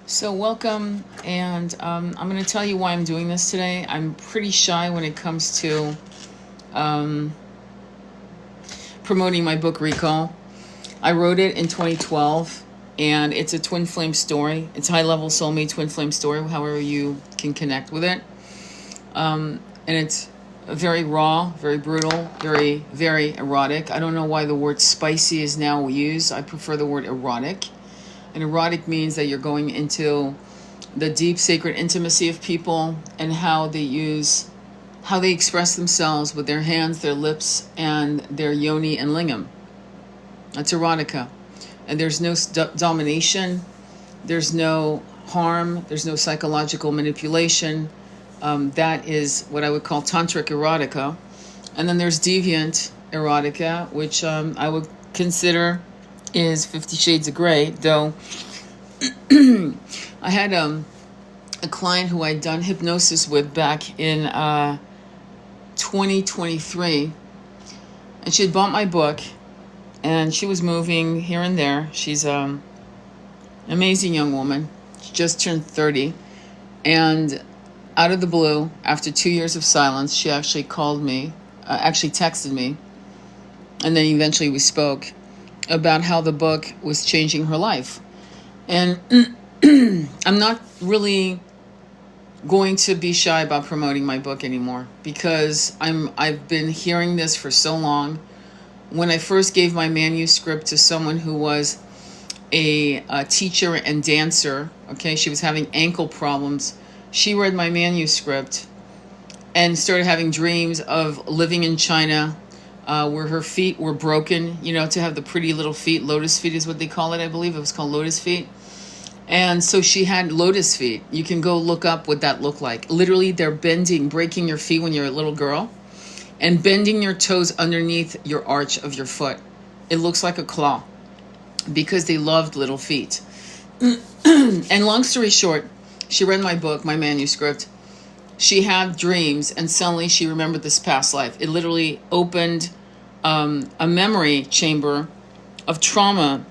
So welcome, and I'm going to tell you why I'm doing this today. I'm pretty shy when it comes to promoting my book Recall. I wrote it in 2012, and it's a twin flame story. It's high-level soulmate twin flame story, however you can connect with it. And it's very raw, very brutal, very, very erotic. I don't know why the word spicy is now used. I prefer the word erotic. And erotic means that you're going into the deep sacred intimacy of people and how they express themselves with their hands, their lips, and their yoni and lingam. That's erotica. And there's no domination, there's no harm, there's no psychological manipulation. That is what I would call tantric erotica. And then there's deviant erotica, which I would consider is 50 Shades of Grey, though I had a client who I'd done hypnosis with back in 2023, and she had bought my book, and she was moving here and there. She's an amazing young woman. She just turned 30, and out of the blue, after 2 years of silence, she actually called me, actually texted me, and then eventually we spoke about how the book was changing her life. And I'm not really going to be shy about promoting my book anymore, because I've been hearing this for so long. When I first gave my manuscript to someone who was a teacher and dancer, okay, she was having ankle problems. She read my manuscript and started having dreams of living in China, where her feet were broken, to have the pretty little feet. Lotus feet is what they call it, I believe. It was called lotus feet. And so she had lotus feet. You can go look up what that looked like. Literally, they're breaking your feet when you're a little girl, and bending your toes underneath your arch of your foot. It looks like a claw, because they loved little feet. And long story short, she read my book, my manuscript. She had dreams, and suddenly she remembered this past life. It literally opened a memory chamber of trauma,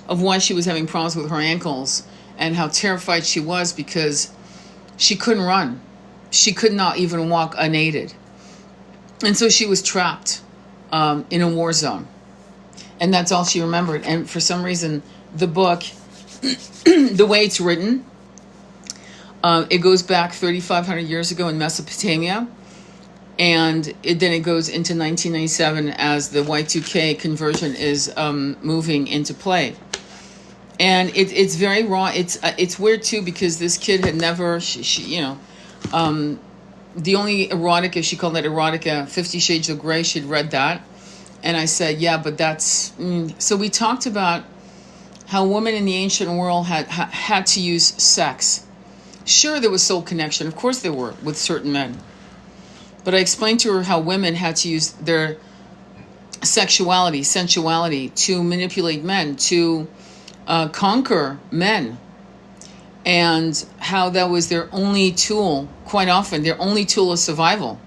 of why she was having problems with her ankles, and how terrified she was because she couldn't run. She could not even walk unaided. And so she was trapped in a war zone. And that's all she remembered. And for some reason, the book, the way it's written, it goes back 3,500 years ago in Mesopotamia. And then it goes into 1997 as the Y2K conversion is moving into play. And it's very raw. It's weird too, because this kid had never, the only erotica, she called it erotica, 50 Shades of Grey, she'd read that. And I said, yeah, but that's, So we talked about how women in the ancient world had to use sex. Sure, there was soul connection. Of course there were, with certain men. But I explained to her how women had to use their sexuality, sensuality to manipulate men, to conquer men. And how that was their only tool, quite often, their only tool of survival.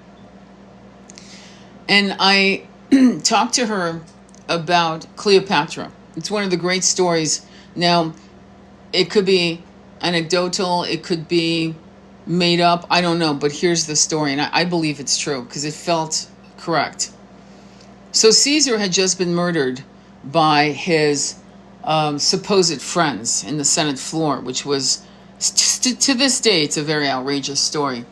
And I talked to her about Cleopatra. It's one of the great stories. Now, it could be anecdotal, it could be made up, I don't know, but here's the story, and I believe it's true because it felt correct. So Caesar had just been murdered by his supposed friends in the Senate floor, which was, to this day, it's a very outrageous story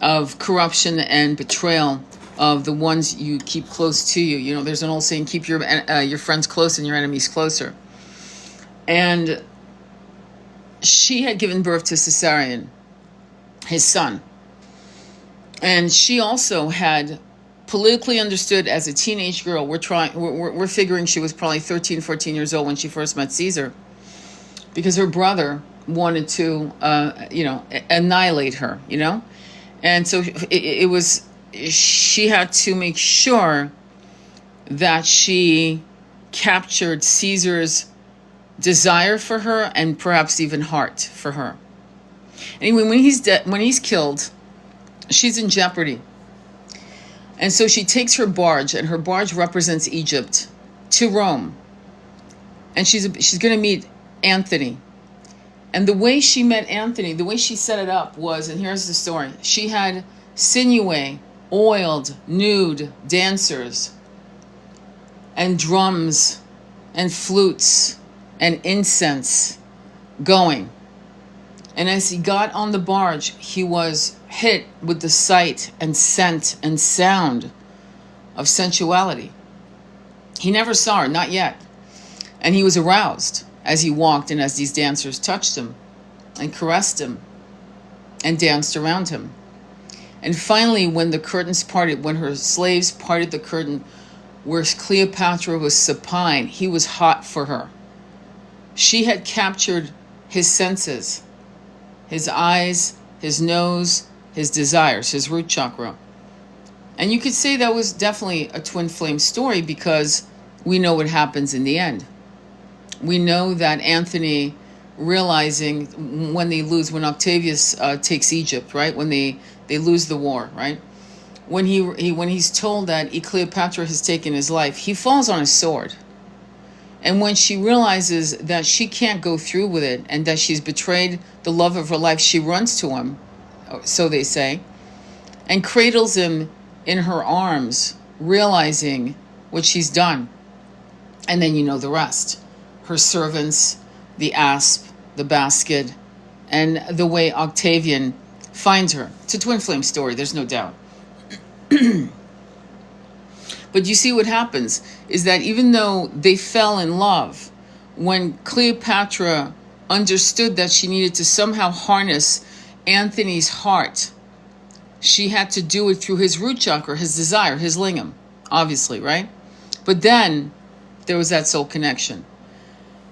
of corruption and betrayal of the ones you keep close to you. There's an old saying, keep your friends close and your enemies closer. And she had given birth to Caesarion, his son. And she also had politically understood as a teenage girl. We're figuring she was probably 13, 14 years old when she first met Caesar, because her brother wanted to, annihilate her, And so it was, she had to make sure that she captured Caesar's desire for her, and perhaps even heart for her. Anyway, when he's killed, she's in jeopardy. And so she takes her barge, and her barge represents Egypt, to Rome. And she's going to meet Anthony. And the way she met Anthony, the way she set it up was, and here's the story, she had sinewy, oiled, nude dancers and drums and flutes and incense going. And as he got on the barge, he was hit with the sight and scent and sound of sensuality. He never saw her, not yet. And he was aroused as he walked and as these dancers touched him and caressed him and danced around him. And finally, when the curtains parted, when her slaves parted the curtain where Cleopatra was supine, he was hot for her. She had captured his senses, his eyes, his nose, his desires, his root chakra. And you could say that was definitely a twin flame story because we know what happens in the end. We know that Anthony, realizing when they lose, when Octavius takes Egypt, right? When they lose the war, right? When he's told that Cleopatra has taken his life, he falls on his sword. And when she realizes that she can't go through with it and that she's betrayed the love of her life, she runs to him, so they say, and cradles him in her arms, realizing what she's done. And then you know the rest. Her servants, the asp, the basket, and the way Octavian finds her. It's a twin flame story, there's no doubt. But you see what happens is that even though they fell in love, when Cleopatra understood that she needed to somehow harness Anthony's heart, she had to do it through his root chakra, his desire, his lingam, obviously, right? But then there was that soul connection.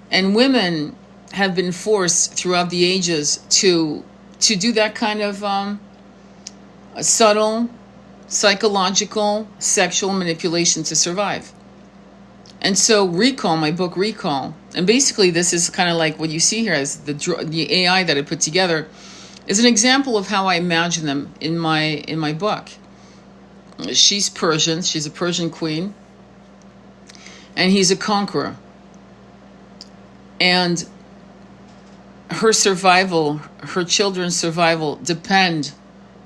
And women have been forced throughout the ages to do that kind of subtle, psychological, sexual manipulation to survive. And so Recall, my book Recall, and basically this is kind of like what you see here as the AI that I put together, is an example of how I imagine them in my book. She's Persian, she's a Persian queen, and he's a conqueror. And her survival, her children's survival depend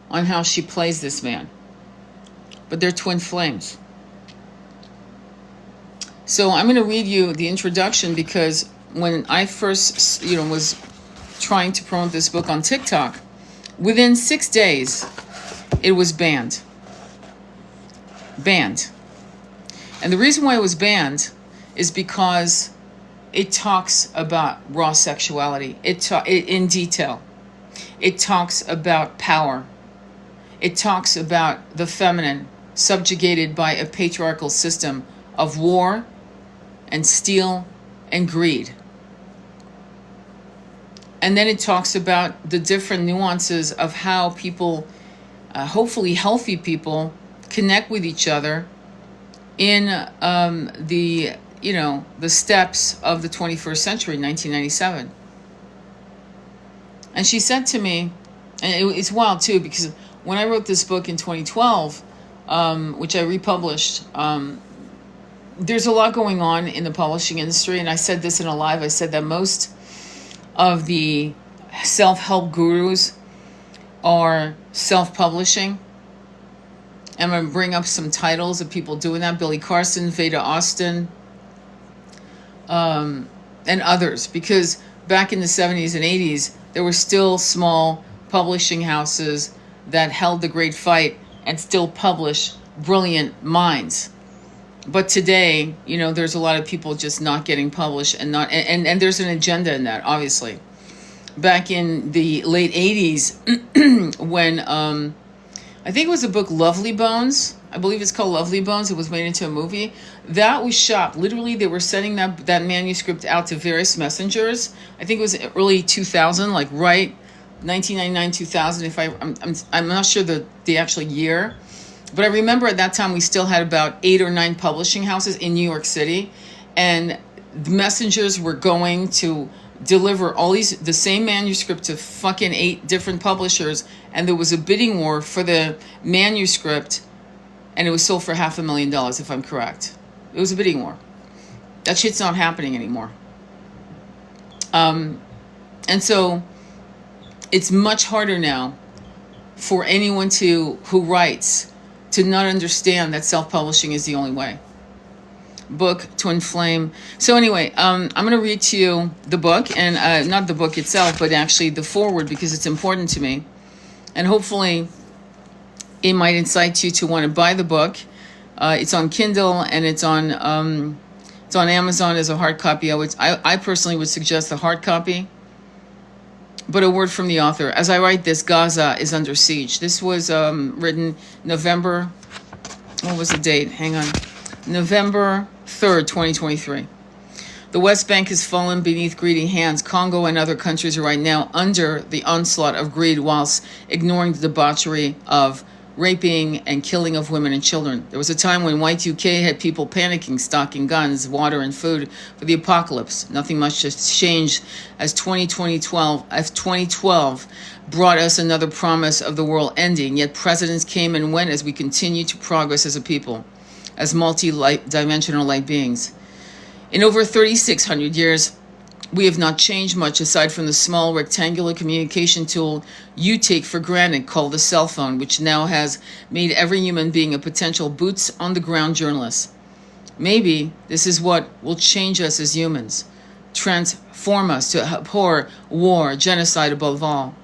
on how she plays this man. But they're twin flames. So I'm going to read you the introduction because when I first, was trying to promote this book on TikTok, within 6 days, it was banned. Banned. And the reason why it was banned is because it talks about raw sexuality. It in detail. It talks about power. It talks about the feminine subjugated by a patriarchal system of war and steel and greed. And then it talks about the different nuances of how people, hopefully healthy people, connect with each other in the steps of the 21st century, 1997. And she said to me, and it's wild too, because when I wrote this book in 2012, which I republished, there's a lot going on in the publishing industry. And I said this in a live, I said that most of the self-help gurus are self-publishing. I'm going to bring up some titles of people doing that. Billy Carson, Veda Austin, and others. Because back in the 70s and 80s, there were still small publishing houses that held the great fight and still publish brilliant minds. But today, there's a lot of people just not getting published and there's an agenda in that, obviously. Back in the late 80s, when I think it was the book Lovely Bones, I believe it's called Lovely Bones, it was made into a movie, that was shopped. Literally, they were sending that manuscript out to various messengers. I think it was early 2000, like right 1999, 2000, I'm not sure the actual year. But I remember at that time we still had about 8 or 9 publishing houses in New York City, and the messengers were going to deliver the same manuscript to fucking 8 different publishers, and there was a bidding war for the manuscript, and it was sold for $500,000, if I'm correct. It was a bidding war. That shit's not happening anymore. And so it's much harder now for anyone who writes to not understand that self-publishing is the only way. Book, Twin Flame. So anyway, I'm going to read to you the book, and not the book itself, but actually the foreword, because it's important to me. And hopefully it might incite you to want to buy the book. It's on Kindle, and it's on Amazon as a hard copy. I personally would suggest the hard copy. But a word from the author. As I write this, Gaza is under siege. This was written November, what was the date? Hang on. November 3rd, 2023. The West Bank has fallen beneath greedy hands. Congo and other countries are right now under the onslaught of greed, whilst ignoring the debauchery of raping and killing of women and children. There was a time when white UK had people panicking, stocking guns, water, and food for the apocalypse. Nothing much has changed as 2012 brought us another promise of the world ending. Yet presidents came and went as we continue to progress as a people, as multi-dimensional light beings. In over 3,600 years, we have not changed much aside from the small rectangular communication tool you take for granted called the cell phone, which now has made every human being a potential boots-on-the-ground journalist. Maybe this is what will change us as humans, transform us to abhor war, genocide above all,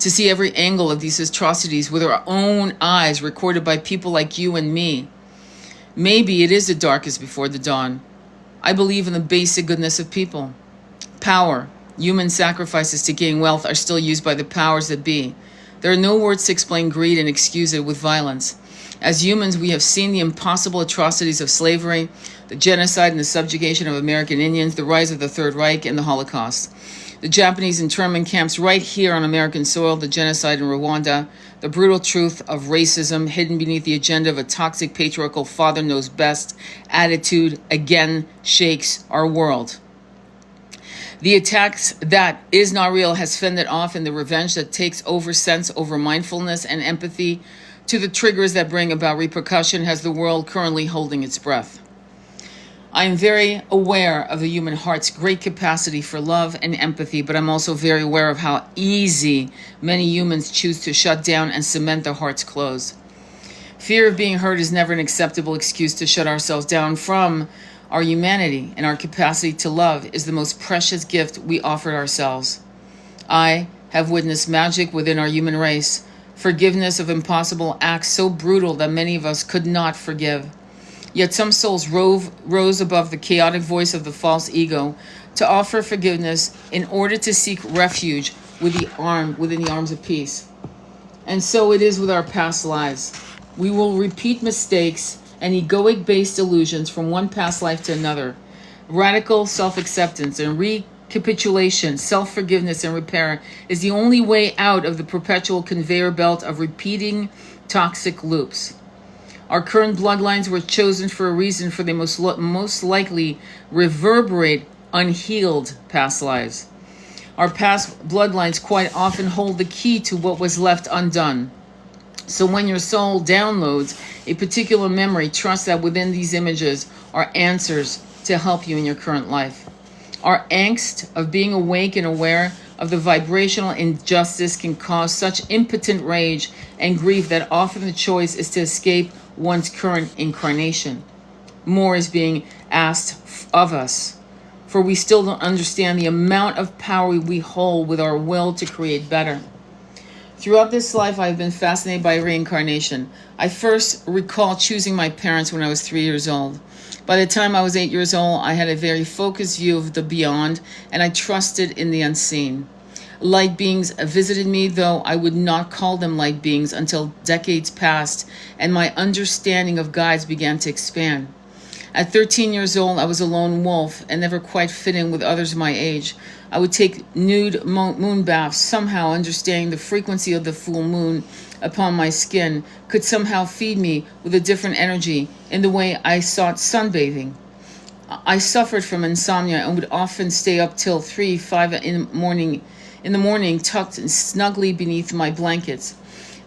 to see every angle of these atrocities with our own eyes recorded by people like you and me. Maybe it is the darkest before the dawn. I believe in the basic goodness of people. Power, human sacrifices to gain wealth are still used by the powers that be. There are no words to explain greed and excuse it with violence. As humans, we have seen the impossible atrocities of slavery, the genocide and the subjugation of American Indians, the rise of the Third Reich, and the Holocaust. The Japanese internment camps right here on American soil, the genocide in Rwanda, the brutal truth of racism hidden beneath the agenda of a toxic patriarchal father knows best attitude again shakes our world. The attacks that is not real has fended off, and the revenge that takes over sense over mindfulness and empathy to the triggers that bring about repercussion has the world currently holding its breath. I am very aware of the human heart's great capacity for love and empathy, but I'm also very aware of how easy many humans choose to shut down and cement their hearts closed. Fear of being hurt is never an acceptable excuse to shut ourselves down from our humanity, and our capacity to love is the most precious gift we offer ourselves. I have witnessed magic within our human race, forgiveness of impossible acts so brutal that many of us could not forgive. Yet some souls rose above the chaotic voice of the false ego to offer forgiveness in order to seek refuge within the arms of peace. And so it is with our past lives. We will repeat mistakes and egoic-based illusions from one past life to another. Radical self-acceptance and recapitulation, self-forgiveness and repair is the only way out of the perpetual conveyor belt of repeating toxic loops. Our current bloodlines were chosen for a reason, for they most likely reverberate unhealed past lives. Our past bloodlines quite often hold the key to what was left undone. So when your soul downloads a particular memory, trust that within these images are answers to help you in your current life. Our angst of being awake and aware of the vibrational injustice can cause such impotent rage and grief that often the choice is to escape one's current incarnation. More is being asked of us, for we still don't understand the amount of power we hold with our will to create better. Throughout this life, I've been fascinated by reincarnation. I first recall choosing my parents when I was 3 years old. By the time I was 8 years old, I had a very focused view of the beyond, and I trusted in the unseen. Light beings visited me, though I would not call them light beings until decades passed and my understanding of guides began to expand. At 13 years old, I was a lone wolf and never quite fit in with others my age. I would take nude moon baths, somehow understanding the frequency of the full moon upon my skin could somehow feed me with a different energy in the way I sought sunbathing. I suffered from insomnia and would often stay up till 3, 5 in the morning, tucked snugly beneath my blankets.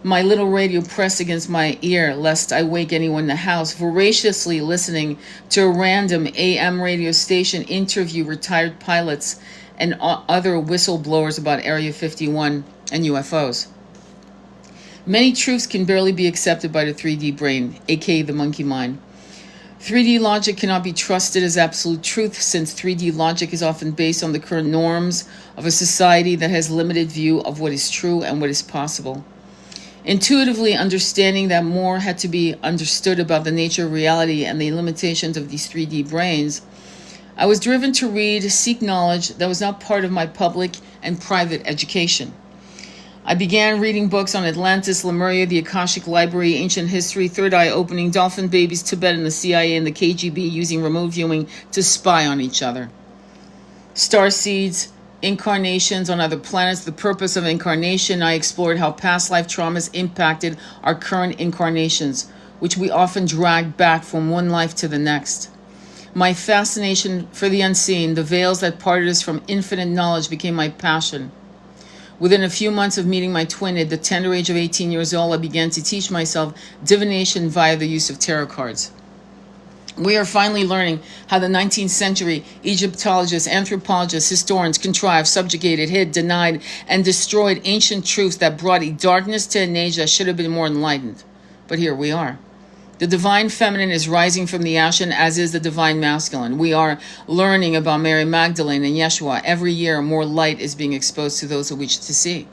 My little radio pressed against my ear lest I wake anyone in the house, voraciously listening to a random AM radio station interview retired pilots and other whistleblowers about Area 51 and UFOs. Many truths can barely be accepted by the 3D brain, aka the monkey mind. 3D logic cannot be trusted as absolute truth, since 3D logic is often based on the current norms of a society that has limited view of what is true and what is possible. Intuitively understanding that more had to be understood about the nature of reality and the limitations of these 3D brains, I was driven to read, seek knowledge that was not part of my public and private education. I began reading books on Atlantis, Lemuria, the Akashic Library, ancient history, third eye opening, dolphin babies, Tibet, and the CIA and the KGB using remote viewing to spy on each other. Star seeds, incarnations on other planets, the purpose of incarnation. I explored how past life traumas impacted our current incarnations, which we often drag back from one life to the next. My fascination for the unseen, the veils that parted us from infinite knowledge, became my passion. Within a few months of meeting my twin at the tender age of 18 years old, I began to teach myself divination via the use of tarot cards. We are finally learning how the 19th century Egyptologists, anthropologists, historians contrived, subjugated, hid, denied, and destroyed ancient truths that brought a darkness to an age that should have been more enlightened. But here we are. The divine feminine is rising from the ashen, as is the divine masculine. We are learning about Mary Magdalene and Yeshua. Every year, more light is being exposed to those who wish to see.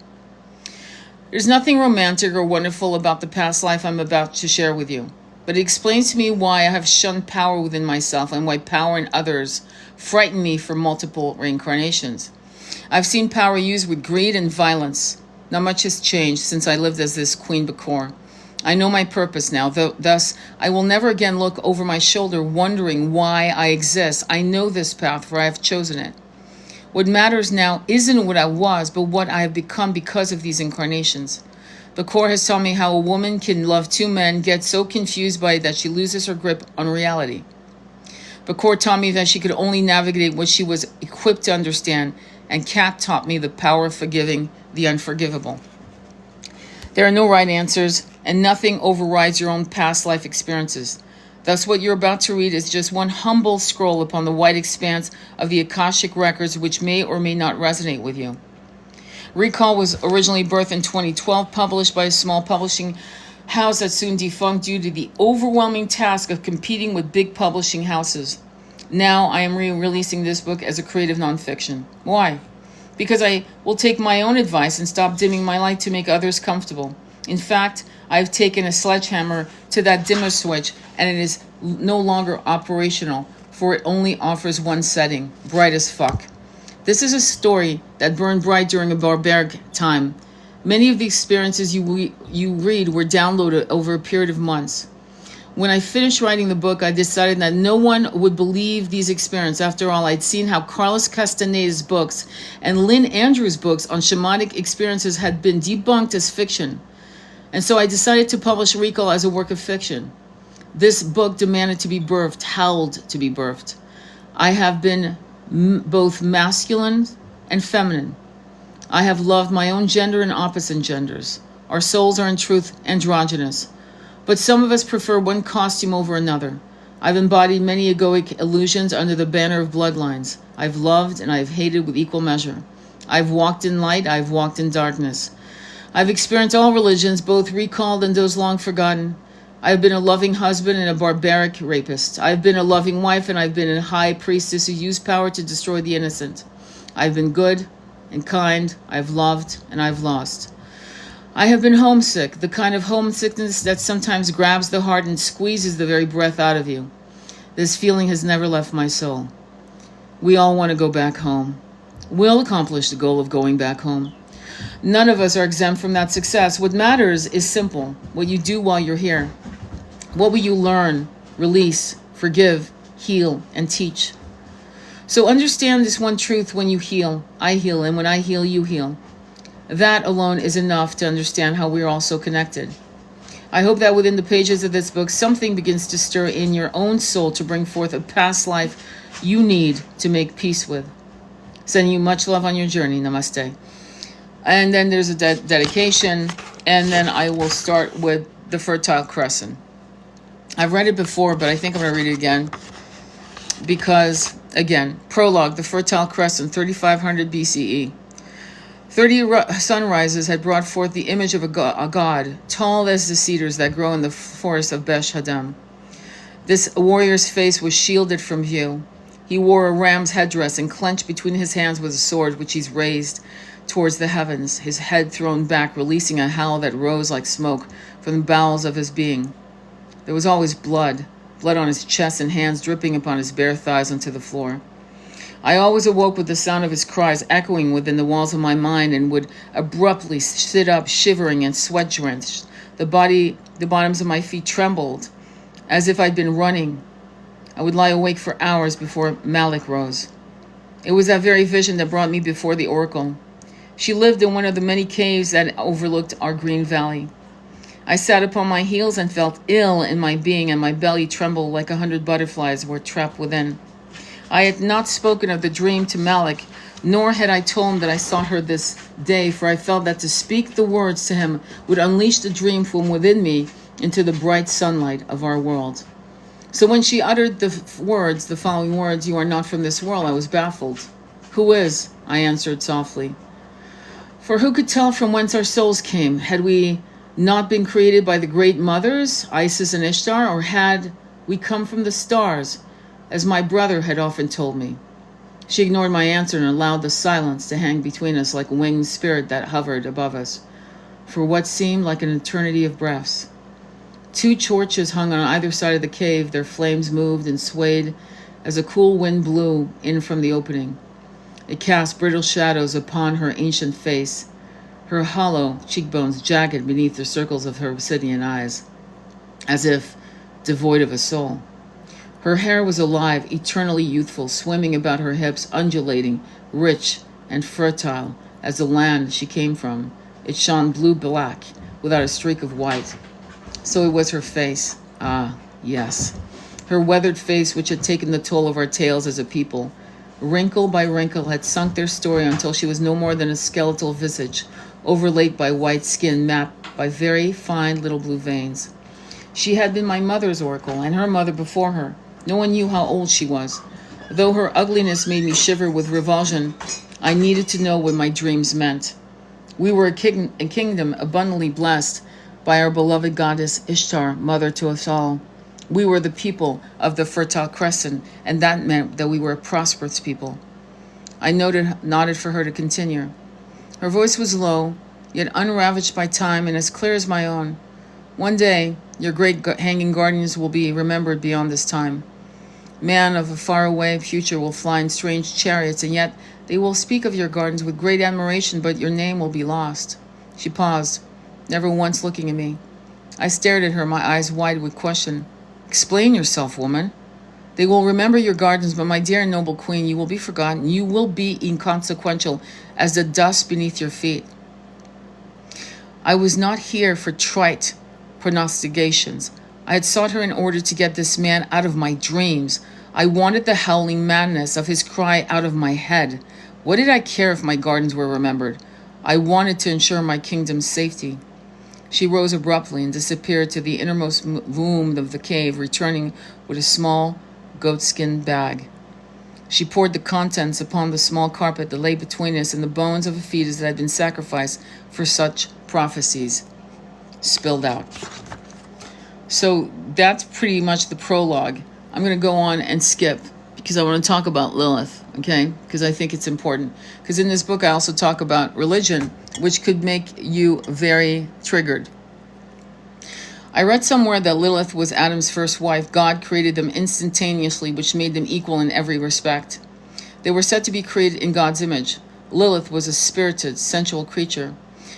There's nothing romantic or wonderful about the past life I'm about to share with you, but it explains to me why I have shunned power within myself and why power in others frighten me for multiple reincarnations. I've seen power used with greed and violence. Not much has changed since I lived as this Queen Bakor. I know my purpose now, thus I will never again look over my shoulder wondering why I exist. I know this path, for I have chosen it. What matters now isn't what I was, but what I have become because of these incarnations. Bakor has taught me how a woman can love two men, get so confused by it that she loses her grip on reality. Bakor taught me that she could only navigate what she was equipped to understand, and Kat taught me the power of forgiving the unforgivable. There are no right answers, and nothing overrides your own past life experiences. Thus, what you're about to read is just one humble scroll upon the white expanse of the Akashic Records, which may or may not resonate with you. Recall was originally birthed in 2012, published by a small publishing house that soon defunct due to the overwhelming task of competing with big publishing houses. Now, I am re-releasing this book as a creative nonfiction. Why? Because I will take my own advice and stop dimming my light to make others comfortable. In fact, I've taken a sledgehammer to that dimmer switch, and it is no longer operational, for it only offers one setting, bright as fuck. This is a story that burned bright during a barbaric time. Many of the experiences you read were downloaded over a period of months. When I finished writing the book, I decided that no one would believe these experiences. After all, I'd seen how Carlos Castaneda's books and Lynn Andrews' books on shamanic experiences had been debunked as fiction. And so I decided to publish Recall as a work of fiction. This book demanded to be birthed, howled to be birthed. I have been both masculine and feminine. I have loved my own gender and opposite genders. Our souls are in truth androgynous. But some of us prefer one costume over another. I've embodied many egoic illusions under the banner of bloodlines. I've loved and I've hated with equal measure. I've walked in light, I've walked in darkness. I've experienced all religions, both recalled and those long forgotten. I've been a loving husband and a barbaric rapist. I've been a loving wife and I've been a high priestess who used power to destroy the innocent. I've been good and kind. I've loved and I've lost. I have been homesick, the kind of homesickness that sometimes grabs the heart and squeezes the very breath out of you. This feeling has never left my soul. We all want to go back home. We'll accomplish the goal of going back home. None of us are exempt from that success. What matters is simple. What you do while you're here. What will you learn, release, forgive, heal, and teach? So understand this one truth: when you heal, I heal, and when I heal, you heal. That alone is enough to understand how we're all so connected. I hope that within the pages of this book, something begins to stir in your own soul to bring forth a past life you need to make peace with. Sending you much love on your journey. Namaste. And then there's a dedication, and then I will start with the Fertile Crescent. I've read it before, but I think I'm going to read it again because Again, prologue, the Fertile Crescent, 3500 BCE. 30 sunrises had brought forth the image of a god, tall as the cedars that grow in the forest of Besh Hadam. This warrior's face was shielded from view. He wore a ram's headdress, and clenched between his hands was a sword which he raised towards the heavens, his head thrown back, releasing a howl that rose like smoke from the bowels of his being. There was always blood on his chest and hands dripping upon his bare thighs onto the floor. I always awoke with the sound of his cries echoing within the walls of my mind, and would abruptly sit up, shivering and sweat-drenched. The bottoms of my feet trembled, as if I'd been running. I would lie awake for hours before Malik rose. It was that very vision that brought me before the oracle. She lived in one of the many caves that overlooked our green valley. I sat upon my heels and felt ill in my being, and my belly trembled like 100 butterflies were trapped within. I had not spoken of the dream to Malik, nor had I told him that I sought her this day, for I felt that to speak the words to him would unleash the dream from within me into the bright sunlight of our world. So when she uttered the following words, "You are not from this world," I was baffled. "Who is?" I answered softly. For who could tell from whence our souls came? Had we not been created by the great mothers, Isis and Ishtar, or had we come from the stars, as my brother had often told me? She ignored my answer and allowed the silence to hang between us like a winged spirit that hovered above us for what seemed like an eternity of breaths. 2 torches hung on either side of the cave. Their flames moved and swayed as a cool wind blew in from the opening. It cast brittle shadows upon her ancient face, her hollow cheekbones jagged beneath the circles of her obsidian eyes, as if devoid of a soul. Her hair was alive, eternally youthful, swimming about her hips, undulating, rich and fertile as the land she came from. It shone blue-black, without a streak of white. So it was her face. Ah, yes. Her weathered face, which had taken the toll of our tales as a people. Wrinkle by wrinkle had sunk their story until she was no more than a skeletal visage, overlaid by white skin mapped by very fine little blue veins. She had been my mother's oracle, and her mother before her. No one knew how old she was. Though her ugliness made me shiver with revulsion, I needed to know what my dreams meant. We were a kingdom abundantly blessed by our beloved goddess Ishtar, mother to us all. We were the people of the Fertile Crescent, and that meant that we were a prosperous people. I nodded for her to continue. Her voice was low, yet unravaged by time and as clear as my own. One day, your great hanging gardens will be remembered beyond this time. Man of a faraway future will fly in strange chariots, and yet they will speak of your gardens with great admiration, but your name will be lost. She paused, never once looking at me. I stared at her, my eyes wide with question. Explain yourself, woman. They will remember your gardens, but my dear and noble queen, you will be forgotten. You will be inconsequential as the dust beneath your feet. I was not here for trite prognostications. I had sought her in order to get this man out of my dreams. I wanted the howling madness of his cry out of my head. What did I care if my gardens were remembered? I wanted to ensure my kingdom's safety. She rose abruptly and disappeared to the innermost room of the cave, returning with a small goatskin bag. She poured the contents upon the small carpet that lay between us and the bones of a fetus that had been sacrificed for such prophecies. Spilled out. So that's pretty much the prologue. I'm going to go on and skip because I want to talk about Lilith, okay? Because I think it's important. Because in this book I also talk about religion, which could make you very triggered. I read somewhere that Lilith was Adam's first wife. God created them instantaneously, which made them equal in every respect. They were said to be created in God's image. Lilith was a spirited, sensual creature.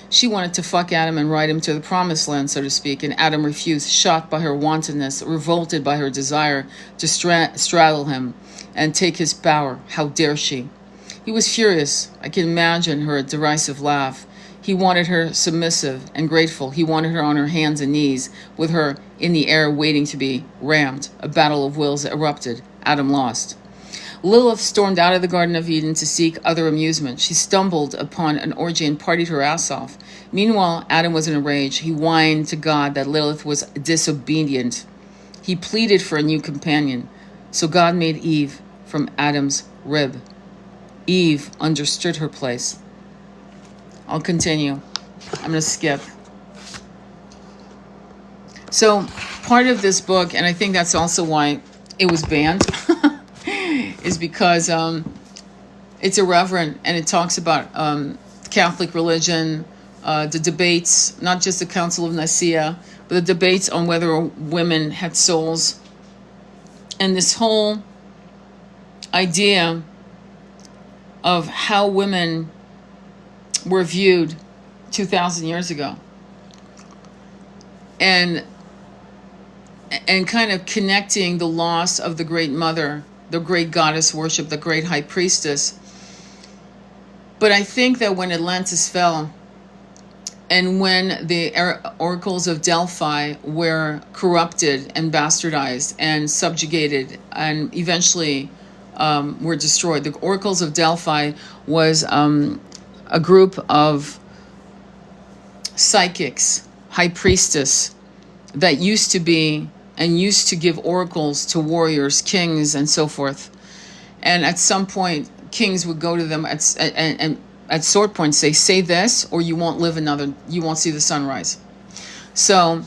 She wanted to fuck Adam and ride him to the promised land, so to speak, and Adam refused, shocked by her wantonness, revolted by her desire to straddle him and take his power. How dare she? He was furious. I can imagine her derisive laugh. He wanted her submissive and grateful. He wanted her on her hands and knees, with her in the air waiting to be rammed. A battle of wills erupted. Adam lost. Lilith stormed out of the Garden of Eden to seek other amusement. She stumbled upon an orgy and partied her ass off. Meanwhile, Adam was in a rage. He whined to God that Lilith was disobedient. He pleaded for a new companion. So God made Eve, from Adam's rib. Eve understood her place. I'll continue. I'm going to skip. So part of this book, and I think that's also why it was banned, is because it's irreverent, and it talks about Catholic religion, the debates, not just the Council of Nicaea, but the debates on whether women had souls. And this whole idea of how women were viewed 2,000 years ago. And kind of connecting the loss of the great mother, the great goddess worship, the great high priestess. But I think that when Atlantis fell, and when the oracles of Delphi were corrupted and bastardized and subjugated and eventually were destroyed. The oracles of Delphi was a group of psychics, high priestess, that used to be and used to give oracles to warriors, kings, and so forth. And at some point, kings would go to them at sword points, say this, or you won't see the sunrise. So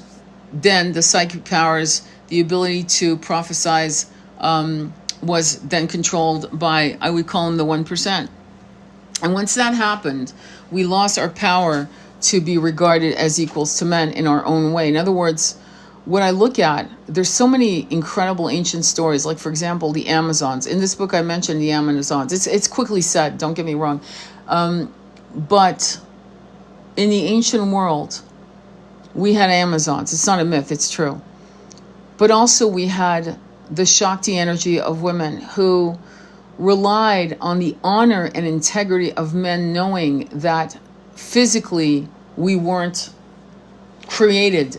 then the psychic powers, the ability to prophesize, was then controlled by, I would call them the 1%. And once that happened, we lost our power to be regarded as equals to men in our own way. In other words, what I look at, there's so many incredible ancient stories, like, for example, the Amazons. In this book, I mentioned the Amazons. It's quickly said, don't get me wrong. But in the ancient world, we had Amazons. It's not a myth, it's true. But also we had the Shakti energy of women who relied on the honor and integrity of men, knowing that physically we weren't created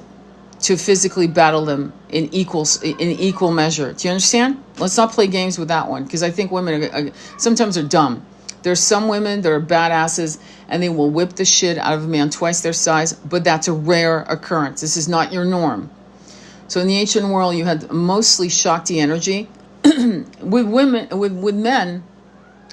to physically battle them in equal measure. Do you understand? Let's not play games with that one, because I think women sometimes are dumb. There's some women that are badasses and they will whip the shit out of a man twice their size, but that's a rare occurrence. This is not your norm. So in the ancient world, you had mostly Shakti energy with women, with men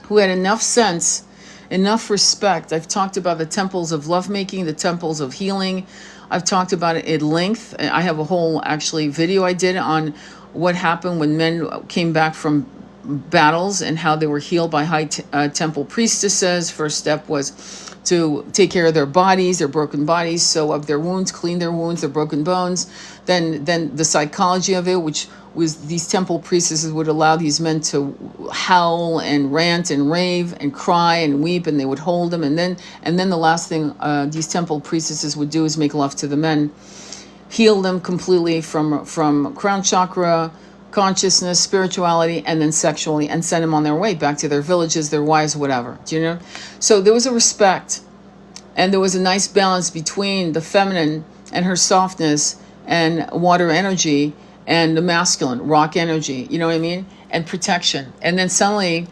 who had enough sense, enough respect. I've talked about the temples of lovemaking, the temples of healing. I've talked about it at length. I have a whole actually video I did on what happened when men came back from battles and how they were healed by high temple priestesses. First step was to take care of their bodies, their broken bodies, sew up their wounds, clean their wounds, their broken bones. Then the psychology of it, which was these temple priestesses would allow these men to howl and rant and rave and cry and weep, and they would hold them. And then the last thing these temple priestesses would do is make love to the men, heal them completely from crown chakra, consciousness, spirituality, and then sexually, and send them on their way back to their villages, their wives, whatever. Do you know? So there was a respect, and there was a nice balance between the feminine and her softness and water energy and the masculine, rock energy, you know what I mean? And protection. And then suddenly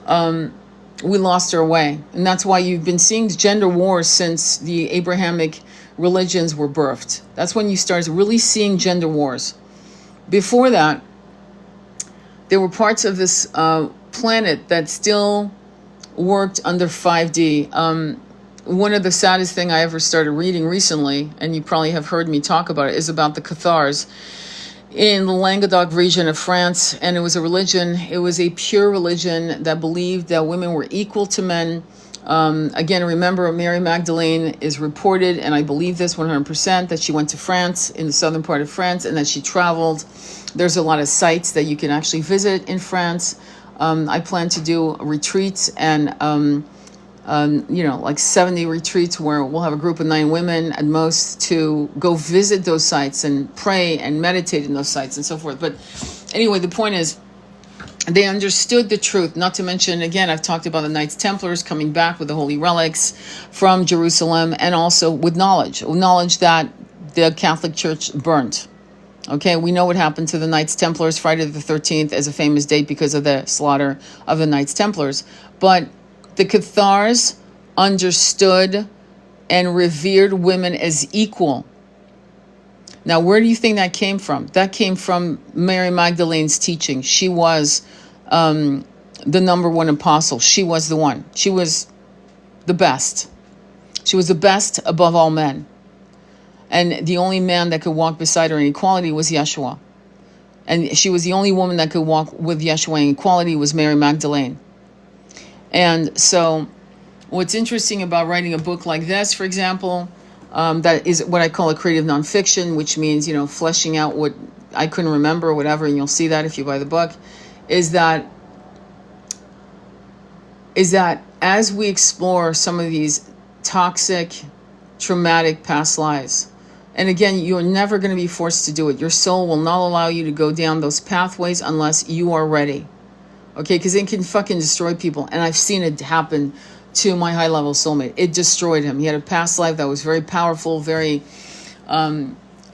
we lost our way. And that's why you've been seeing gender wars since the Abrahamic religions were birthed. That's when you started really seeing gender wars. Before that, there were parts of this planet that still worked under 5D. One of the saddest thing I ever started reading recently, and you probably have heard me talk about it, is about the Cathars in the Languedoc region of France. And it was a religion, it was a pure religion that believed that women were equal to men. Again, remember, Mary Magdalene is reported, and I believe this 100%, that she went to France, in the southern part of France, and that she traveled. There's a lot of sites that you can actually visit in France. I plan to do retreats and, like 70 retreats where we'll have a group of 9 women at most to go visit those sites and pray and meditate in those sites and so forth. But anyway, the point is, they understood the truth, not to mention, again, I've talked about the Knights Templars coming back with the holy relics from Jerusalem, and also with knowledge that the Catholic Church burnt. Okay, we know what happened to the Knights Templars. Friday the 13th is a famous date because of the slaughter of the Knights Templars. But the Cathars understood and revered women as equal. Now, where do you think that came from? That came from Mary Magdalene's teaching. She was the number one apostle. She was the one. She was the best. She was the best above all men. And the only man that could walk beside her in equality was Yeshua. And she was the only woman that could walk with Yeshua in equality was Mary Magdalene. And so what's interesting about writing a book like this, for example, that is what I call a creative nonfiction, which means, fleshing out what I couldn't remember or whatever, and you'll see that if you buy the book, is that as we explore some of these toxic, traumatic past lives, and again, you're never going to be forced to do it. Your soul will not allow you to go down those pathways unless you are ready. Okay, because it can fucking destroy people. And I've seen it happen to my high-level soulmate. It destroyed him. He had a past life that was very powerful, very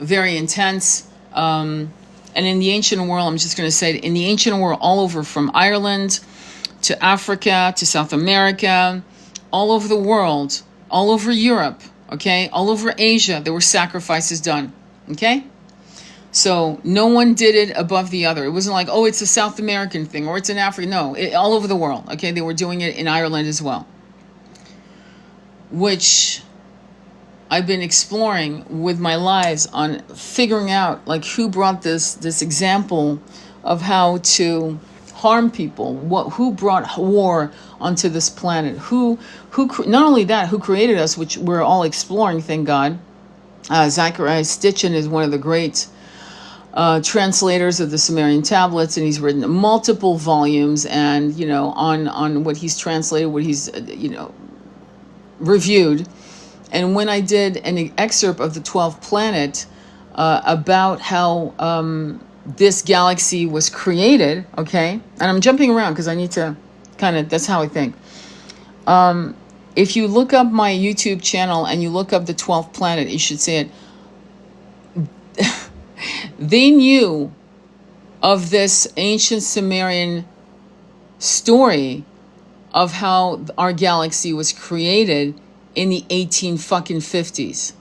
intense. And in the ancient world, I'm just going to say, in the ancient world, all over from Ireland to Africa to South America, all over the world, all over Europe, okay, all over Asia, there were sacrifices done, okay? So no one did it above the other. It wasn't like, oh, it's a South American thing or it's an African. No, all over the world, okay? They were doing it in Ireland as well, which I've been exploring with my lives on figuring out, like, who brought this example of how to harm people, who brought war onto this planet, who not only that, who created us, which we're all exploring, thank God. Zecharia Sitchin is one of the great translators of the Sumerian tablets, and he's written multiple volumes, and on what he's translated, what he's reviewed. And when I did an excerpt of the 12th planet about how this galaxy was created, okay, and I'm jumping around because I need to that's how I think. If you look up my YouTube channel and you look up the 12th planet, you should see it. They knew of this ancient Sumerian story of how our galaxy was created in the 1850s.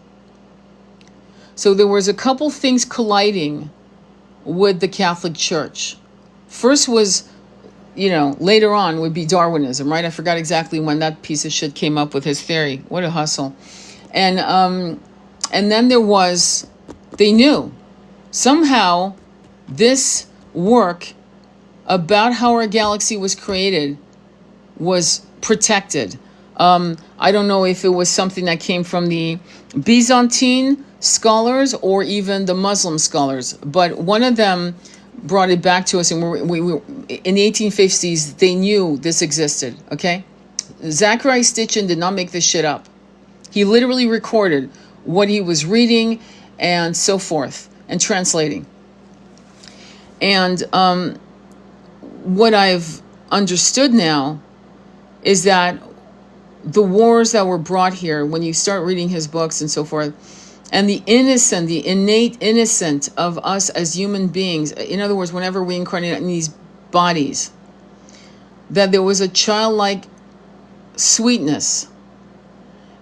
So there was a couple things colliding with the Catholic Church. First was, later on would be Darwinism, right? I forgot exactly when that piece of shit came up with his theory. What a hustle. And then there was, they knew somehow this work about how our galaxy was created was protected. I don't know if it was something that came from the Byzantine scholars or even the Muslim scholars, but one of them brought it back to us, and we in the 1850s, they knew this existed, okay? Zecharia Sitchin did not make this shit up. He literally recorded what he was reading and so forth, and translating. And what I've understood now is that the wars that were brought here, when you start reading his books and so forth, and the innocent, the innate innocent of us as human beings, in other words, whenever we incarnate in these bodies, that there was a childlike sweetness,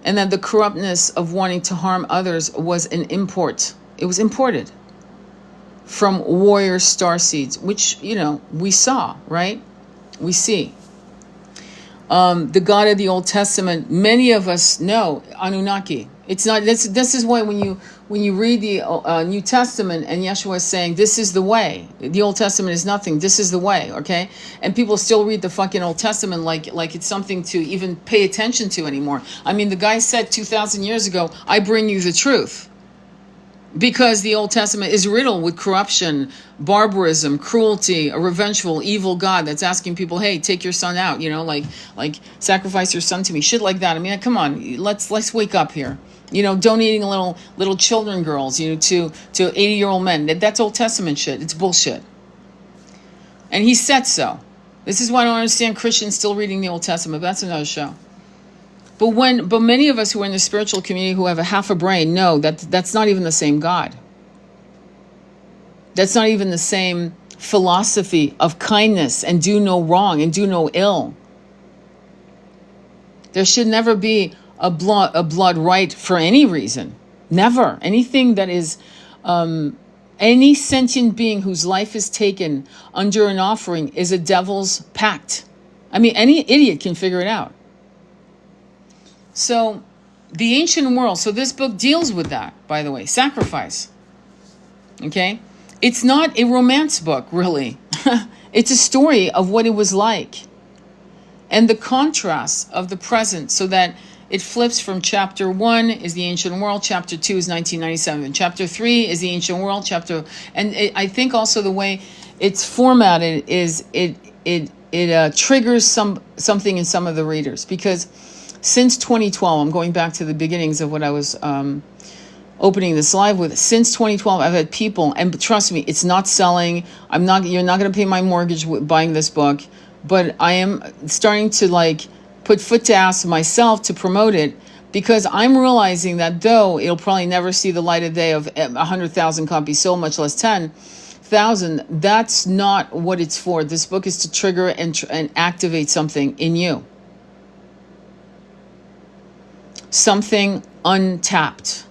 and that the corruptness of wanting to harm others was an import. It was imported from warrior starseeds, which, we saw, right? We see. The God of the Old Testament, many of us know, Anunnaki. It's not. This is why when you read the New Testament and Yeshua is saying this is the way, the Old Testament is nothing. This is the way, okay? And people still read the fucking Old Testament like it's something to even pay attention to anymore. I mean, the guy said 2,000 years ago, "I bring you the truth," because the Old Testament is riddled with corruption, barbarism, cruelty, a revengeful, evil God that's asking people, "Hey, take your son out," like sacrifice your son to me, shit like that. I mean, come on, let's wake up here. Donating little children, girls, to 80-year-old men. That's Old Testament shit. It's bullshit. And he said so. This is why I don't understand Christians still reading the Old Testament. But that's another show. But many of us who are in the spiritual community who have a half a brain know that that's not even the same God. That's not even the same philosophy of kindness and do no wrong and do no ill. There should never be a blood right for any reason. Never. Anything that is Any sentient being whose life is taken under an offering is a devil's pact. I mean, any idiot can figure it out. So, the ancient world, so this book deals with that, by the way, sacrifice. Okay? It's not a romance book, really. It's a story of what it was like. And the contrast of the present, so that it flips from chapter 1 is the ancient world, chapter 2 is 1997, chapter 3 is the ancient world, I think also the way it's formatted is it triggers something in some of the readers, because since 2012, I'm going back to the beginnings of what I was opening this live with. Since 2012, I've had people, and trust me, it's not selling. You're not going to pay my mortgage with buying this book, but I am starting to put foot to ass myself to promote it, because I'm realizing that though it'll probably never see the light of day of 100,000 copies sold, much less 10,000, that's not what it's for. This book is to trigger and activate something in you. Something untapped.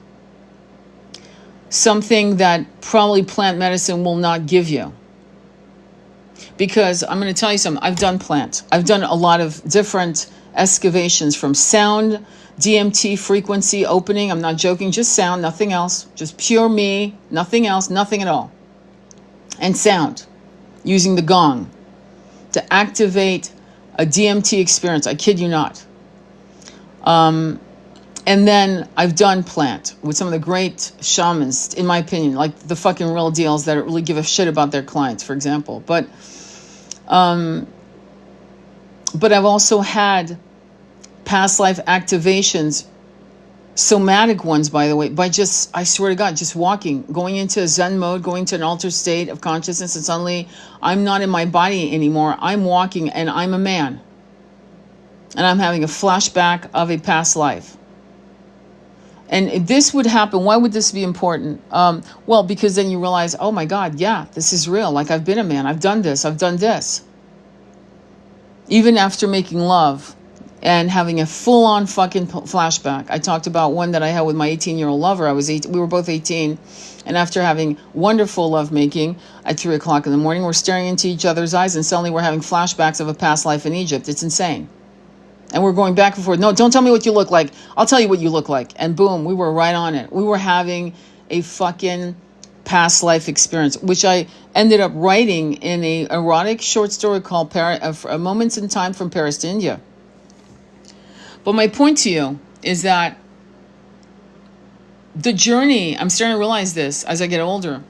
Something that probably plant medicine will not give you. Because I'm going to tell you something. I've done plant. I've done a lot of different excavations, from sound, DMT frequency opening. I'm not joking. Just sound, nothing else. Just pure me, nothing else, nothing at all. And sound, using the gong to activate a DMT experience. I kid you not. And then I've done plant with some of the great shamans, in my opinion, like the fucking real deals that really give a shit about their clients, for example. But I've also had past life activations, somatic ones, by the way, by just, I swear to God, just walking, going into a Zen mode, going to an altered state of consciousness, and suddenly I'm not in my body anymore. I'm walking and I'm a man. And I'm having a flashback of a past life. And this would happen. Why would this be important? Well, because then you realize, oh my God, yeah, this is real. Like, I've been a man. I've done this. I've done this. Even after making love and having a full-on fucking flashback. I talked about one that I had with my 18-year-old lover. We were both 18. And after having wonderful lovemaking at 3 o'clock in the morning, we're staring into each other's eyes, and suddenly we're having flashbacks of a past life in Egypt. It's insane. And we're going back and forth. No, don't tell me what you look like. I'll tell you what you look like. And boom, we were right on it. We were having a fucking past life experience, which I ended up writing in a erotic short story called Moments in Time from Paris to India. But my point to you is that the journey, I'm starting to realize this as I get older,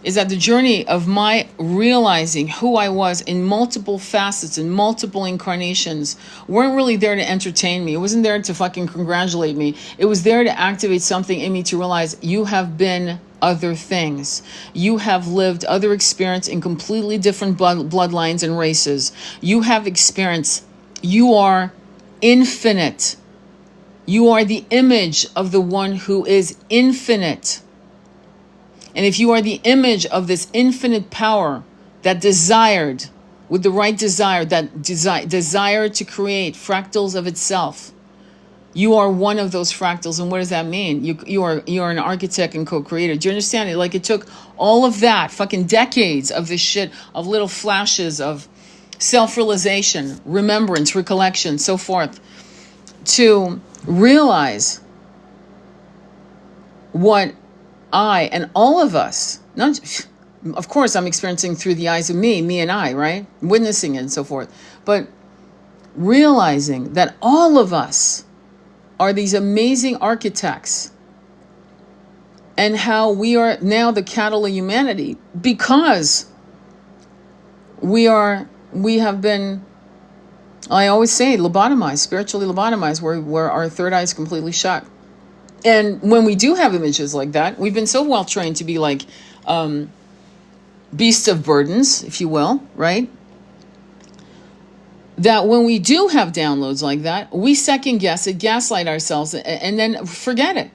is that the journey of my realizing who I was in multiple facets and multiple incarnations weren't really there to entertain me. It wasn't there to fucking congratulate me. It was there to activate something in me to realize you have been other things. You have lived other experience in completely different bloodlines and races. You have experienced, you are infinite. You are the image of the one who is infinite. And if you are the image of this infinite power that desired, with the right desire, that desire to create fractals of itself, you are one of those fractals. And what does that mean? You are an architect and co-creator. Do you understand it? Like, it took all of that, fucking decades of this shit, of little flashes of self-realization, remembrance, recollection, so forth, to realize what I and all of us, of course I'm experiencing through the eyes of me and I, right? Witnessing it and so forth. But realizing that all of us are these amazing architects, and how we are now the cattle of humanity because we have been, I always say, lobotomized, spiritually lobotomized, where our third eye is completely shut. And when we do have images like that, we've been so well trained to be like beasts of burdens, if you will, right? That when we do have downloads like that, we second guess it, gaslight ourselves, and then forget it.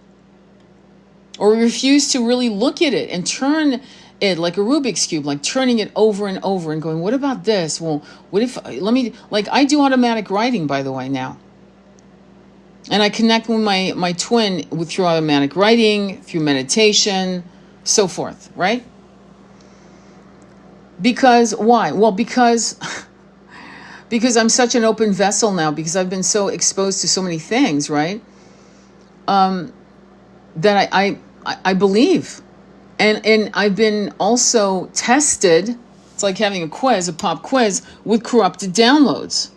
Or we refuse to really look at it and turn it like a Rubik's Cube, like turning it over and over and going, what about this? Well, what if, I do automatic writing, by the way, now. And I connect with my twin through automatic writing, through meditation, so forth, right? Because why? Well, because I'm such an open vessel now, because I've been so exposed to so many things, right? That I believe. And I've been also tested. It's like having a quiz, a pop quiz, with corrupted downloads.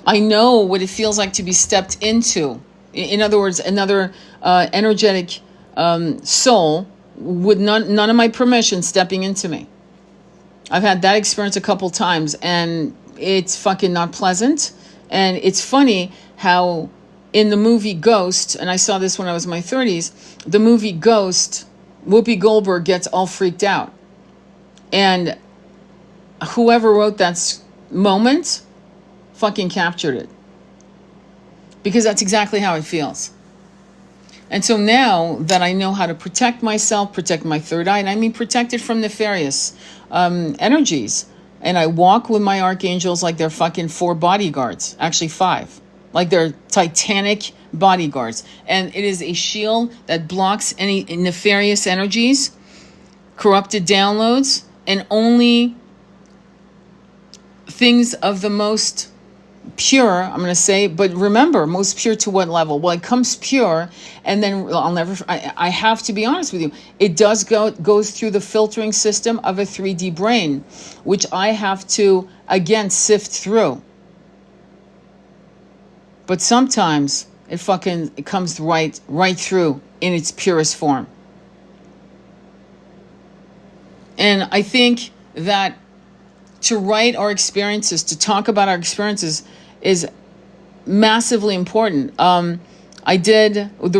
I know what it feels like to be stepped into. In other words, another energetic soul with none of my permission stepping into me. I've had that experience a couple times, and it's fucking not pleasant. And it's funny how in the movie Ghost, and I saw this when I was in my 30s, the movie Ghost, Whoopi Goldberg gets all freaked out. And whoever wrote that moment fucking captured it. Because that's exactly how it feels. And so now that I know how to protect myself, protect my third eye, and I mean protect it from nefarious energies, and I walk with my archangels like they're fucking 4 bodyguards, actually 5, like they're titanic bodyguards. And it is a shield that blocks any nefarious energies, corrupted downloads, and only things of the most pure, I'm going to say, but remember, most pure to what level? Well, it comes pure, and then I have to be honest with you, it does goes through the filtering system of a 3D brain, which I have to, again, sift through. But sometimes it comes right through in its purest form. And I think that to write our experiences, to talk about our experiences, is massively important. The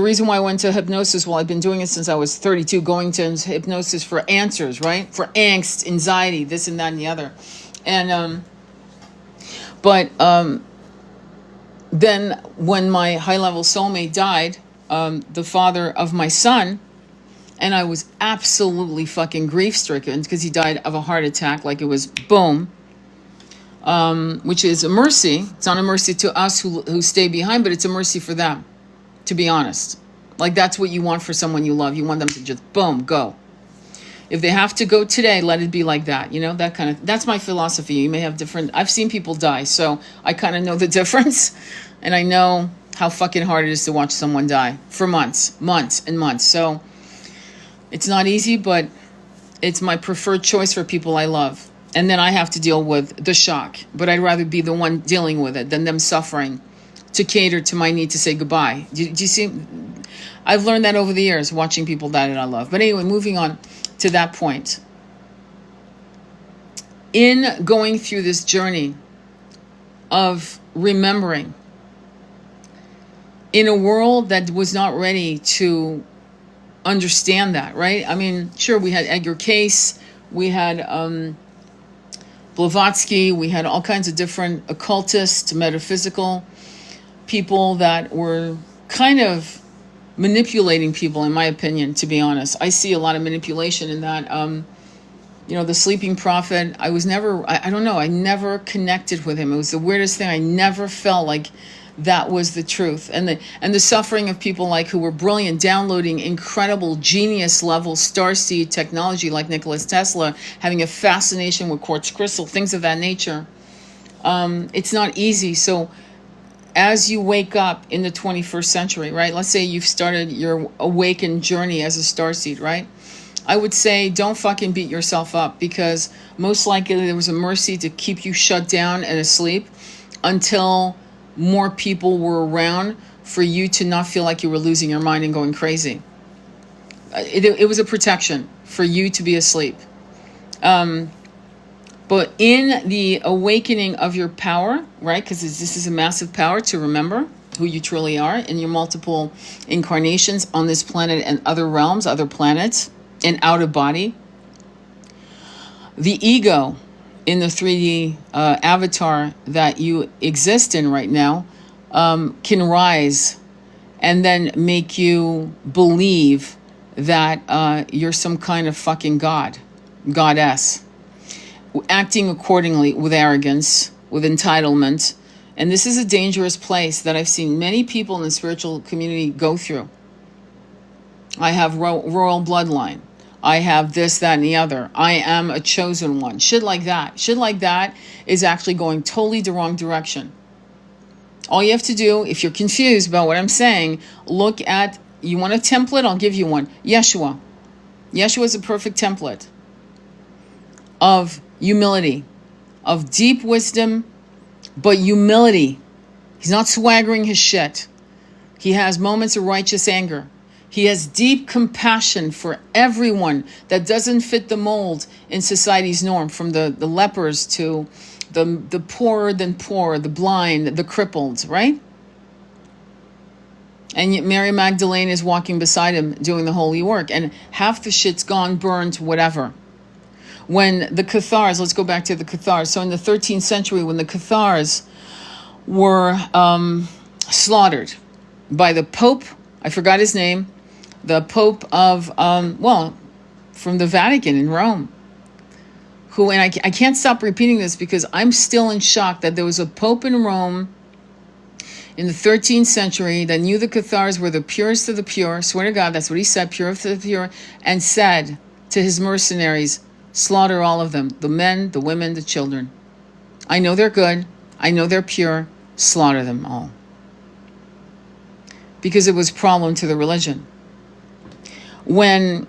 reason why I went to hypnosis, well, I've been doing it since I was 32, going to hypnosis for answers, right? For angst, anxiety, this and that and the other. And, then when my high-level soulmate died, the father of my son, and I was absolutely fucking grief-stricken because he died of a heart attack, like it was boom, which is a mercy. It's not a mercy to us who stay behind, but it's a mercy for them, to be honest. Like, that's what you want for someone you love. You want them to just, boom, go. If they have to go today, let it be like that. You know, that's my philosophy. You may have different, I've seen people die, so I kind of know the difference. And I know how fucking hard it is to watch someone die for months and months. So it's not easy, but it's my preferred choice for people I love. And then I have to deal with the shock. But I'd rather be the one dealing with it than them suffering to cater to my need to say goodbye. Do you see? I've learned that over the years, watching people die that I love. But anyway, moving on to that point. In going through this journey of remembering, in a world that was not ready to understand that, right? I mean, sure, we had Edgar Cayce, we had Blavatsky, we had all kinds of different occultist, metaphysical people that were kind of manipulating people, in my opinion, to be honest. I see a lot of manipulation in that. The sleeping prophet, I don't know, I never connected with him. It was the weirdest thing. I never felt like that was the truth. And the suffering of people like who were brilliant, downloading incredible genius level starseed technology like Nikola Tesla, having a fascination with quartz crystal, things of that nature. It's not easy. So as you wake up in the 21st century, right? Let's say you've started your awakened journey as a starseed, right? I would say don't fucking beat yourself up, because most likely there was a mercy to keep you shut down and asleep until more people were around for you to not feel like you were losing your mind and going crazy. It was a protection for you to be asleep. But in the awakening of your power, right? Because this is a massive power to remember who you truly are in your multiple incarnations on this planet and other realms, other planets, and out of body. The ego in the 3D avatar that you exist in right now can rise and then make you believe that you're some kind of fucking goddess, acting accordingly with arrogance, with entitlement. And this is a dangerous place that I've seen many people in the spiritual community go through. I have royal bloodline. I have this, that, and the other. I am a chosen one. Shit like that. Shit like that is actually going totally the wrong direction. All you have to do, if you're confused about what I'm saying, look at, you want a template? I'll give you one. Yeshua. Yeshua is a perfect template of humility, of deep wisdom, but humility. He's not swaggering his shit. He has moments of righteous anger. He has deep compassion for everyone that doesn't fit the mold in society's norm, from the lepers to the poorer than poor, the blind, the crippled, right? And yet Mary Magdalene is walking beside him doing the holy work, and half the shit's gone, burned, whatever. When the Cathars, let's go back to the Cathars. So in the 13th century, when the Cathars were slaughtered by the Pope, I forgot his name, the Pope of, from the Vatican in Rome, who, and I can't stop repeating this because I'm still in shock that there was a Pope in Rome in the 13th century that knew the Cathars were the purest of the pure, swear to God, that's what he said, pure of the pure, and said to his mercenaries, slaughter all of them, the men, the women, the children. I know they're good, I know they're pure, slaughter them all. Because it was a problem to the religion. When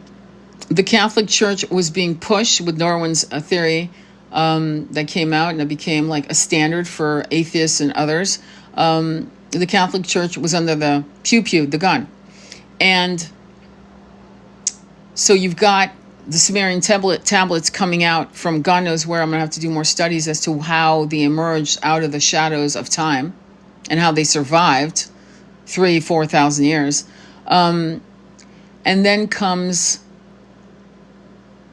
the Catholic Church was being pushed with Darwin's theory that came out, and it became like a standard for atheists and others, the Catholic Church was under the pew, the gun. And so you've got the Sumerian tablets coming out from God knows where. I'm going to have to do more studies as to how they emerged out of the shadows of time and how they survived 3,000-4,000 years. And then comes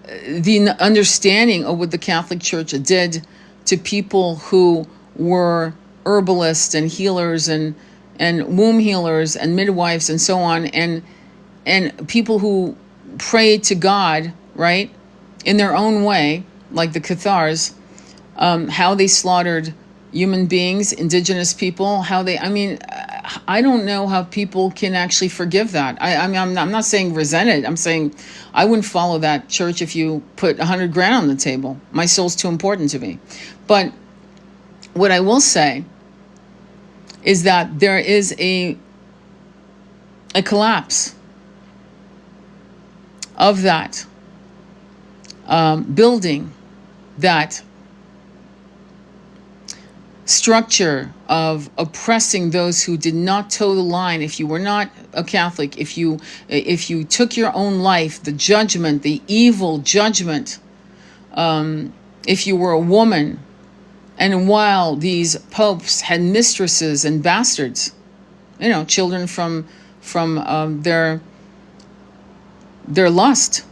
the understanding of what the Catholic Church did to people who were herbalists and healers and womb healers and midwives and so on, and people who prayed to God, right, in their own way, like the Cathars, how they slaughtered human beings, indigenous people, I don't know how people can actually forgive that. I'm not saying resent it. I'm saying I wouldn't follow that church if you put $100 grand on the table. My soul's too important to me. But what I will say is that there is a collapse of that building, that structure of oppressing those who did not toe the line. If you were not a Catholic, if you took your own life, the judgment, the evil judgment, if you were a woman, and while these popes had mistresses and bastards, children from their lust,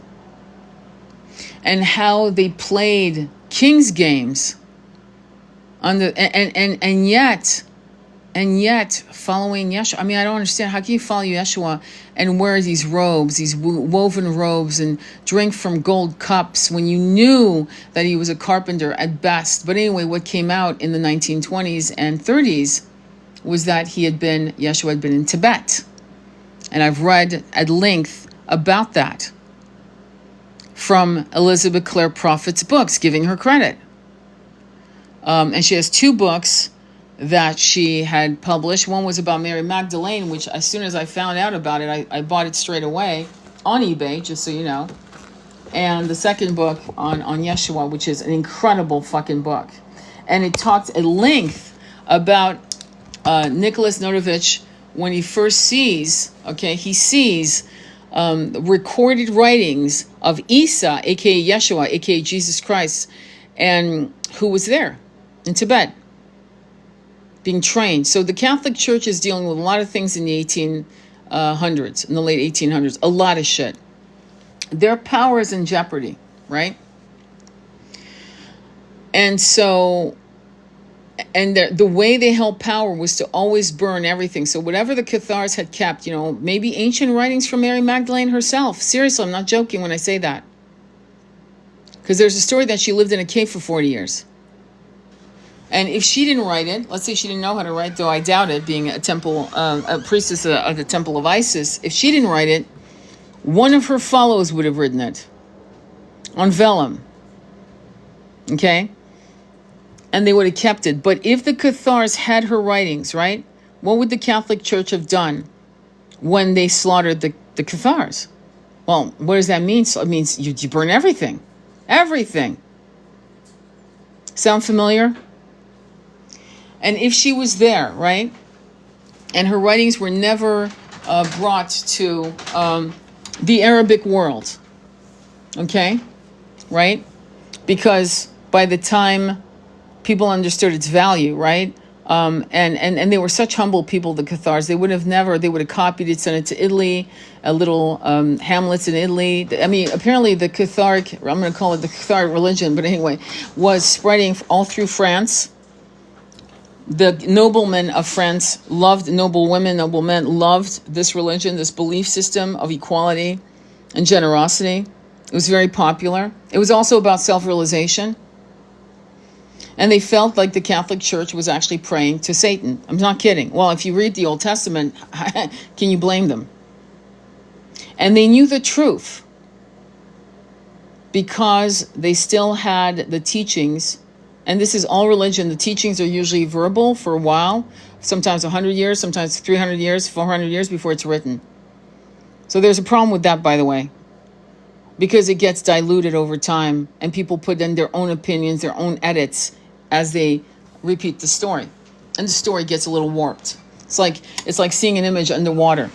and how they played king's games on the and yet following Yeshua. I don't understand, how can you follow Yeshua and wear these robes, these woven robes, and drink from gold cups when you knew that he was a carpenter at best? But anyway, what came out in the 1920s and 30s was that Yeshua had been in Tibet. And I've read at length about that from Elizabeth Clare Prophet's books, giving her credit. And she has 2 books that she had published. One was about Mary Magdalene, which as soon as I found out about it, I bought it straight away on eBay, just so you know. And the second book on Yeshua, which is an incredible fucking book. And it talked at length about Nicholas Notovich when he first sees, recorded writings of Isa, aka Yeshua, aka Jesus Christ, and who was there in Tibet being trained. So the Catholic Church is dealing with a lot of things in the 1800s, in the late 1800s, a lot of shit. Their power is in jeopardy, right? And so, and the way they held power was to always burn everything. So whatever the Cathars had kept, maybe ancient writings from Mary Magdalene herself. Seriously, I'm not joking when I say that. Because there's a story that she lived in a cave for 40 years. And if she didn't write it, let's say she didn't know how to write, though I doubt it, being a priestess of the Temple of Isis, if she didn't write it, one of her followers would have written it. on vellum. Okay? And they would have kept it. But if the Cathars had her writings, right, what would the Catholic Church have done when they slaughtered the Cathars? Well, what does that mean? So it means you burn everything. Everything. Sound familiar? And if she was there, right, and her writings were never brought to the Arabic world, okay, right? Because by the time people understood its value, right? And they were such humble people, the Cathars. They would have copied it, sent it to Italy, little hamlets in Italy. I mean, apparently the Catharic, I'm going to call it the Catharic religion, but anyway, was spreading all through France. The noblemen of France loved, noble women, noble men loved this religion, this belief system of equality and generosity. It was very popular. It was also about self-realization. And they felt like the Catholic Church was actually praying to Satan. I'm not kidding. Well, if you read the Old Testament, can you blame them? And they knew the truth because they still had the teachings. And this is all religion. The teachings are usually verbal for a while, sometimes 100 years, sometimes 300 years, 400 years before it's written. So there's a problem with that, by the way, because it gets diluted over time and people put in their own opinions, their own edits as they repeat the story. And the story gets a little warped. It's like seeing an image underwater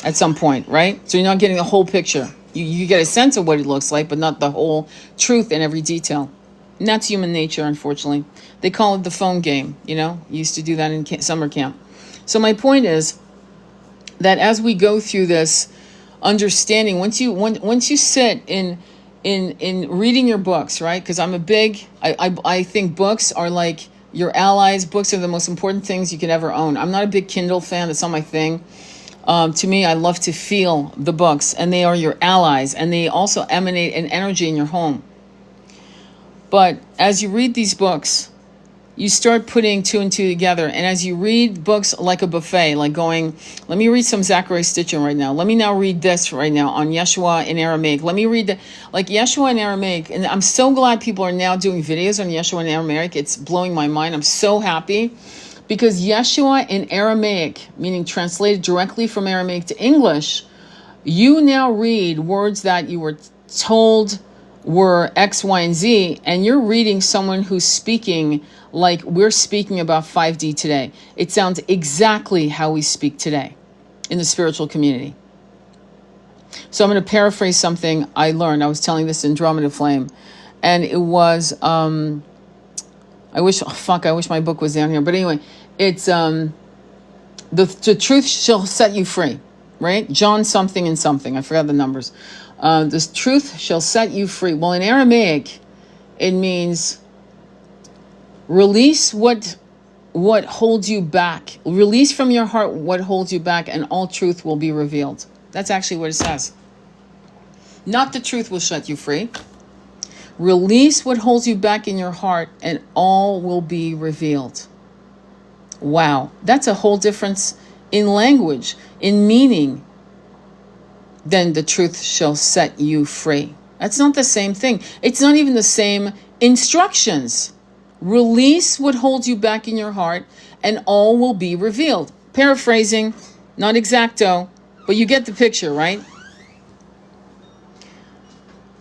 at some point, right? So you're not getting the whole picture. You get a sense of what it looks like, but not the whole truth in every detail. And that's human nature, unfortunately. They call it the phone game, you know? You used to do that in summer camp. So my point is that as we go through this understanding, once you sit in reading your books, right? Because I think books are like your allies. Books are the most important things you could ever own. I'm not a big Kindle fan. That's not my thing. To me, I love to feel the books, and they are your allies, and they also emanate an energy in your home. But as you read these books, you start putting two and two together. And as you read books like a buffet, like going, let me read some Zachary Stitchin right now. Let me now read this right now on Yeshua in Aramaic. Let me read like Yeshua in Aramaic. And I'm so glad people are now doing videos on Yeshua in Aramaic. It's blowing my mind. I'm so happy because Yeshua in Aramaic, meaning translated directly from Aramaic to English, you now read words that you were told were X, Y, and Z, and you're reading someone who's speaking like we're speaking about 5D today. It sounds exactly how we speak today in the spiritual community. So I'm going to paraphrase something I learned. I was telling this in TWINFLAME, and it was, I wish my book was down here. But anyway, it's, the truth shall set you free, right? John something and something. I forgot the numbers. This truth shall set you free. Well, in Aramaic, it means release what holds you back. Release from your heart what holds you back, and all truth will be revealed. That's actually what it says. Not the truth will set you free. Release what holds you back in your heart, and all will be revealed. Wow, that's a whole difference in language, in meaning. Then the truth shall set you free. That's not the same thing. It's not even the same instructions. Release what holds you back in your heart, and all will be revealed. Paraphrasing, not exacto, but you get the picture, right?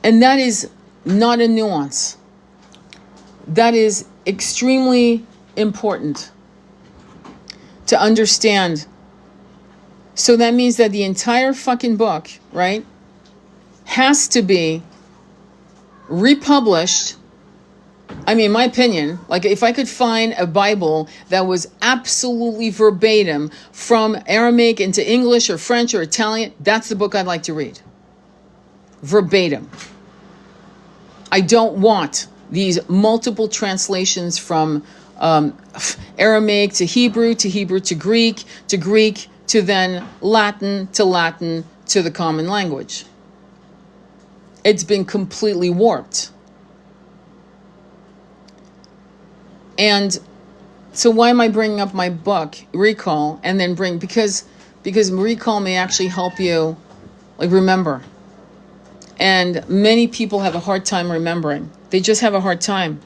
And that is not a nuance. That is extremely important to understand. So that means that the entire fucking book, right, has to be republished. I mean, in my opinion, like if I could find a Bible that was absolutely verbatim from Aramaic into English or French or Italian, that's the book I'd like to read. Verbatim. I don't want these multiple translations from Aramaic to Hebrew to Greek to then Latin to the common language. It's been completely warped. And so why am I bringing up my book, Recall, and then because Recall may actually help you, like, remember. And many people have a hard time remembering. They just have a hard time.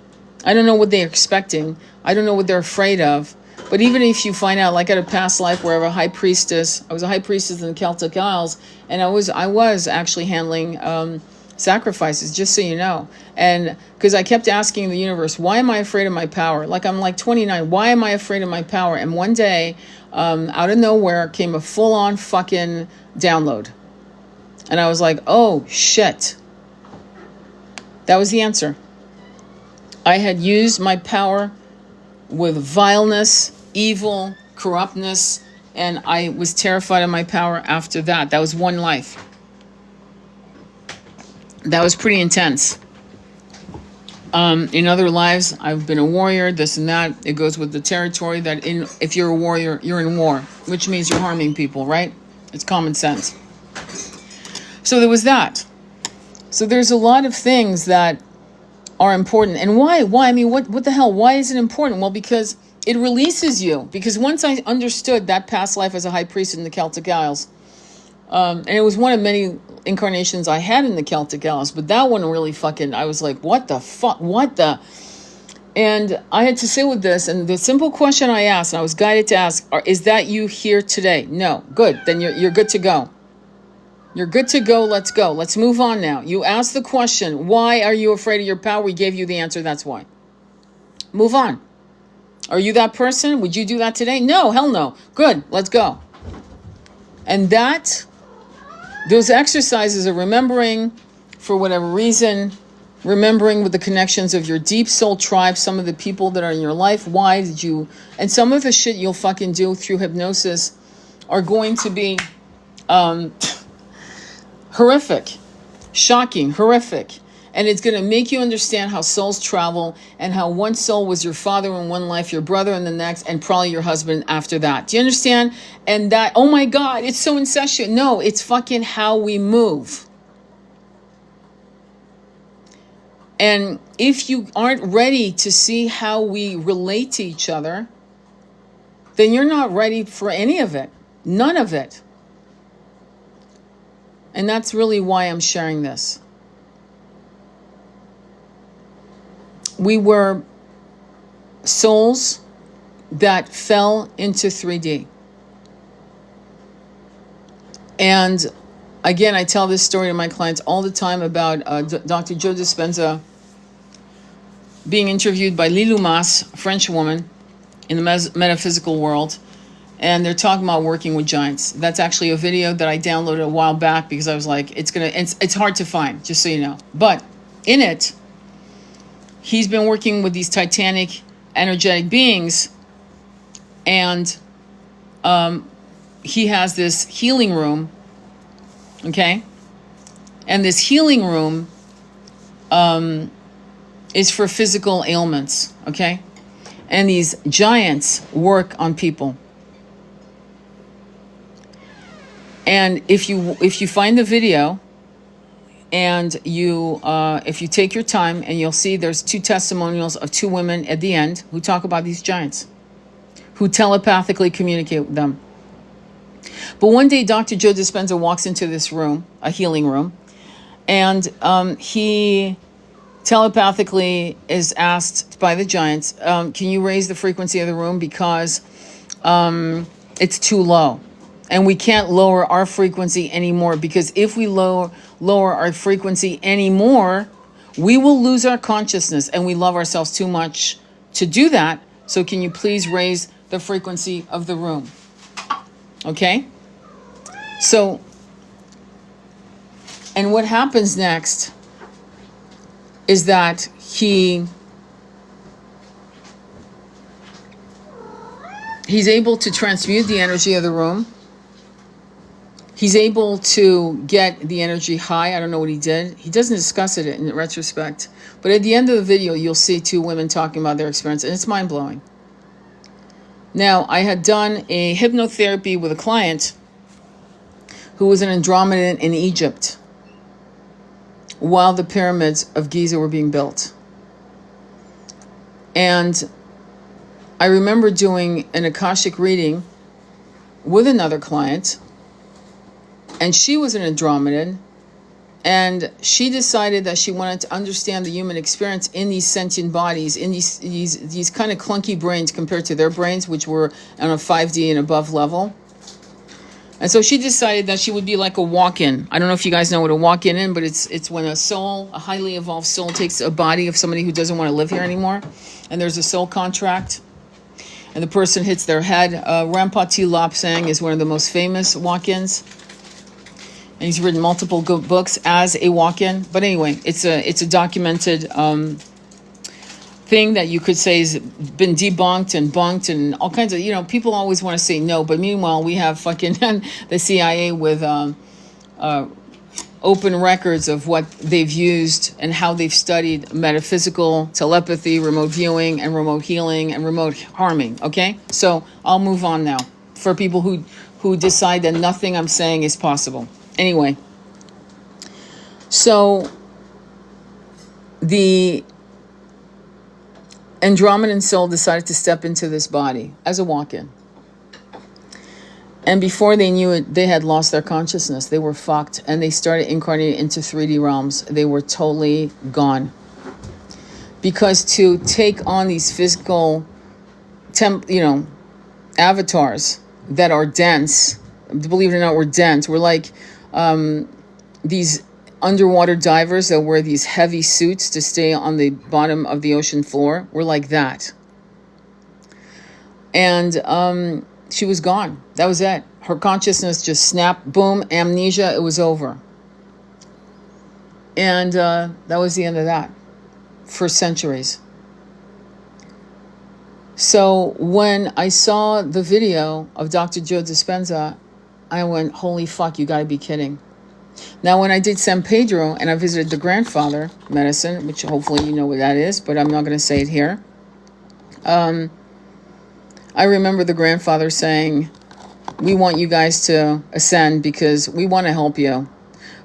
I don't know what they're expecting. I don't know what they're afraid of. But even if you find out, like at a past life where I was a high priestess in the Celtic Isles, and I was actually handling sacrifices, just so you know. And because I kept asking the universe, why am I afraid of my power? Like, I'm like 29, why am I afraid of my power? And one day, out of nowhere, came a full-on fucking download. And I was like, oh, shit. That was the answer. I had used my power with vileness, evil, corruptness, and I was terrified of my power after that. That was one life. That was pretty intense. In other lives, I've been a warrior, this and that. It goes with the territory that if you're a warrior, you're in war, which means you're harming people, right? It's common sense. So there was that. So there's a lot of things that are important. And why? I mean, what the hell? Why is it important? Well, because it releases you. Because once I understood that past life as a high priest in the Celtic Isles, and it was one of many incarnations I had in the Celtic Isles, but that one really fucking, I was like, what the fuck? And I had to sit with this, and the simple question I asked, and I was guided to ask, is that you here today? No. Good. Then you're good to go. You're good to go. Let's go. Let's move on now. You asked the question, why are you afraid of your power? We gave you the answer. That's why. Move on. Are you that person? Would you do that today? No, hell no. Good. Let's go. And those exercises of remembering for whatever reason, remembering with the connections of your deep soul tribe, some of the people that are in your life. Why did you, and some of the shit you'll fucking do through hypnosis are going to be, horrific, shocking, horrific. And it's going to make you understand how souls travel and how one soul was your father in one life, your brother in the next, and probably your husband after that. Do you understand? And that, oh my God, it's so incestuous. No, it's fucking how we move. And if you aren't ready to see how we relate to each other, then you're not ready for any of it. None of it. And that's really why I'm sharing this. We were souls that fell into 3D. And again, I tell this story to my clients all the time about Dr. Joe Dispenza being interviewed by Lilou Mas, a French woman in the metaphysical world. And they're talking about working with giants. That's actually a video that I downloaded a while back because I was like, it's hard to find, just so you know. But in it, he's been working with these titanic energetic beings, and he has this healing room, okay? And this healing room is for physical ailments, okay? And these giants work on people. And if you find the video, and if you take your time, and you'll see there's 2 testimonials of 2 women at the end who talk about these giants, who telepathically communicate with them. But one day, Dr. Joe Dispenza walks into this room, a healing room, and he telepathically is asked by the giants, can you raise the frequency of the room because it's too low. And we can't lower our frequency anymore, because if we lower our frequency anymore, we will lose our consciousness, and we love ourselves too much to do that. So can you please raise the frequency of the room? Okay? So, and what happens next is that he's able to transmute the energy of the room. He's able to get the energy high. I don't know what he did. He doesn't discuss it in retrospect. But at the end of the video, you'll see 2 women talking about their experience, and it's mind-blowing. Now, I had done a hypnotherapy with a client who was an Andromedan in Egypt while the pyramids of Giza were being built. And I remember doing an Akashic reading with another client, and she was an Andromedan, And she decided that she wanted to understand the human experience in these sentient bodies, in these kind of clunky brains compared to their brains, which were on a 5D and above level. And so she decided that she would be like a walk-in. I don't know if you guys know what a walk-in is, but it's when a soul, a highly evolved soul, takes a body of somebody who doesn't want to live here anymore, and there's a soul contract, and the person hits their head. Rampati Lapsang is one of the most famous walk-ins, and he's written multiple good books as a walk-in. But anyway, it's a documented thing that you could say has been debunked and bunked and all kinds of, people always want to say no, but meanwhile we have fucking the CIA with open records of what they've used and how they've studied metaphysical telepathy, remote viewing, and remote healing and remote harming. Okay, so I'll move on now for people who decide that nothing I'm saying is possible. Anyway, so the Andromedan soul decided to step into this body as a walk-in. And before they knew it, they had lost their consciousness. They were fucked, and they started incarnating into 3D realms. They were totally gone. Because to take on these physical, avatars that are dense, believe it or not, we're dense. We're like these underwater divers that wear these heavy suits to stay on the bottom of the ocean floor. We're like that. And she was gone. That was it. Her consciousness just snapped, boom, amnesia, it was over. And that was the end of that for centuries. So when I saw the video of Dr. Joe Dispenza, I went, holy fuck, you gotta be kidding. Now, when I did San Pedro and I visited the grandfather medicine, which hopefully you know what that is, but I'm not going to say it here. I remember the grandfather saying, we want you guys to ascend because we want to help you.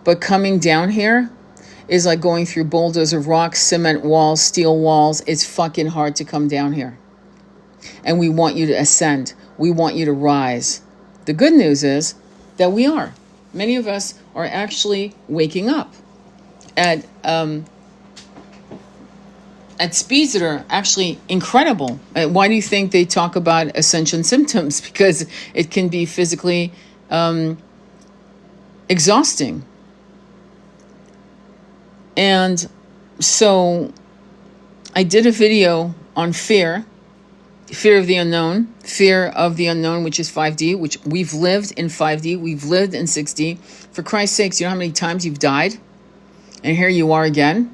But coming down here is like going through boulders of rocks, cement walls, steel walls. It's fucking hard to come down here. And we want you to ascend. We want you to rise. The good news is that we are. Many of us are actually waking up at speeds that are actually incredible. Why do you think they talk about ascension symptoms? Because it can be physically exhausting. And so I did a video on fear of the unknown, which is 5D, which we've lived in 5D, we've lived in 6D. For Christ's sakes, you know how many times you've died? And here you are again.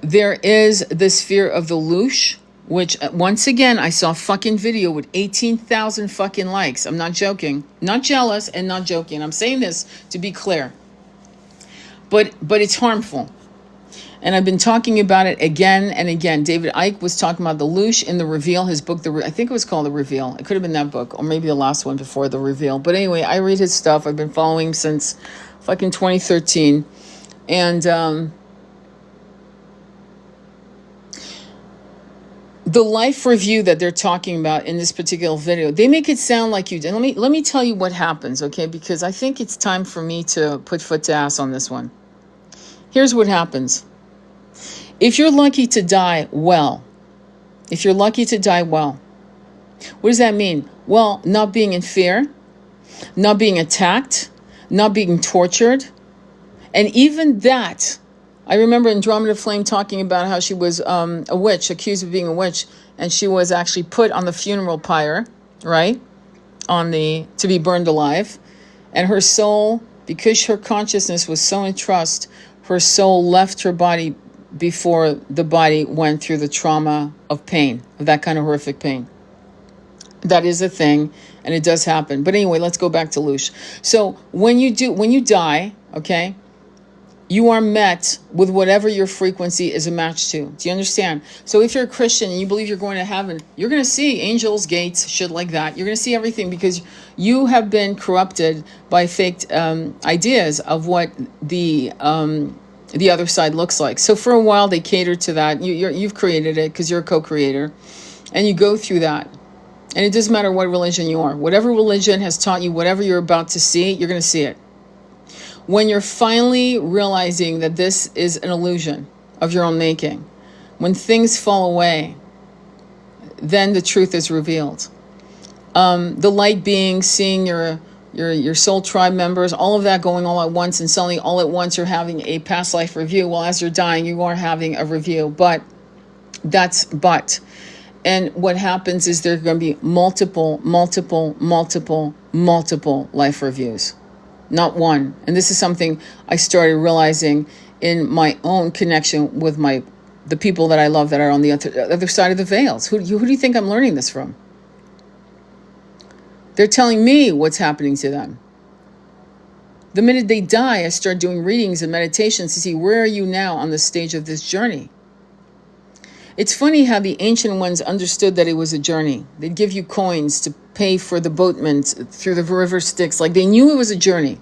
There is this fear of the loosh, which once again, I saw a fucking video with 18,000 fucking likes. I'm not joking, not jealous and not joking. I'm saying this to be clear. But it's harmful. And I've been talking about it again and again. David Icke was talking about the loosh in The Reveal, his book. I think it was called The Reveal. It could have been that book, or maybe the last one before The Reveal. But anyway, I read his stuff. I've been following him since fucking 2013. And the life review that they're talking about in this particular video, they make it sound like you did. Let me tell you what happens, okay? Because I think it's time for me to put foot to ass on this one. Here's what happens. If you're lucky to die well, what does that mean? Well, not being in fear, not being attacked, not being tortured. And even that, I remember Andromeda Flame talking about how she was a witch, accused of being a witch, and she was actually put on the funeral pyre, right? To be burned alive. And her soul, because her consciousness was so in trust, her soul left her body before the body went through the trauma of pain, of that kind of horrific pain. That is a thing, and it does happen. But anyway, let's go back to loosh. So when you die, okay, you are met with whatever your frequency is a match to. Do you understand? So if you're a Christian and you believe you're going to heaven, you're going to see angels, gates, shit like that. You're going to see everything because you have been corrupted by fake ideas of what the other side looks like. So for a while they cater to that. You've created it because you're a co-creator, and you go through that. And it doesn't matter what religion you are. Whatever religion has taught you, whatever you're about to see, you're going to see it. when you're finally realizing that this is an illusion of your own making, when things fall away, then the truth is revealed. The light being, seeing your soul tribe members, all of that going all at once, and suddenly all at once you're having a past life review. Well, as you're dying, you are having a review, but. And what happens is there are going to be multiple life reviews, not one. And this is something I started realizing in my own connection with the people that I love that are on the other side of the veils. Who do you think I'm learning this from? They're telling me what's happening to them. The minute they die, I start doing readings and meditations to see where are you now on the stage of this journey. It's funny how the ancient ones understood that it was a journey. They'd give you coins to pay for the boatman through the river Styx. Like they knew it was a journey.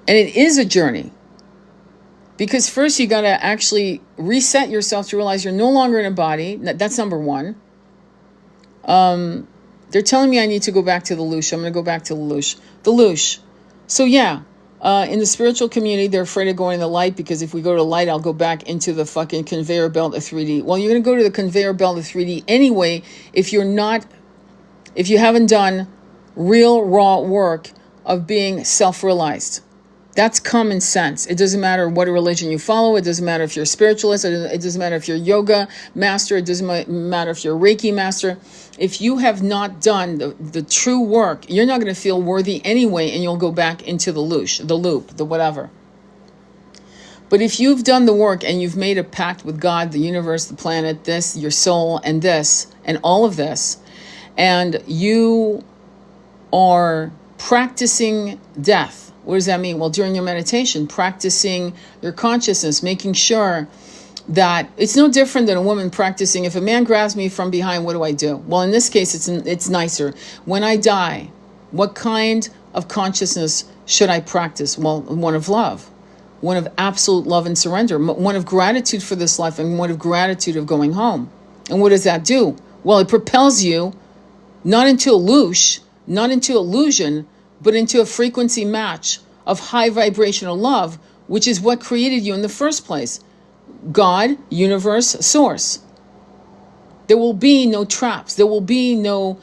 And it is a journey. Because first you got to actually reset yourself to realize you're no longer in a body. That's number one. They're telling me I need to go back to the loosh. I'm going to go back to the loosh. The loosh. So yeah, in the spiritual community, they're afraid of going to the light because if we go to light, I'll go back into the fucking conveyor belt of 3D. Well, you're going to go to the conveyor belt of 3D anyway if you haven't done real raw work of being self-realized. That's common sense. It doesn't matter what religion you follow. It doesn't matter if you're a spiritualist. It doesn't matter if you're a yoga master. It doesn't matter if you're a Reiki master. If you have not done the true work, you're not going to feel worthy anyway, and you'll go back into the loosh, the loop, the whatever. But if you've done the work and you've made a pact with God, the universe, the planet, this, your soul, and this, and all of this, and you are practicing death. What does that mean? Well, during your meditation, practicing your consciousness, making sure that it's no different than a woman practicing. If a man grabs me from behind, what do I do? Well, in this case, it's nicer. When I die, what kind of consciousness should I practice? Well, one of love, one of absolute love and surrender, one of gratitude for this life, and one of gratitude of going home. And what does that do? Well, it propels you not into a loosh, not into illusion, but into a frequency match of high vibrational love, which is what created you in the first place. God, universe, source. There will be no traps. There will be no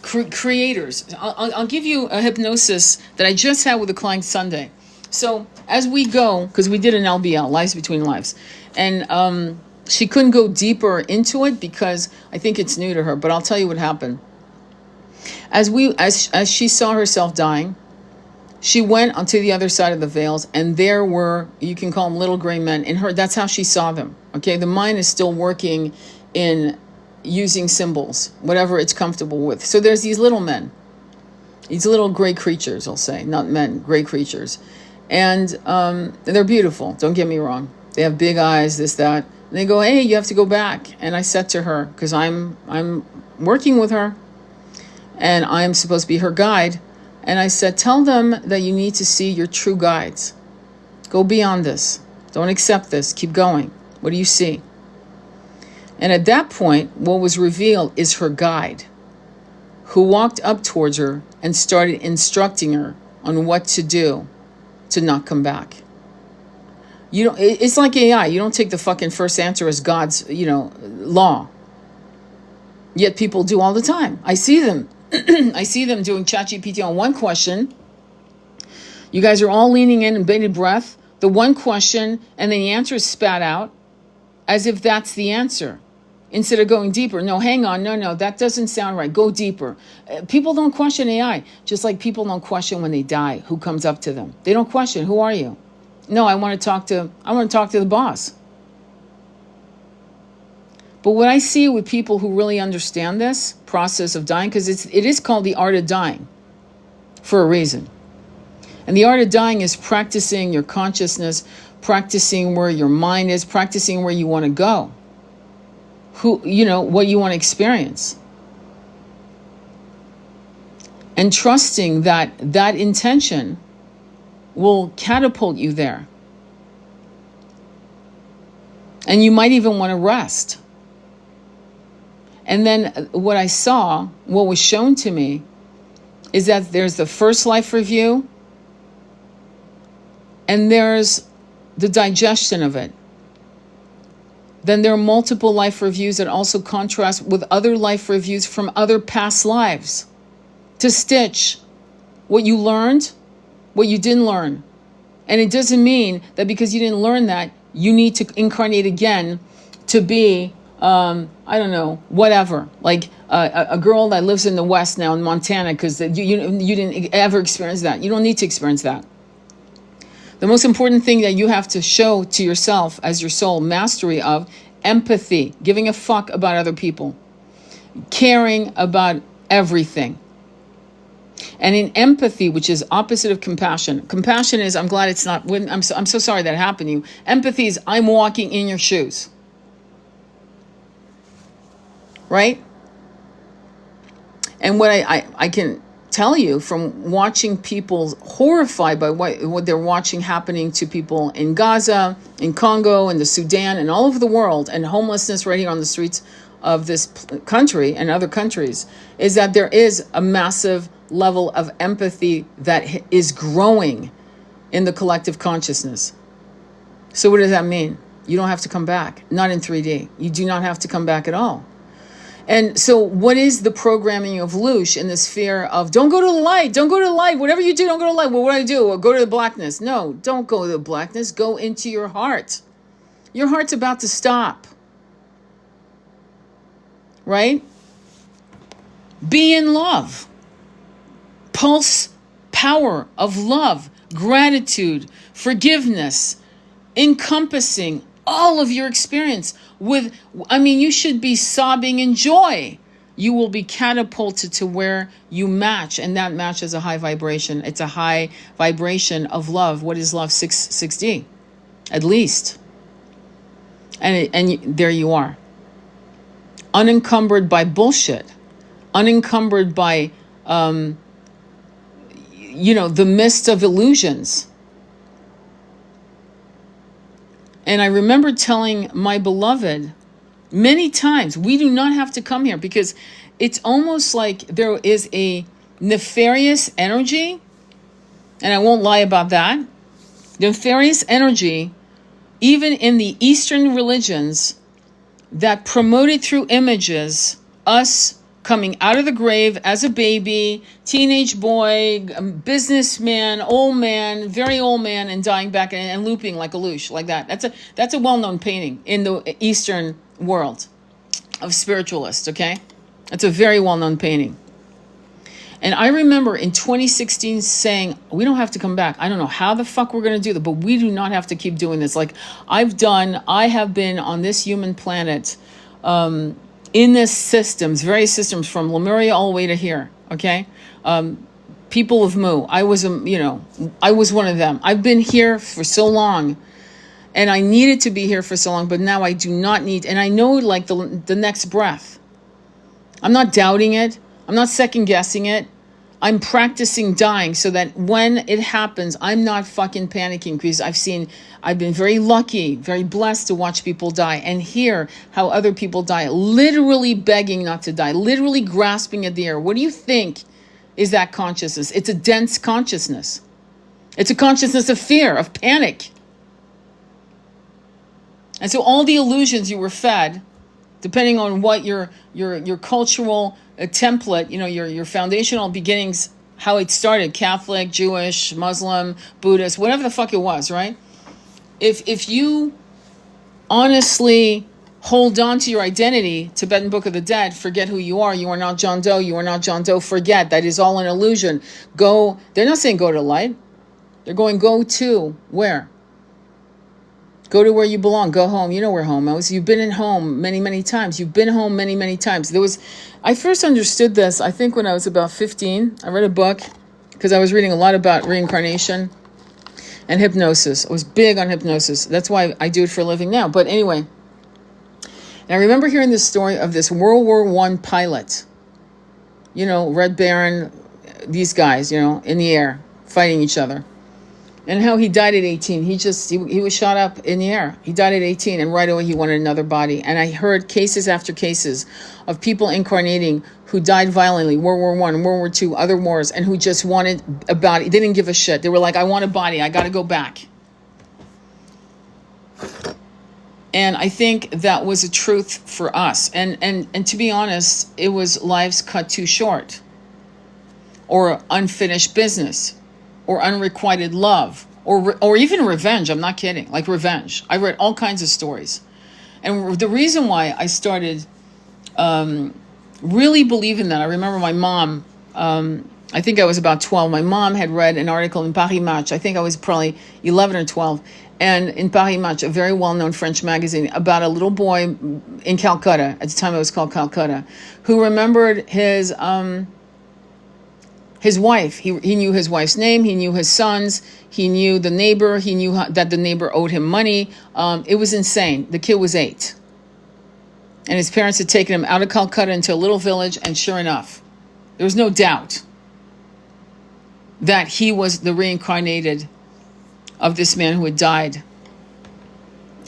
creators. I'll give you a hypnosis that I just had with a client Sunday. So as we go, because we did an LBL, Lives Between Lives, and she couldn't go deeper into it because I think it's new to her, but I'll tell you what happened. As she saw herself dying, she went onto the other side of the veils, and there were, you can call them little gray men in her. That's how she saw them. Okay, the mind is still working in using symbols, whatever it's comfortable with. So there's these little men, these little gray creatures, I'll say, not men, gray creatures, and they're beautiful. Don't get me wrong. They have big eyes, this, that. And they go, hey, you have to go back. And I said to her, because I'm working with her, and I'm supposed to be her guide. And I said, tell them that you need to see your true guides. Go beyond this. Don't accept this. Keep going. What do you see? And at that point, what was revealed is her guide, who walked up towards her and started instructing her on what to do to not come back. It's like AI. You don't take the fucking first answer as God's, law. Yet people do all the time. I see them. I see them doing ChatGPT on one question. You guys are all leaning in and bated breath. The one question, and then the answer is spat out as if that's the answer. Instead of going deeper. No, hang on. No, that doesn't sound right. Go deeper. People don't question AI. Just like people don't question when they die who comes up to them. They don't question, who are you? No, I want to talk to the boss. But what I see with people who really understand this process of dying, because it is called the art of dying for a reason. And the art of dying is practicing your consciousness, practicing where your mind is, practicing where you want to go. What you want to experience. And trusting that intention will catapult you there. And you might even want to rest. And then what I saw, what was shown to me, is that there's the first life review and there's the digestion of it. Then there are multiple life reviews that also contrast with other life reviews from other past lives to stitch what you learned, what you didn't learn. And it doesn't mean that because you didn't learn that, you need to incarnate again to be, I don't know, whatever. Like a girl that lives in the West now in Montana because you didn't ever experience that. You don't need to experience that. The most important thing that you have to show to yourself as your soul mastery of empathy, giving a fuck about other people, caring about everything. And in empathy, which is opposite of compassion. Compassion is, I'm glad it's not, I'm so sorry that happened to you. Empathy is, I'm walking in your shoes. Right? And what I can tell you from watching people horrified by what they're watching happening to people in Gaza, in Congo, in the Sudan, and all over the world, and homelessness right here on the streets of this country and other countries, is that there is a massive level of empathy that is growing in the collective consciousness. So what does that mean? You don't have to come back. Not in 3D. You do not have to come back at all. And so what is the programming of Loosh in the sphere of don't go to the light, don't go to the light, whatever you do, don't go to the light. Well, what do I do? Well, go to the blackness. No, don't go to the blackness. Go into your heart. Your heart's about to stop. Right? Be in love. Pulse power of love, gratitude, forgiveness, encompassing all of your experience with, you should be sobbing in joy. You will be catapulted to where you match, and that match is a high vibration. It's a high vibration of love. What is love? 6D, at least. And there you are. Unencumbered by bullshit. Unencumbered by, the mist of illusions. And I remember telling my beloved many times, we do not have to come here because it's almost like there is a nefarious energy, and I won't lie about that. Nefarious energy, even in the Eastern religions, that promoted through images us coming out of the grave as a baby, teenage boy, businessman, old man, very old man, and dying back and looping like a loosh, like that. That's a well-known painting in the Eastern world of spiritualists, okay? That's a very well-known painting. And I remember in 2016 saying, we don't have to come back. I don't know how the fuck we're going to do that, but we do not have to keep doing this. Like I have been on this human planet, in this systems, various systems from Lemuria all the way to here, okay? People of Mu, I was one of them. I've been here for so long, and I needed to be here for so long, but now I do not need, and I know like the next breath. I'm not doubting it. I'm not second guessing it. I'm practicing dying so that when it happens, I'm not fucking panicking because I've been very lucky, very blessed to watch people die and hear how other people die, literally begging not to die, literally grasping at the air. What do you think is that consciousness? It's a dense consciousness. It's a consciousness of fear, of panic. And so all the illusions you were fed, depending on what your cultural template, your foundational beginnings, how it started, Catholic, Jewish, Muslim, Buddhist, whatever the fuck it was, right? If you honestly hold on to your identity, Tibetan Book of the Dead, forget who you are not John Doe, you are not John Doe, forget, that is all an illusion. They're not saying go to light. They're going, go to where? Go to where you belong. Go home. You know where home is. You've been in home many, many times. You've been home many, many times. I first understood this, I think, when I was about 15. I read a book because I was reading a lot about reincarnation and hypnosis. I was big on hypnosis. That's why I do it for a living now. But anyway, and I remember hearing this story of this World War I pilot. Red Baron, these guys, in the air, fighting each other. And how he died at 18. He was shot up in the air. He died at 18, and right away he wanted another body. And I heard cases after cases of people incarnating who died violently, World War I, World War II, other wars, and who just wanted a body. They didn't give a shit. They were like, I want a body. I got to go back. And I think that was a truth for us. And to be honest, it was lives cut too short, or unfinished business, or unrequited love, or even revenge. I'm not kidding. Like revenge. I read all kinds of stories. And the reason why I started really believing that, I remember my mom, I think I was about 12. My mom had read an article in Paris Match. I think I was probably 11 or 12. And in Paris Match, a very well-known French magazine, about a little boy in Calcutta, at the time it was called Calcutta, who remembered his wife. He knew his wife's name. He knew his sons. He knew the neighbor. He knew that the neighbor owed him money. It was insane. The kid was 8. And his parents had taken him out of Calcutta into a little village. And sure enough, there was no doubt that he was the reincarnated of this man who had died.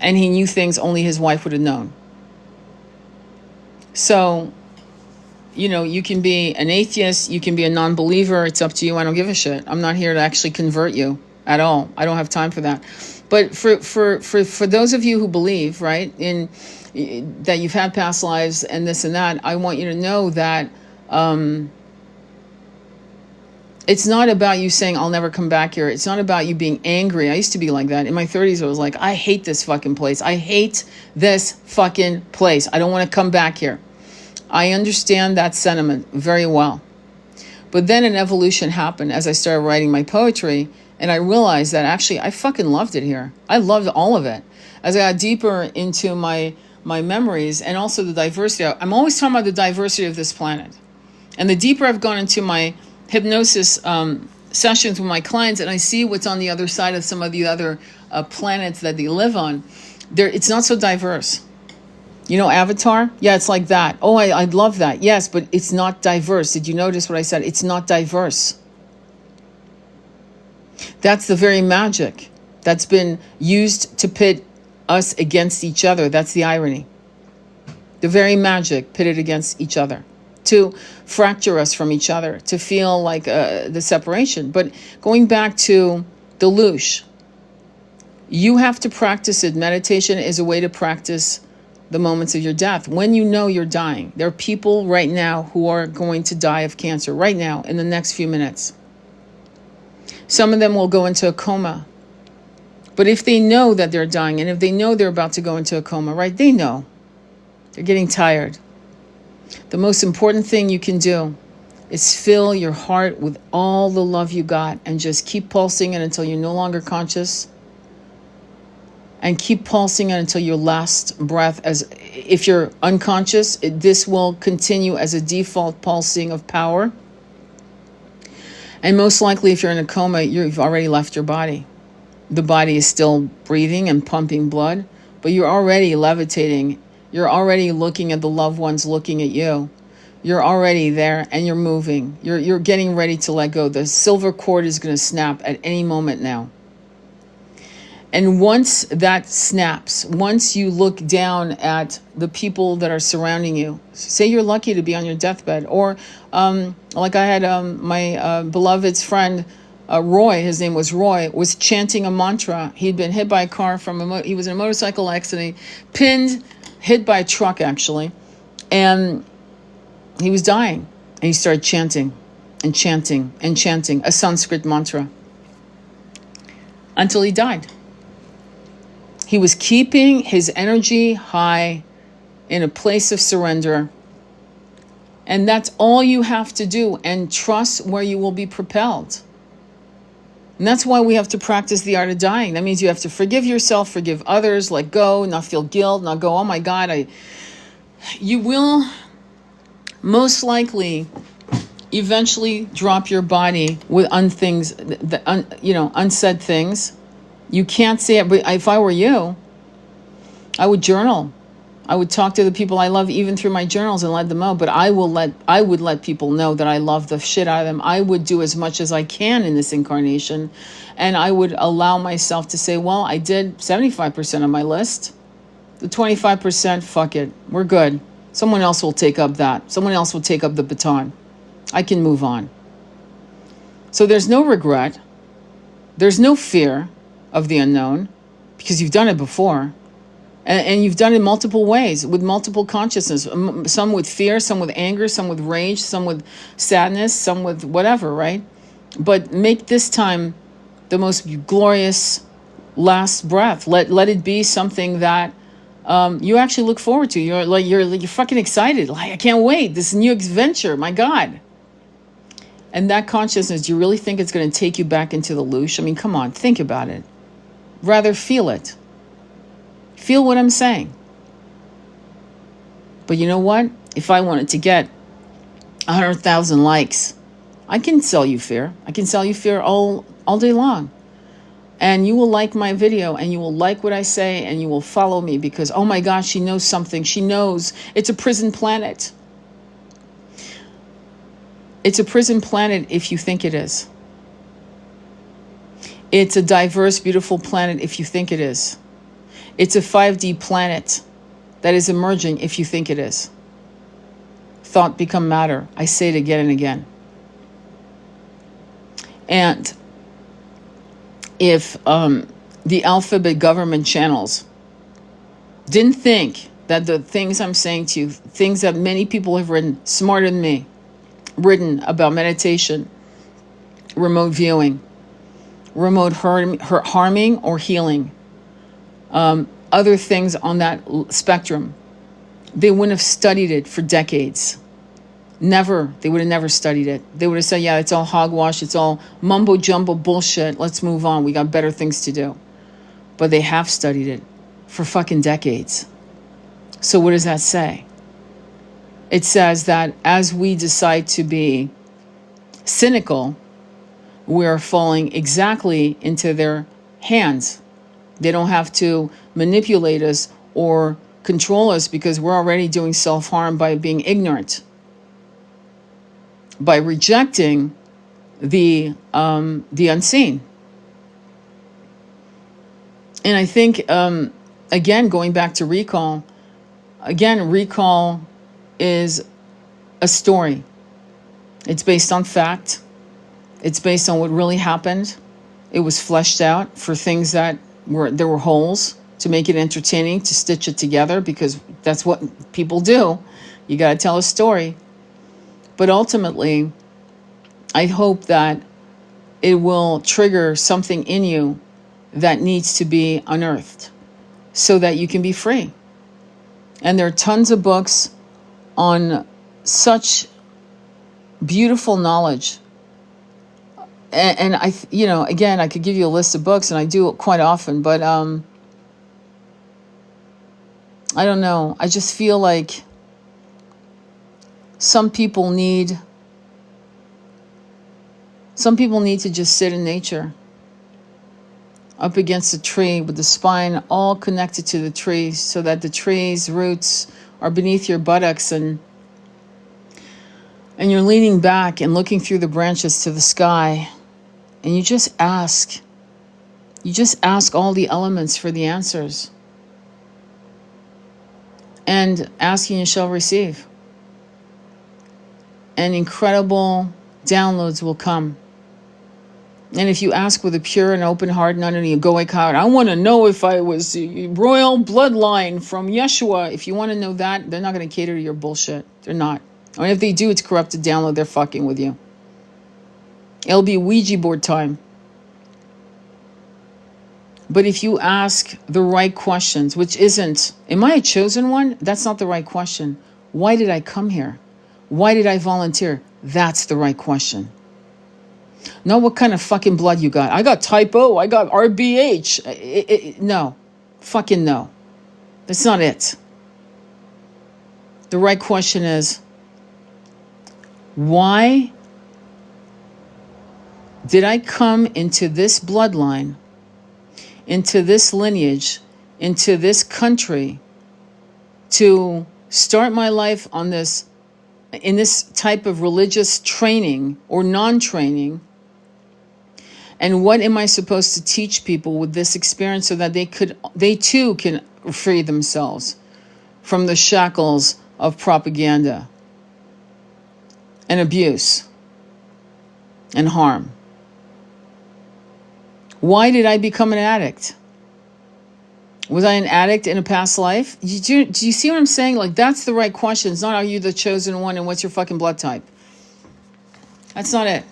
And he knew things only his wife would have known. So, you know, you can be an atheist, you can be a non-believer, it's up to you. I don't give a shit. I'm not here to actually convert you at all. I don't have time for that. But for those of you who believe, right, in that you've had past lives and this and that, I want you to know that it's not about you saying, I'll never come back here. It's not about you being angry. I used to be like that. In my 30s, I was like, I hate this fucking place. I hate this fucking place. I don't want to come back here. I understand that sentiment very well. But then an evolution happened as I started writing my poetry, and I realized that actually I fucking loved it here. I loved all of it. As I got deeper into my memories and also the diversity, I'm always talking about the diversity of this planet. And the deeper I've gone into my hypnosis sessions with my clients, and I see what's on the other side of some of the other planets that they live on, it's not so diverse. You know, Avatar? Yeah, it's like that. Oh, I love that. Yes, but it's not diverse. Did you notice what I said? It's not diverse. That's the very magic that's been used to pit us against each other. That's the irony. The very magic pitted against each other, to fracture us from each other, to feel like the separation. But going back to Deluge, you have to practice it. Meditation is a way to practice the moments of your death. When you know you're dying, there are people right now who are going to die of cancer right now in the next few minutes. Some of them will go into a coma. But if they know that they're dying, and if they know they're about to go into a coma, right, they know. They're getting tired. The most important thing you can do is fill your heart with all the love you got and just keep pulsing it until you're no longer conscious. And keep pulsing it until your last breath. As if you're unconscious, this will continue as a default pulsing of power. And most likely, if you're in a coma, you've already left your body. The body is still breathing and pumping blood, but you're already levitating. You're already looking at the loved ones looking at you. You're already there and you're moving. You're getting ready to let go. The silver cord is going to snap at any moment now. And once that snaps, once you look down at the people that are surrounding you, say you're lucky to be on your deathbed, or like I had my beloved's friend, Roy, his name was Roy, was chanting a mantra. He'd been hit by a car he was in a motorcycle accident, hit by a truck actually, and he was dying. And he started chanting and chanting and chanting a Sanskrit mantra until he died. He was keeping his energy high in a place of surrender. And that's all you have to do, and trust where you will be propelled. And that's why we have to practice the art of dying. That means you have to forgive yourself, forgive others, let go, not feel guilt, not go, oh my God, you will most likely eventually drop your body with unsaid things. You can't say it, but if I were you, I would journal. I would talk to the people I love even through my journals and let them know, but I would let people know that I love the shit out of them. I would do as much as I can in this incarnation, and I would allow myself to say, well, I did 75% of my list. The 25%, fuck it. We're good. Someone else will take up that. Someone else will take up the baton. I can move on. So there's no regret. There's no fear of the unknown because you've done it before. And you've done it multiple ways with multiple consciousness. Some with fear, some with anger, some with rage, some with sadness, some with whatever, right? But make this time the most glorious last breath. Let it be something that you actually look forward to. You're fucking excited. Like, I can't wait. This new adventure. My God. And that consciousness, do you really think it's going to take you back into the loosh? I mean, come on, think about it. Rather feel it. Feel what I'm saying. But you know what? If I wanted to get 100,000 likes, I can sell you fear. I can sell you fear all day long. And you will like my video, and you will like what I say, and you will follow me because, oh my gosh, she knows something. She knows it's a prison planet. It's a prison planet if you think it is. It's a diverse, beautiful planet if you think it is. It's a 5D planet that is emerging if you think it is. Thought become matter. I say it again and again. And if the alphabet government channels didn't think that the things I'm saying to you, things that many people have written, smarter than me, written about meditation, remote viewing, remote harming or healing, other things on that spectrum, they wouldn't have studied it for decades. Never. They would have never studied it. They would have said, yeah, it's all hogwash. It's all mumbo jumbo bullshit. Let's move on. We got better things to do. But they have studied it for fucking decades. So what does that say? It says that as we decide to be cynical, we're falling exactly into their hands. They don't have to manipulate us or control us because we're already doing self-harm by being ignorant, by rejecting the unseen. And I think, again, going back to recall, recall is a story. It's based on fact. It's based on what really happened. It was fleshed out for things that there were holes to make it entertaining, to stitch it together, because that's what people do. You got to tell a story. But ultimately, I hope that it will trigger something in you that needs to be unearthed so that you can be free. And there are tons of books on such beautiful knowledge. And I, again, I could give you a list of books, and I do it quite often, but I don't know. I just feel like some people need to just sit in nature, up against a tree with the spine all connected to the tree, so that the tree's roots are beneath your buttocks, and you're leaning back and looking through the branches to the sky, and you just ask all the elements for the answers. And asking you shall receive. And incredible downloads will come. And if you ask with a pure and open heart, none of the egoic heart, I want to know if I was royal bloodline from Yeshua. If you want to know that, they're not going to cater to your bullshit. They're not. Or if they do, it's corrupted download. They're fucking with you. It'll be Ouija board time. But if you ask the right questions, which isn't, am I a chosen one? That's not the right question. Why did I come here? Why did I volunteer? That's the right question. Not what kind of fucking blood you got. I got type O. I got RBH. No. Fucking no. That's not it. The right question is, why did I come into this bloodline, into this lineage, into this country, to start my life on this, in this type of religious training or non-training? And what am I supposed to teach people with this experience so that they too can free themselves from the shackles of propaganda and abuse and harm? Why did I become an addict? Was I an addict in a past life? Do you see what I'm saying? Like, that's the right question. It's not, are you the chosen one and what's your fucking blood type? That's not it.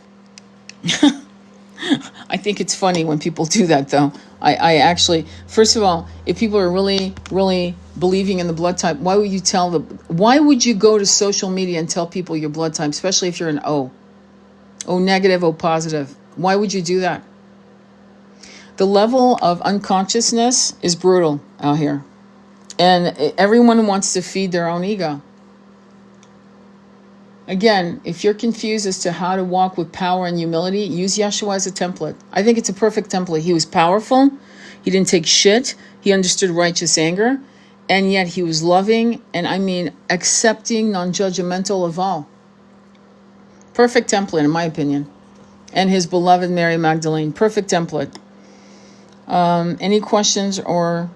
I think it's funny when people do that, though. I actually, first of all, if people are really, really believing in the blood type, why would you go to social media and tell people your blood type, especially if you're an O negative, O positive? Why would you do that? The level of unconsciousness is brutal out here. And everyone wants to feed their own ego. Again, if you're confused as to how to walk with power and humility, use Yeshua as a template. I think it's a perfect template. He was powerful. He didn't take shit. He understood righteous anger. And yet he was loving and, accepting, non-judgmental of all. Perfect template, in my opinion. And his beloved Mary Magdalene. Perfect template. Any questions or...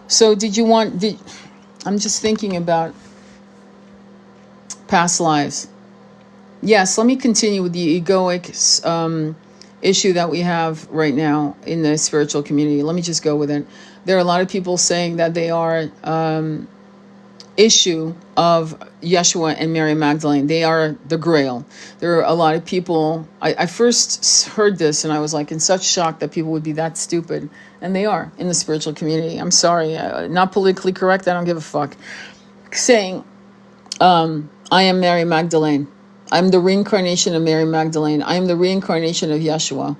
So I'm just thinking about past lives. Yes, let me continue with the egoic issue that we have right now in the spiritual community. Let me just go with it. There are a lot of people saying that they are issue of Yeshua and Mary Magdalene. They are the grail. There are a lot of people, I first heard this and I was like in such shock that people would be that stupid. And they are in the spiritual community. I'm sorry, not politically correct, I don't give a fuck. Saying, I am Mary Magdalene. I'm the reincarnation of Mary Magdalene. I am the reincarnation of Yeshua.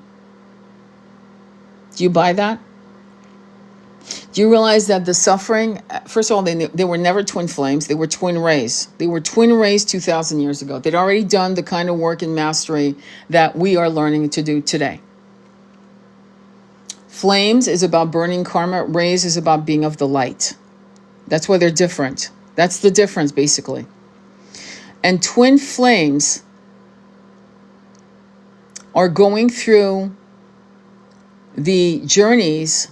Do you buy that? Do you realize that the suffering, first of all, they were never twin flames. They were twin rays. They were twin rays 2,000 years ago. They'd already done the kind of work and mastery that we are learning to do today. Flames is about burning karma. Rays is about being of the light. That's why they're different. That's the difference, basically. And twin flames are going through the journeys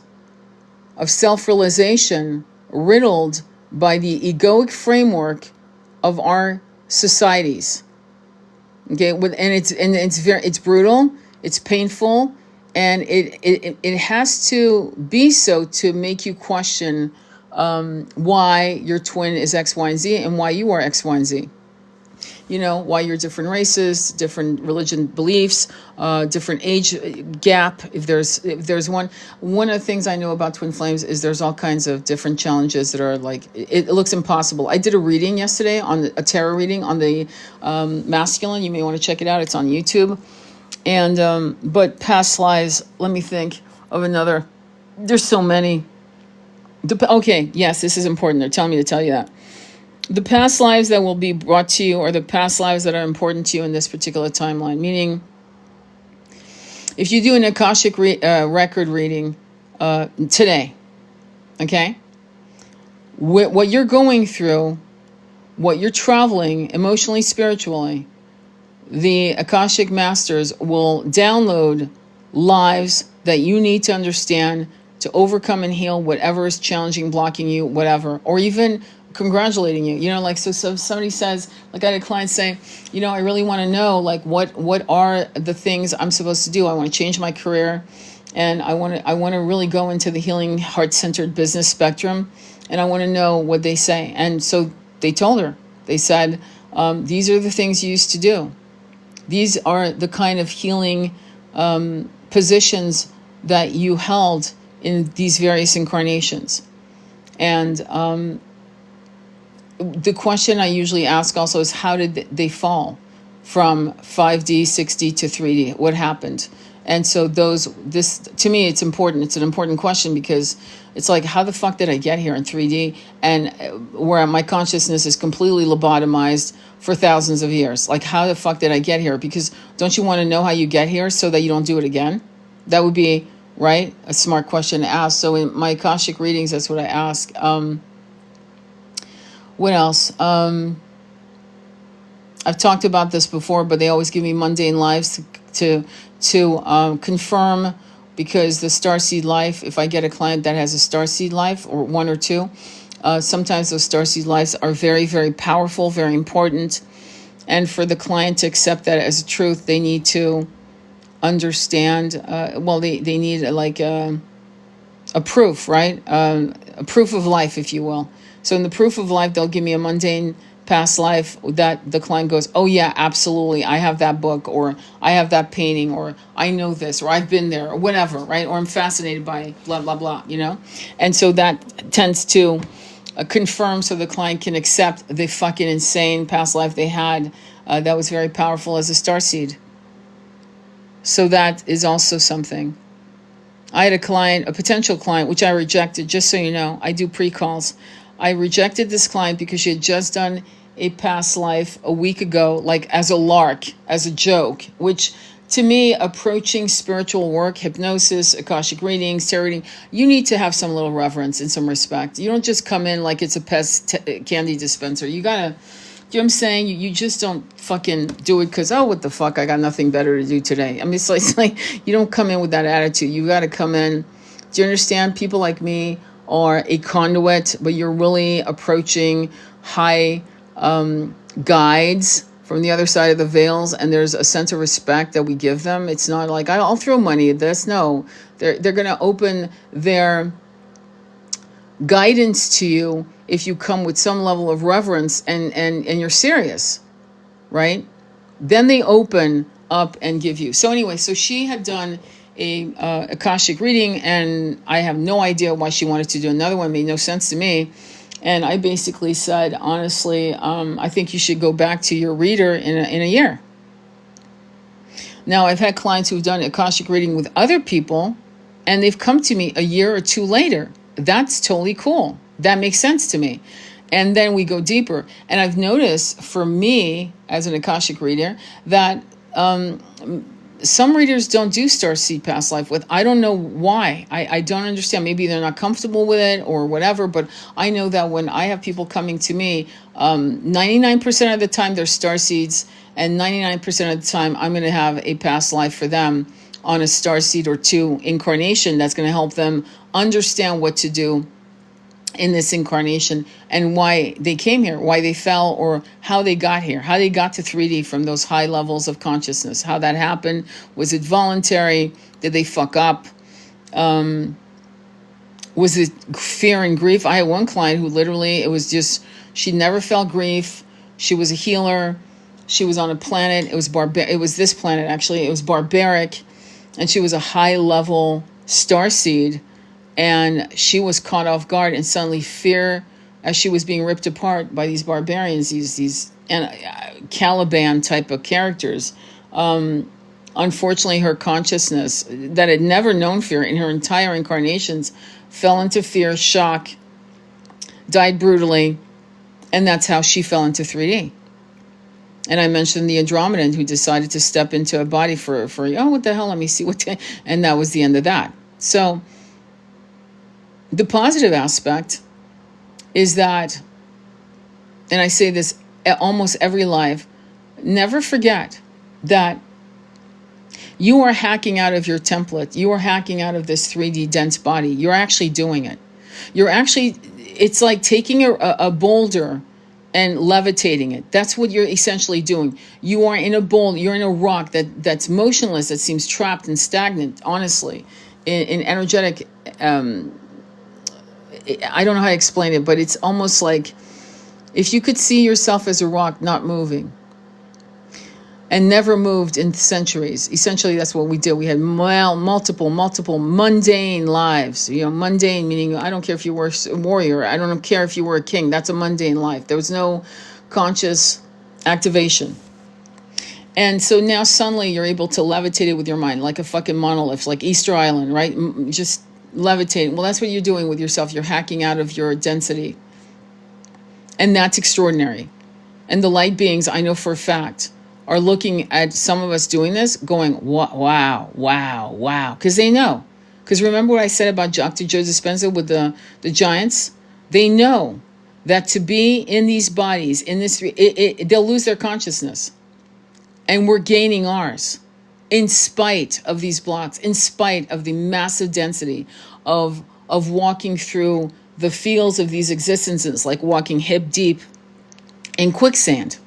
of self-realization riddled by the egoic framework of our societies. Okay, it's brutal, it's painful, and it has to be so to make you question why your twin is X, Y, and Z, and why you are X, Y, and Z. You know, why you're different races, different religion beliefs, different age gap. If there's one of the things I know about twin flames is there's all kinds of different challenges that are like, it looks impossible. I did a reading yesterday, a tarot reading on the masculine. You may want to check it out. It's on YouTube. And, but past lives, let me think of another. There's so many. Okay, yes, this is important. They're telling me to tell you that. The past lives that will be brought to you are the past lives that are important to you in this particular timeline. Meaning, if you do an Akashic record reading today, okay, what you're going through, what you're traveling emotionally, spiritually, the Akashic Masters will download lives that you need to understand to overcome and heal whatever is challenging, blocking you, whatever, or even congratulating you. You know, like, so somebody says, like, I had a client say, you know, I really want to know, like, what are the things I'm supposed to do? I want to change my career, and I want to really go into the healing, heart-centered business spectrum, and I want to know what they say. And so they told her, they said, these are the things you used to do. These are the kind of healing positions that you held in these various incarnations. And the question I usually ask also is, how did they fall from 5D, 6D to 3D? What happened? And so this to me, it's important. It's an important question because it's like, how the fuck did I get here in 3D? And where my consciousness is completely lobotomized for thousands of years. Like, how the fuck did I get here? Because don't you want to know how you get here so that you don't do it again? That would be right? A smart question to ask. So in my Akashic readings, that's what I ask. What else? I've talked about this before, but they always give me mundane lives to confirm, because the starseed life, if I get a client that has a starseed life, or one or two, sometimes those starseed lives are very, very powerful, very important. And for the client to accept that as a truth, they need to understand, they need like a proof, right? A proof of life, if you will. So in the proof of life, they'll give me a mundane past life that the client goes, oh yeah, absolutely, I have that book, or I have that painting, or I know this, or I've been there, or whatever, right? Or I'm fascinated by blah, blah, blah, And so that tends to confirm, so the client can accept the fucking insane past life they had that was very powerful as a starseed. So that is also something. I had a potential client, which I rejected, just so you know. I do pre-calls. I rejected this client because she had just done a past life a week ago, like as a lark, as a joke, which to me, approaching spiritual work, hypnosis, Akashic readings, tarot reading, you need to have some little reverence and some respect. You don't just come in like it's a pest candy dispenser. You gotta, you know what I'm saying? You just don't fucking do it because, oh, what the fuck? I got nothing better to do today. I mean, it's like you don't come in with that attitude. You got to come in. Do you understand? People like me are a conduit, but you're really approaching high guides from the other side of the veils, and there's a sense of respect that we give them. It's not like, I'll throw money at this. No, they're going to open their guidance to you if you come with some level of reverence and you're serious, right? Then they open up and give you. So anyway, so she had done a Akashic reading, and I have no idea why she wanted to do another one. It made no sense to me. And I basically said, honestly, I think you should go back to your reader in a year. Now, I've had clients who've done Akashic reading with other people, and they've come to me a year or two later. That's totally cool. That makes sense to me. And then we go deeper. And I've noticed, for me, as an Akashic reader, that some readers don't do starseed past life with. I don't know why. I don't understand. Maybe they're not comfortable with it or whatever. But I know that when I have people coming to me, 99% of the time they're starseeds, and 99% of the time I'm going to have a past life for them on a starseed or two incarnation that's going to help them understand what to do in this incarnation and why they came here, why they fell, or how they got here, how they got to 3D from those high levels of consciousness, how that happened. Was it voluntary? Did they fuck up? Was it fear and grief? I had one client who literally, it was just, she never felt grief. She was a healer. She was on a planet. It was this planet, actually. It was barbaric. And she was a high level starseed. And she was caught off guard, and suddenly fear, as she was being ripped apart by these barbarians, these Caliban type of characters. Unfortunately, her consciousness that had never known fear in her entire incarnations fell into fear, shock, died brutally, and that's how she fell into 3D. And I mentioned the Andromedan who decided to step into a body for what the hell, let me see and that was the end of that. So the positive aspect is that, and I say this at almost every live, never forget that you are hacking out of your template. You are hacking out of this 3D dense body. You're actually doing it. It's like taking a boulder and levitating it. That's what you're essentially doing. You are in a boulder, you're in a rock that's motionless, that seems trapped and stagnant, honestly, in energetic, I don't know how to explain it, but it's almost like if you could see yourself as a rock not moving and never moved in centuries. Essentially, that's what we did. We had multiple mundane lives. Mundane meaning I don't care if you were a warrior. I don't care if you were a king. That's a mundane life. There was no conscious activation. And so now suddenly you're able to levitate it with your mind like a fucking monolith, like Easter Island, right? Just levitating. Well, that's what you're doing with yourself. You're hacking out of your density. And that's extraordinary. And the light beings, I know for a fact, are looking at some of us doing this going, wow. Because they know. Because remember what I said about Dr. Joe Dispenza with the giants? They know that to be in these bodies, in this, they'll lose their consciousness. And we're gaining ours in spite of these blocks, in spite of the massive density of walking through the fields of these existences, like walking hip deep in quicksand.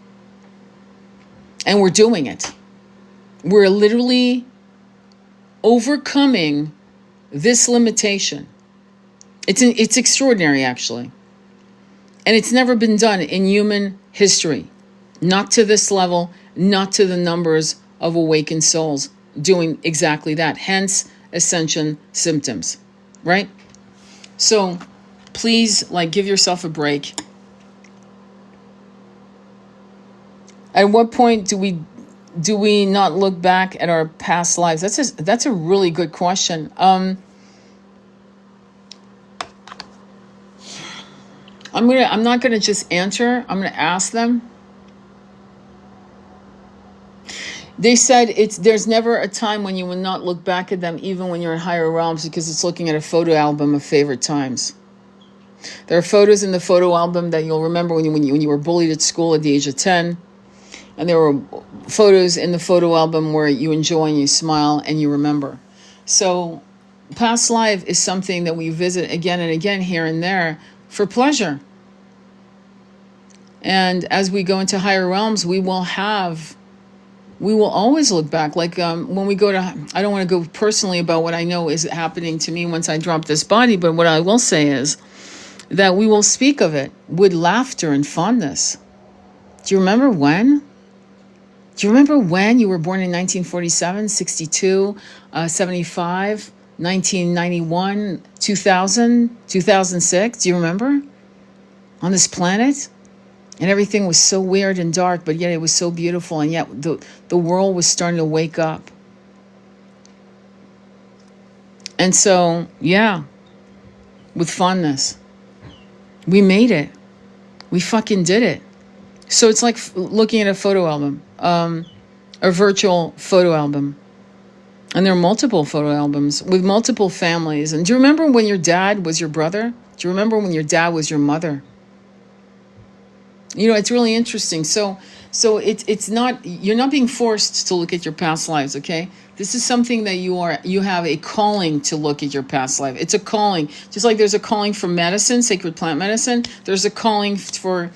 And we're doing it. We're literally overcoming this limitation. It's extraordinary, actually. And it's never been done in human history. Not to this level, not to the numbers of awakened souls doing exactly that. Hence, ascension symptoms, right? So please, give yourself a break. At what point do we not look back at our past lives? That's a really good question. I'm not gonna just answer. I'm gonna ask them. They said there's never a time when you will not look back at them, even when you're in higher realms, because it's looking at a photo album of favorite times. There are photos in the photo album that you'll remember when you were bullied at school at the age of 10. And there were photos in the photo album where you enjoy and you smile and you remember. So past life is something that we visit again and again here and there for pleasure. And as we go into higher realms, we will always look back. When we go to, I don't want to go personally about what I know is happening to me once I drop this body, but what I will say is that we will speak of it with laughter and fondness. Do you remember when? Do you remember when you were born in 1947, 62, 75, 1991, 2000, 2006? Do you remember? On this planet? And everything was so weird and dark, but yet it was so beautiful. And yet the world was starting to wake up. And so, yeah, with fondness, we made it. We fucking did it. So it's like looking at a photo album, a virtual photo album. And there are multiple photo albums with multiple families. And do you remember when your dad was your brother? Do you remember when your dad was your mother? It's really interesting. So it's not, you're not being forced to look at your past lives, okay? This is something that you have a calling to look at your past life. It's a calling. Just like there's a calling for medicine, sacred plant medicine, there's a calling for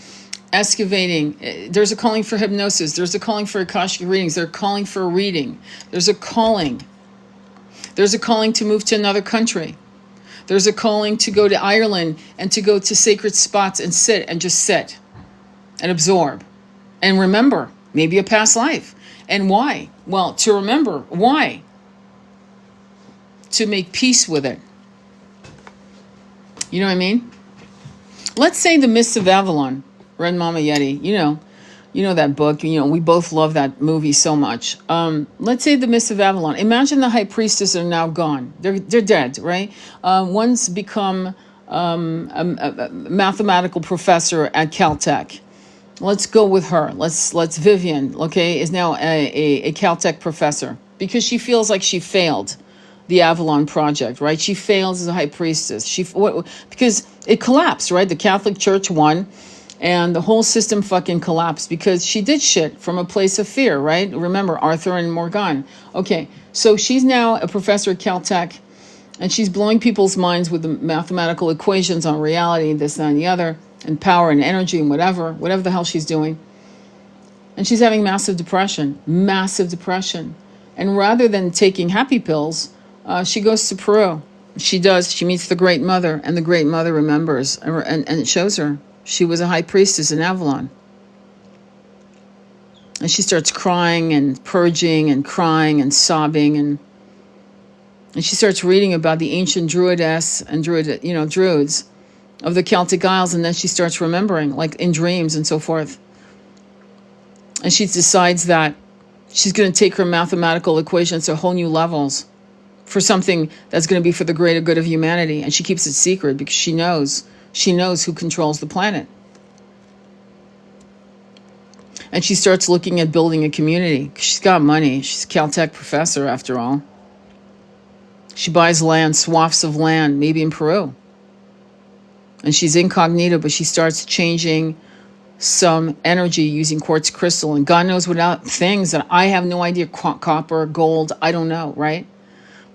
excavating. There's a calling for hypnosis. There's a calling for Akashic readings. There's a calling for a reading. There's a calling. There's a calling to move to another country. There's a calling to go to Ireland and to go to sacred spots and sit and just sit and absorb and remember maybe a past life. And why? Well, to remember. Why? To make peace with it. You know what I mean? Let's say The Mists of Avalon. Red Mama Yeti, you know that book. We both love that movie so much. Let's say The Mists of Avalon. Imagine the high priestess are now gone. They're dead, right? One's become a mathematical professor at Caltech. Let's go with her. Let's Vivian, okay, is now a Caltech professor because she feels like she failed the Avalon Project, right? She fails as a high priestess. Because it collapsed, right? The Catholic Church won. And the whole system fucking collapsed because she did shit from a place of fear, right? Remember, Arthur and Morgan. Okay, so she's now a professor at Caltech, and she's blowing people's minds with the mathematical equations on reality, this, that, and the other, and power and energy and whatever the hell she's doing. And she's having massive depression. And rather than taking happy pills, she goes to Peru. She meets the Great Mother, and the Great Mother remembers, and it shows her. She was a high priestess in Avalon. And she starts crying and purging and crying and sobbing. And she starts reading about the ancient druids of the Celtic Isles. And then she starts remembering, like in dreams and so forth. And she decides that she's going to take her mathematical equations to whole new levels for something that's going to be for the greater good of humanity. And she keeps it secret because she knows who controls the planet. And she starts looking at building a community. She's got money. She's a Caltech professor, after all. She buys land, swaths of land, maybe in Peru. And she's incognito, but she starts changing some energy using quartz crystal. And God knows what things that I have no idea, copper, gold, I don't know, right?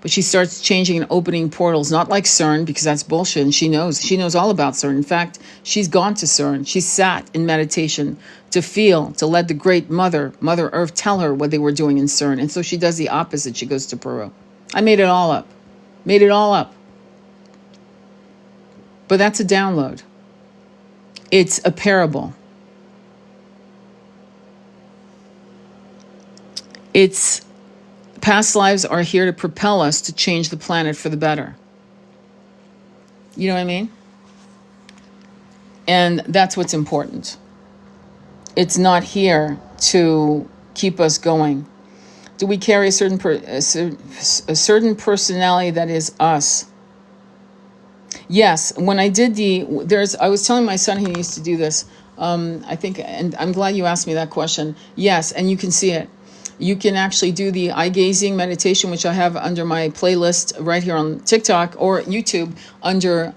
But she starts changing and opening portals, not like CERN, because that's bullshit. And she knows all about CERN. In fact, she's gone to CERN. She's sat in meditation to let the great Mother Earth tell her what they were doing in CERN. And so she does the opposite. She goes to Peru. I made it all up. Made it all up. But that's a download. It's a parable. It's past lives are here to propel us to change the planet for the better. You know what I mean? And that's what's important. It's not here to keep us going. Do we carry a certain personality that is us? Yes. When I did I was telling my son he needs to do this. I think, and I'm glad you asked me that question. Yes, and you can see it. You can actually do the eye gazing meditation, which I have under my playlist right here on TikTok or YouTube under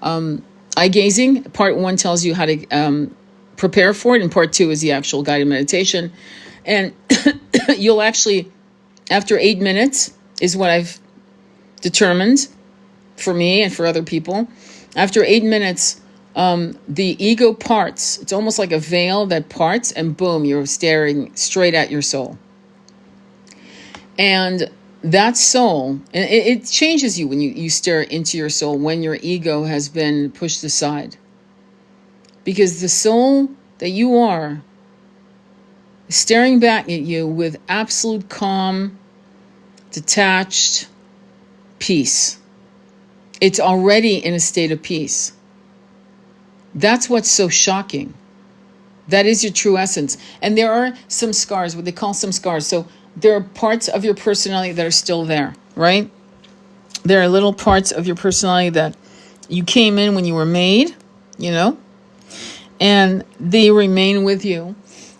eye gazing. Part 1 tells you how to prepare for it, and part 2 is the actual guided meditation. And you'll actually, after 8 minutes, is what I've determined for me and for other people. After 8 minutes, the ego parts. It's almost like a veil that parts, and boom, you're staring straight at your soul. And that soul, and it changes you when you stare into your soul, when your ego has been pushed aside. Because the soul that you are is staring back at you with absolute calm, detached peace. It's already in a state of peace. That's what's so shocking. That is your true essence. And there are some scars, what they call some scars. So there are parts of your personality that are still there, right? There are little parts of your personality that you came in when you were made, and they remain with you.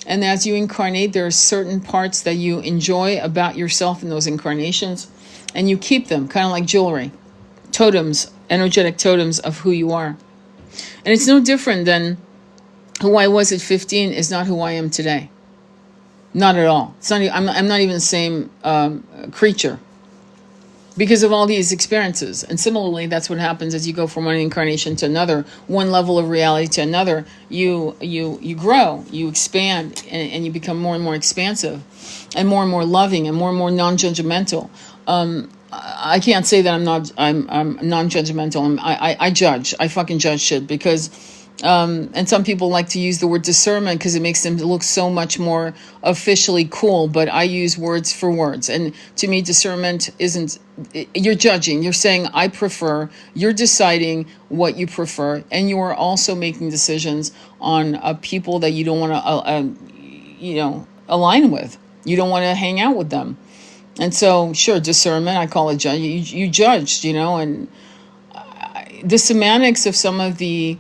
And as you incarnate, there are certain parts that you enjoy about yourself in those incarnations, and you keep them, kind of like jewelry, totems, energetic totems of who you are. And it's no different than who I was at 15 is not who I am today. Not at all. It's not. I'm not even the same creature because of all these experiences. And similarly, that's what happens as you go from one incarnation to another, one level of reality to another. You grow, you expand, and you become more and more expansive, and more loving, and more non-judgmental. I can't say that I'm non-judgmental. I judge. I fucking judge shit because. And some people like to use the word discernment because it makes them look so much more officially cool, but I use words for words. And to me, discernment isn't, you're judging, you're saying, I prefer, you're deciding what you prefer, and you are also making decisions on people that you don't want to, align with. You don't want to hang out with them. And so, sure, discernment, I call it judge. You judged, and the semantics of some of the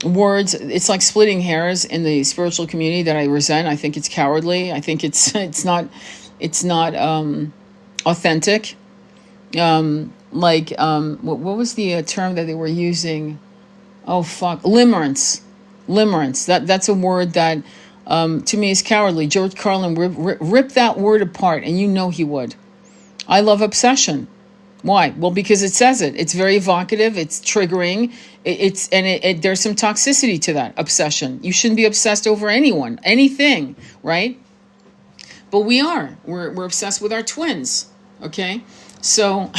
words, it's like splitting hairs in the spiritual community that I resent. I think it's cowardly. I think it's not authentic. What was the term that they were using? Oh fuck, limerence. That's a word that to me is cowardly. George Carlin ripped that word apart, and he would. I love obsession. Why? Well, because it says it. It's very evocative. It's triggering. There's some toxicity to that obsession. You shouldn't be obsessed over anyone, anything, right? But we are. We're obsessed with our twins. Okay. So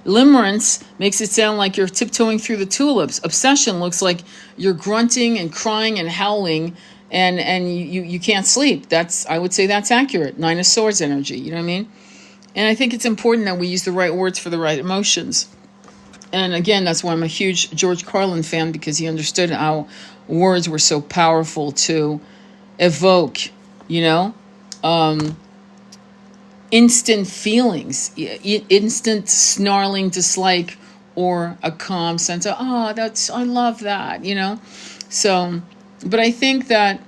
limerence makes it sound like you're tiptoeing through the tulips. Obsession looks like you're grunting and crying and howling, and you can't sleep. I would say that's accurate. 9 of Swords energy. You know what I mean? And I think it's important that we use the right words for the right emotions. And again, that's why I'm a huge George Carlin fan, because he understood how words were so powerful to evoke, instant feelings, instant snarling dislike, or a calm sense of, I love that, So, but I think that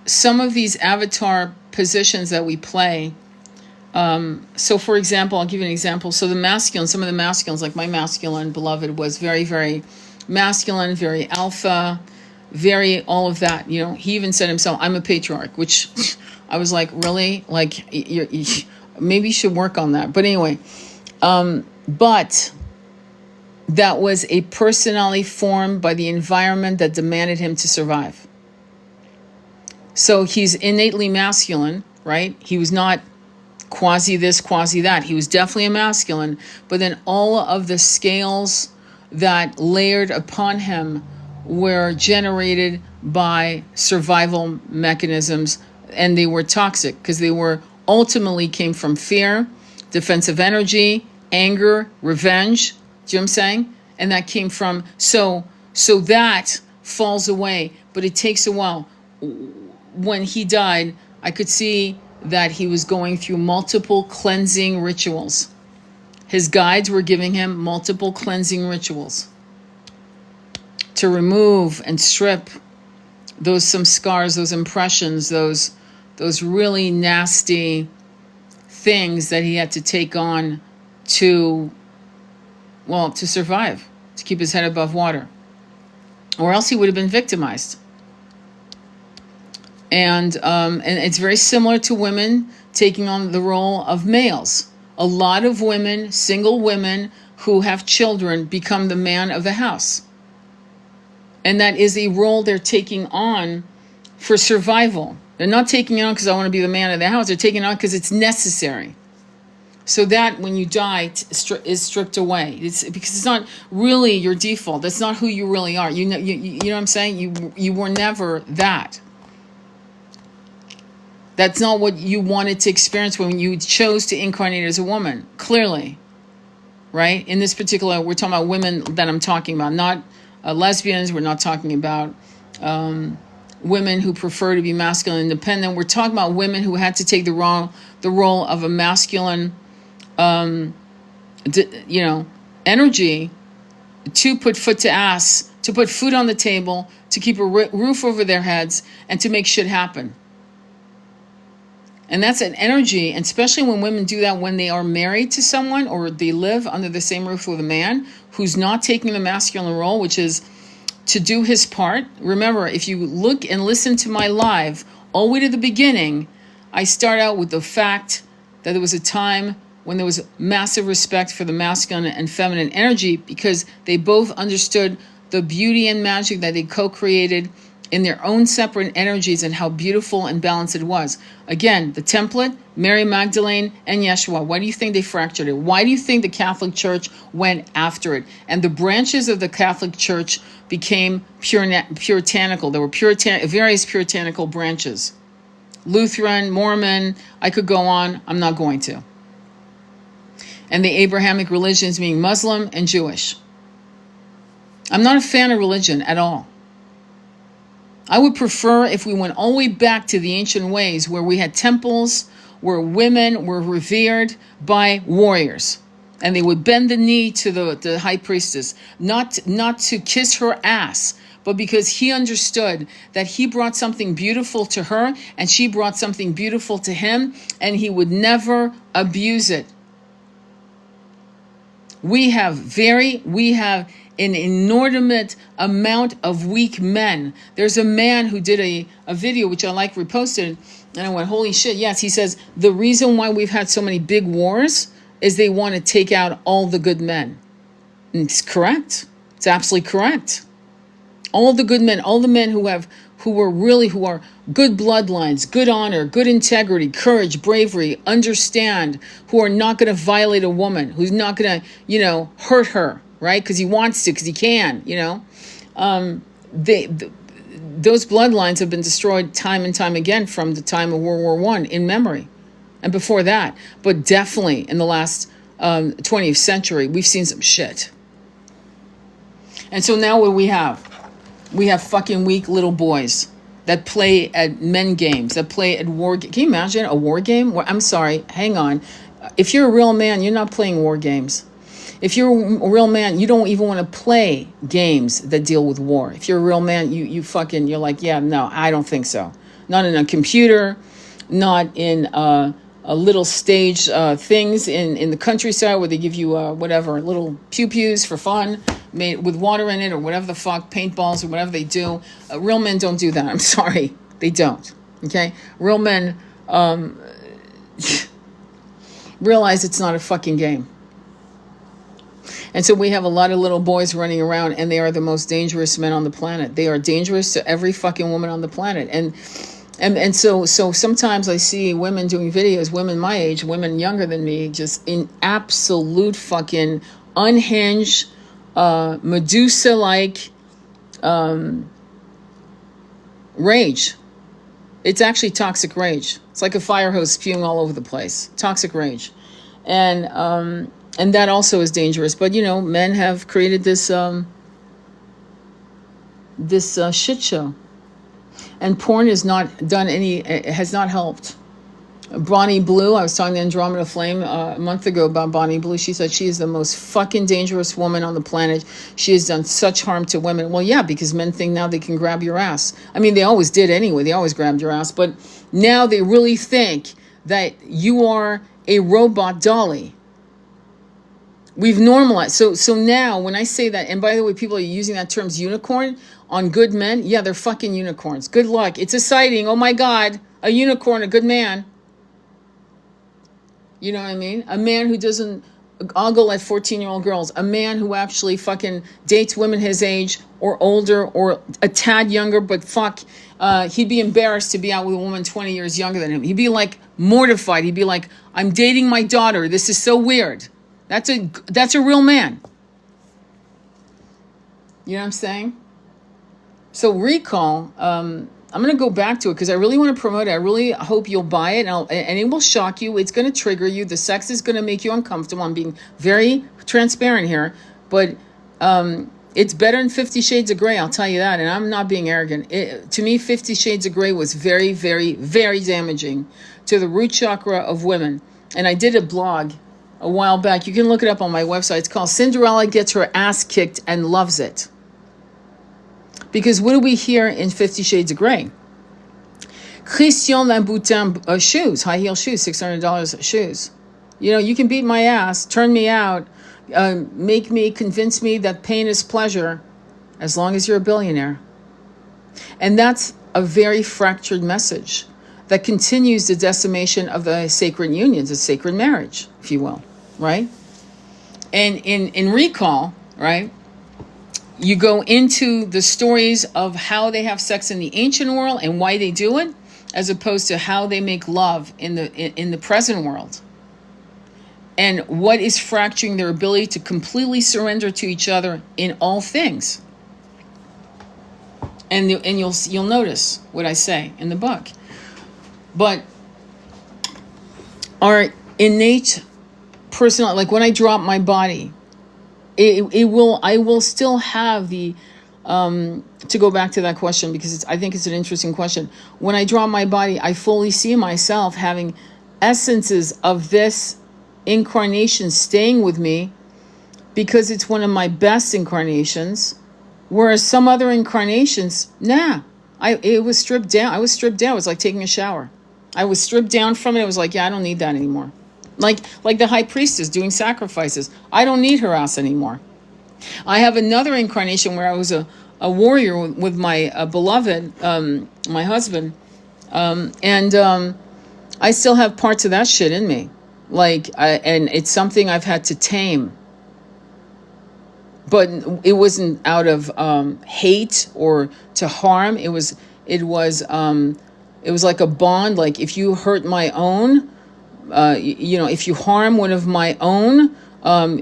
some of these avatar positions that we play. So for example, I'll give you an example. So the masculine, some of the masculines, like my masculine beloved was very, very masculine, very alpha, very all of that. You know, he even said himself, I'm a patriarch, which I was like, really? Like, maybe you should work on that. But anyway, but that was a personality formed by the environment that demanded him to survive. So he's innately masculine, right? He was not quasi this, quasi that. He was definitely a masculine, but then all of the scales that layered upon him were generated by survival mechanisms, and they were toxic because they were ultimately came from fear, defensive energy, anger, revenge. Do you know what I'm saying? And that came from, so that falls away, but it takes a while. When he died, I could see that he was going through multiple cleansing rituals. His guides were giving him multiple cleansing rituals to remove and strip those some scars, those impressions, those really nasty things that he had to take on to survive, to keep his head above water, or else he would have been victimized. And it's very similar to women taking on the role of males. A lot of women, single women who have children, become the man of the house. And that is a role they're taking on for survival. They're not taking it on because I want to be the man of the house. They're taking it on because it's necessary. So that when you die is stripped away. It's because it's not really your default. That's not who you really are. You know what I'm saying? You were never that. That's not what you wanted to experience when you chose to incarnate as a woman, clearly, right? In this particular, we're talking about women that I'm talking about, not lesbians. We're not talking about women who prefer to be masculine independent. We're talking about women who had to take the role of a masculine, energy to put foot to ass, to put food on the table, to keep a roof over their heads, and to make shit happen. And that's an energy, and especially when women do that when they are married to someone or they live under the same roof with a man who's not taking the masculine role, which is to do his part. Remember, if you look and listen to my live all the way to the beginning, I start out with the fact that there was a time when there was massive respect for the masculine and feminine energy because they both understood the beauty and magic that they co-created in their own separate energies and how beautiful and balanced it was. Again, the template, Mary Magdalene and Yeshua. Why do you think they fractured it? Why do you think the Catholic Church went after it? And the branches of the Catholic Church became puritanical. There were various puritanical branches. Lutheran, Mormon, I could go on. I'm not going to. And the Abrahamic religions being Muslim and Jewish. I'm not a fan of religion at all. I would prefer if we went all the way back to the ancient ways where we had temples, where women were revered by warriors. And they would bend the knee to the high priestess, not to kiss her ass, but because he understood that he brought something beautiful to her and she brought something beautiful to him, and he would never abuse it. We have an inordinate amount of weak men. There's a man who did a video, which I reposted, and I went, holy shit, yes. He says, the reason why we've had so many big wars is they want to take out all the good men. And it's correct. It's absolutely correct. All the good men, all the men who are good bloodlines, good honor, good integrity, courage, bravery, understand, who are not going to violate a woman, who's not going to, hurt her. Right? Because he wants to, because he can, those bloodlines have been destroyed time and time again from the time of World War I in memory. And before that, but definitely in the last 20th century, we've seen some shit. And so now what we have? We have fucking weak little boys that play at men games, that play at war games. Can you imagine a war game? I'm sorry, hang on. If you're a real man, you're not playing war games. If you're a real man, you don't even want to play games that deal with war. If you're a real man, you're like, yeah, no, I don't think so. Not in a computer, not in a little stage things in the countryside where they give you whatever, little pew-pews for fun, made with water in it or whatever the fuck, paintballs or whatever they do. Real men don't do that. I'm sorry. They don't. Okay? Real men realize it's not a fucking game. And so we have a lot of little boys running around, and they are the most dangerous men on the planet. They are dangerous to every fucking woman on the planet. And so sometimes I see women doing videos, women my age, women younger than me, just in absolute fucking unhinged, Medusa-like rage. It's actually toxic rage. It's like a fire hose spewing all over the place. Toxic rage. And that also is dangerous. But, you know, men have created this shit show. And porn has not done has not helped. Bonnie Blue, I was talking to Andromeda Flame a month ago about Bonnie Blue. She said she is the most fucking dangerous woman on the planet. She has done such harm to women. Well, yeah, because men think now they can grab your ass. I mean, they always did anyway. They always grabbed your ass. But now they really think that you are a robot dolly. We've normalized. So now when I say that, and by the way, people are using that term unicorn on good men. Yeah, they're fucking unicorns. Good luck. It's a sighting. Oh my God. A unicorn, a good man. You know what I mean? A man who doesn't ogle at 14-year-old girls. A man who actually fucking dates women his age or older or a tad younger, but fuck, he'd be embarrassed to be out with a woman 20 years younger than him. He'd be like mortified. He'd be like, I'm dating my daughter. This is so weird. That's a real man. You know what I'm saying? So Recall, I'm going to go back to it because I really want to promote it. I really hope you'll buy it, and it will shock you. It's going to trigger you. The sex is going to make you uncomfortable. I'm being very transparent here, but it's better than 50 Shades of Grey, I'll tell you that, and I'm not being arrogant. To me, 50 Shades of Grey was very, very, very damaging to the root chakra of women. And I did a blog a while back. You can look it up on my website. It's called Cinderella Gets Her Ass Kicked and Loves It. Because what do we hear in 50 Shades of Grey? Christian Louboutin shoes, high heel shoes, $600 shoes. You know, you can beat my ass, turn me out, convince me that pain is pleasure, as long as you're a billionaire. And that's a very fractured message that continues the decimation of the sacred unions, the sacred marriage, if you will, right? And in Recall, right, you go into the stories of how they have sex in the ancient world and why they do it, as opposed to how they make love in the present world. And what is fracturing their ability to completely surrender to each other in all things. And you'll notice what I say in the book. But our innate personal, like when I drop my body, I will still have the, to go back to that question, because I think it's an interesting question. When I drop my body, I fully see myself having essences of this incarnation staying with me because it's one of my best incarnations, whereas some other incarnations, it was stripped down. I was stripped down. It was like taking a shower. I was stripped down from it. It was like, yeah, I don't need that anymore. Like the high priestess doing sacrifices. I don't need her ass anymore. I have another incarnation where I was a warrior with my beloved, my husband, and I still have parts of that shit in me. And it's something I've had to tame. But it wasn't out of hate or to harm. It was like a bond. Like if you hurt my own, if you harm one of my own,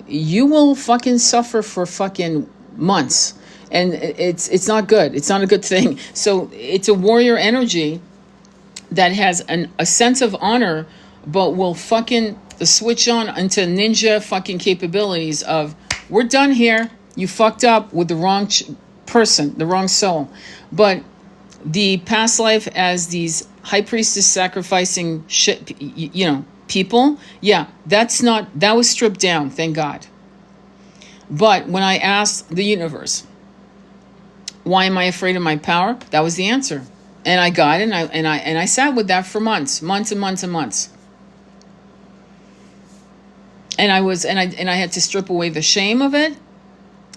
you will fucking suffer for fucking months. And it's not good. It's not a good thing. So it's a warrior energy that has a sense of honor, but will fucking switch on into ninja fucking capabilities of, we're done here. You fucked up with the wrong person, the wrong soul. But the past life as these high priestess sacrificing shit, people, yeah, that was stripped down, thank God. But when I asked the universe, why am I afraid of my power? That was the answer. And I got it, and I sat with that for months and months and months. And I had to strip away the shame of it,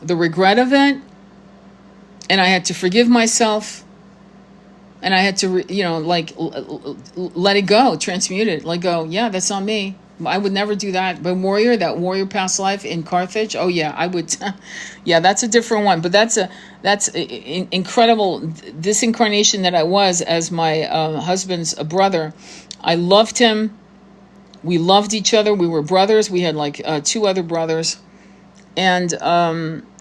the regret of it, and I had to forgive myself, and I had to let it go, transmute it, let go. Yeah, that's not me. I would never do that. But that warrior past life in Carthage, oh yeah, I would. Yeah, that's a different one. But that's incredible. This incarnation that I was as my husband's brother, I loved him. We loved each other. We were brothers. We had like 2 other brothers, and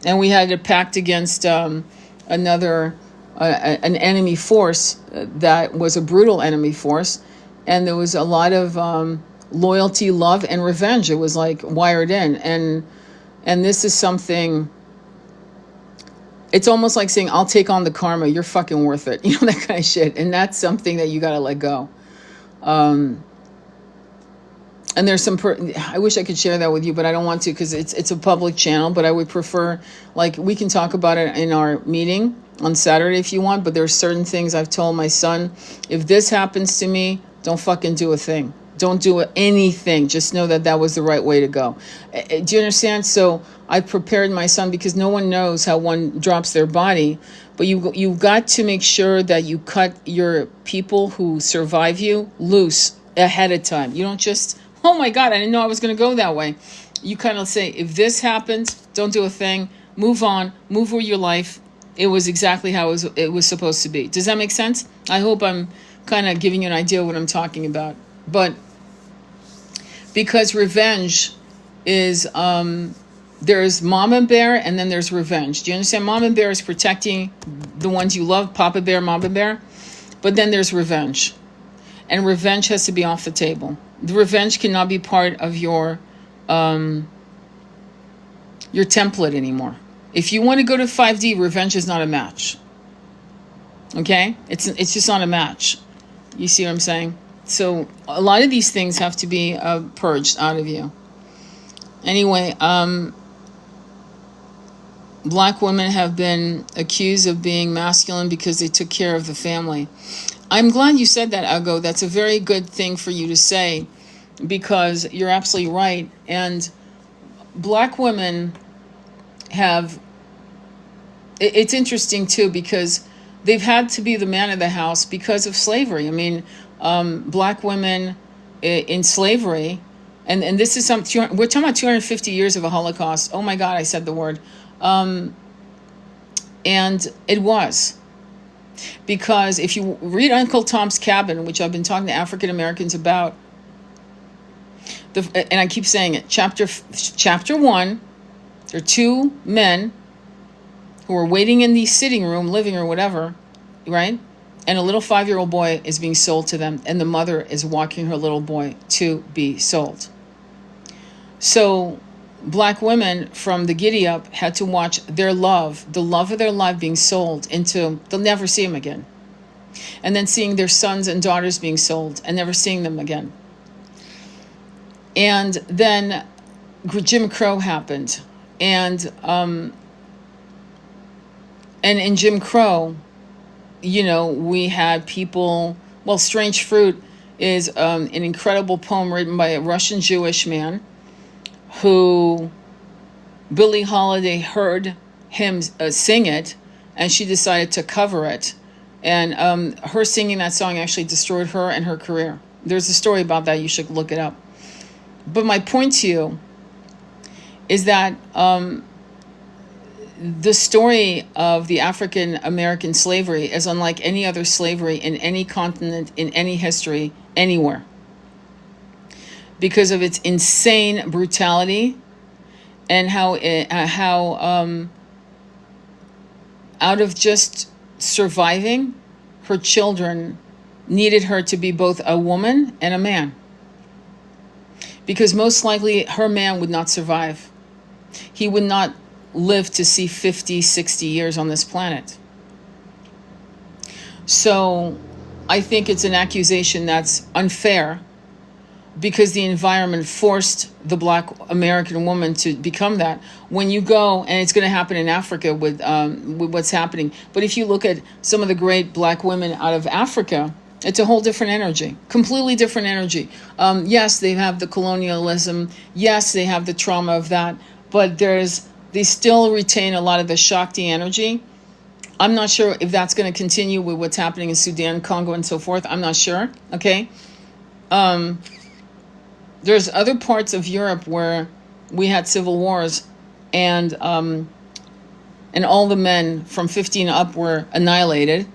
we had a pact against another an enemy force that was a brutal enemy force, and there was a lot of loyalty, love, and revenge. It was like wired in, and this is something. It's almost like saying, "I'll take on the karma. You're fucking worth it." You know, that kind of shit, and that's something that you got to let go. And there's some, I wish I could share that with you, but I don't want to because it's a public channel. But I would prefer, like, we can talk about it in our meeting on Saturday if you want. But there's certain things I've told my son, if this happens to me, don't fucking do a thing. Don't do anything. Just know that that was the right way to go. Do you understand? So I prepared my son because no one knows how one drops their body. But you've got to make sure that you cut your people who survive you loose ahead of time. You don't just, oh my God, I didn't know I was going to go that way. You kind of say, if this happens, don't do a thing. Move on. Move with your life. It was exactly how it was supposed to be. Does that make sense? I hope I'm kind of giving you an idea of what I'm talking about. But because revenge is, there's mama bear and then there's revenge. Do you understand? Mama bear is protecting the ones you love, Papa bear, mama bear. But then there's revenge. And revenge has to be off the table. The revenge cannot be part of your template anymore. If you want to go to 5D, revenge is not a match. Okay? It's just not a match. You see what I'm saying? So a lot of these things have to be purged out of you. Anyway, Black women have been accused of being masculine because they took care of the family. I'm glad you said that, Ago. That's a very good thing for you to say because you're absolutely right. And Black women have, it's interesting too because they've had to be the man of the house because of slavery. I mean, Black women in slavery, and this is something, we're talking about 250 years of a Holocaust. Oh my God, I said the word. And it was. Because if you read Uncle Tom's Cabin, which I've been talking to African Americans about, and I keep saying it, chapter 1, there are 2 men who are waiting in the sitting room, living room, whatever, right? And a little 5-year-old boy is being sold to them, and the mother is walking her little boy to be sold. So Black women from the giddy up had to watch their love, the love of their life being sold into, they'll never see him again. And then seeing their sons and daughters being sold and never seeing them again. And then Jim Crow happened. And in Jim Crow, you know, we had people, well, Strange Fruit is an incredible poem written by a Russian Jewish man who Billie Holiday heard him sing it, and she decided to cover it. And her singing that song actually destroyed her and her career. There's a story about that. You should look it up. But my point to you is that the story of the African American slavery is unlike any other slavery in any continent, in any history, anywhere. Because of its insane brutality and how out of just surviving, her children needed her to be both a woman and a man. Because most likely her man would not survive. He would not live to see 50, 60 years on this planet. So I think it's an accusation that's unfair. because the environment forced the Black American woman to become that. When you go, and it's going to happen in Africa with what's happening, but if you look at some of the great Black women out of Africa, it's a whole different energy, completely different energy. Yes, they have the colonialism. Yes, they have the trauma of that, but they still retain a lot of the Shakti energy. I'm not sure if that's going to continue with what's happening in Sudan, Congo, and so forth. I'm not sure. Okay. There's other parts of Europe where we had civil wars, and all the men from 15 up were annihilated,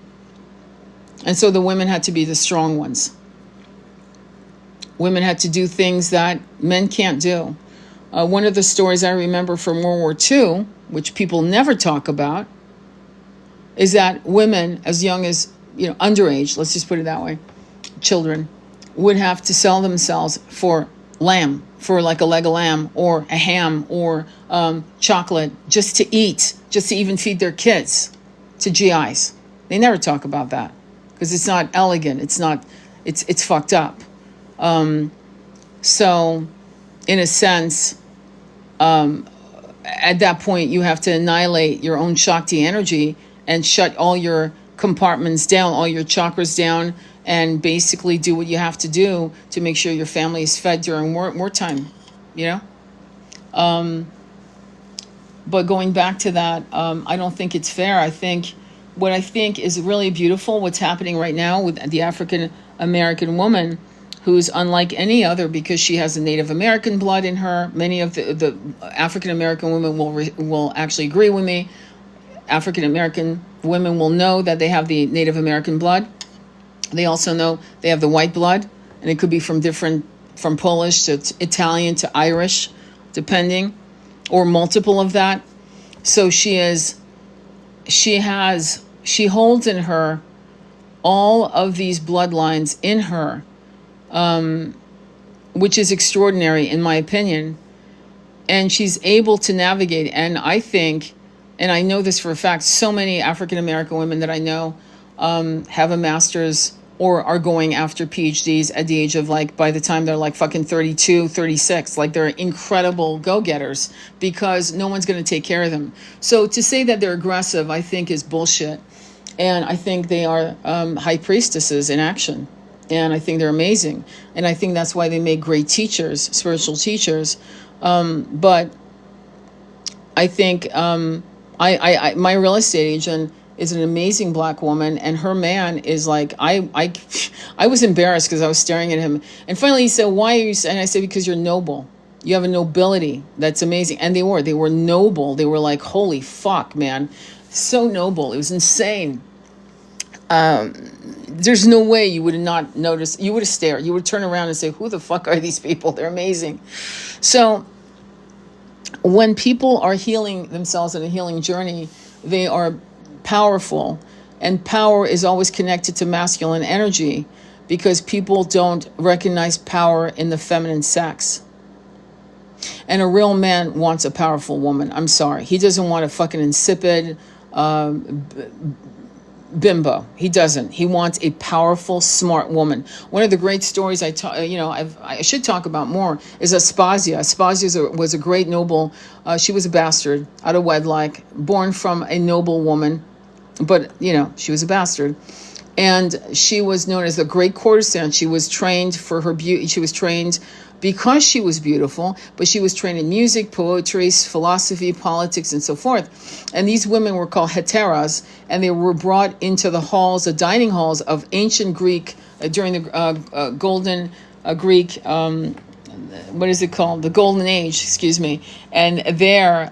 and so the women had to be the strong ones. Women had to do things that men can't do. One of the stories I remember from World War II, which people never talk about, is that women as young as, underage, let's just put it that way, children, would have to sell themselves for lamb, for like a leg of lamb or a ham or chocolate, just to eat, just to even feed their kids, to GIs. They never talk about that because it's not elegant. It's fucked up. So in a sense, at that point, you have to annihilate your own Shakti energy and shut all your compartments down, all your chakras down, and basically do what you have to do to make sure your family is fed during wartime, But going back to that, I don't think it's fair. What I think is really beautiful, what's happening right now with the African American woman, who's unlike any other because she has the Native American blood in her. Many of the African American women will actually agree with me. African American women will know that they have the Native American blood. They also know they have the white blood, and it could be from Polish to Italian to Irish, depending, or multiple of that. So she holds in her all of these bloodlines in her, which is extraordinary in my opinion. And she's able to navigate. And I think, and I know this for a fact, so many African American women that I know have a master's or are going after PhDs at the age of by the time they're fucking 32, 36, they're incredible go-getters because no one's going to take care of them. So to say that they're aggressive, I think is bullshit. And I think they are high priestesses in action. And I think they're amazing. And I think that's why they make great teachers, spiritual teachers. But I think my real estate agent is an amazing Black woman, and her man is I was embarrassed because I was staring at him, and finally he said, "Why are you?" And I said, "Because you're noble. You have a nobility that's amazing." And they were noble. They were holy fuck, man, so noble. It was insane. There's no way you would have not noticed. You would have stared. You would turn around and say, "Who the fuck are these people? They're amazing." So when people are healing themselves in a healing journey, they are powerful, and power is always connected to masculine energy because people don't recognize power in the feminine sex. And a real man wants a powerful woman. I'm sorry. He doesn't want a fucking insipid bimbo. He doesn't. He wants a powerful, smart woman. One of the great stories I should talk about more is Aspasia. Aspasia was a great noble. She was a bastard out of wedlock, born from a noble woman. But, she was a bastard. And she was known as the great courtesan. She was trained for her beauty. She was trained because she was beautiful, but she was trained in music, poetry, philosophy, politics, and so forth. And these women were called heteras, and they were brought into the dining halls of ancient Greek during the golden Greek, what is it called? The Golden Age, excuse me. And there,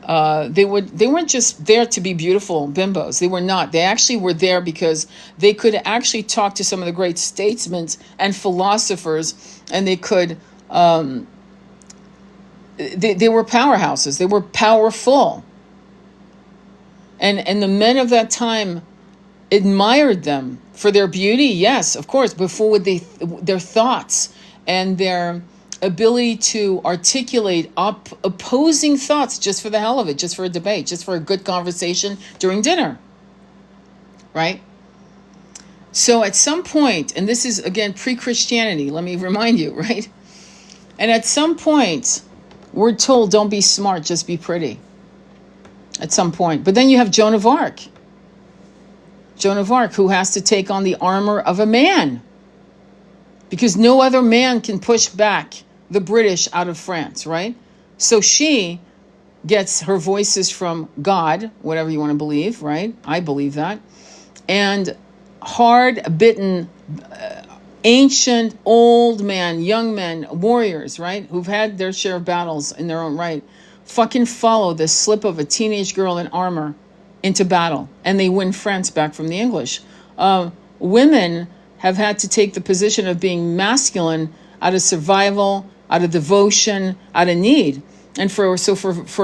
they weren't just there to be beautiful bimbos. They were not. They actually were there because they could actually talk to some of the great statesmen and philosophers, and they could. They were powerhouses. They were powerful. And the men of that time admired them for their beauty. Yes, of course, before their thoughts and their ability to articulate opposing thoughts just for the hell of it, just for a debate, just for a good conversation during dinner, right? So at some point, and this is, again, pre-Christianity, let me remind you, right? And at some point, we're told, don't be smart, just be pretty. At some point. But then you have Joan of Arc. Joan of Arc, who has to take on the armor of a man. Because no other man can push back the British out of France, right? So she gets her voices from God, whatever you want to believe, right? I believe that. And hard-bitten, ancient, old men, young men, warriors, right? Who've had their share of battles in their own right, fucking follow the slip of a teenage girl in armor into battle. And they win France back from the English. Women have had to take the position of being masculine out of survival, out of devotion, out of need. And for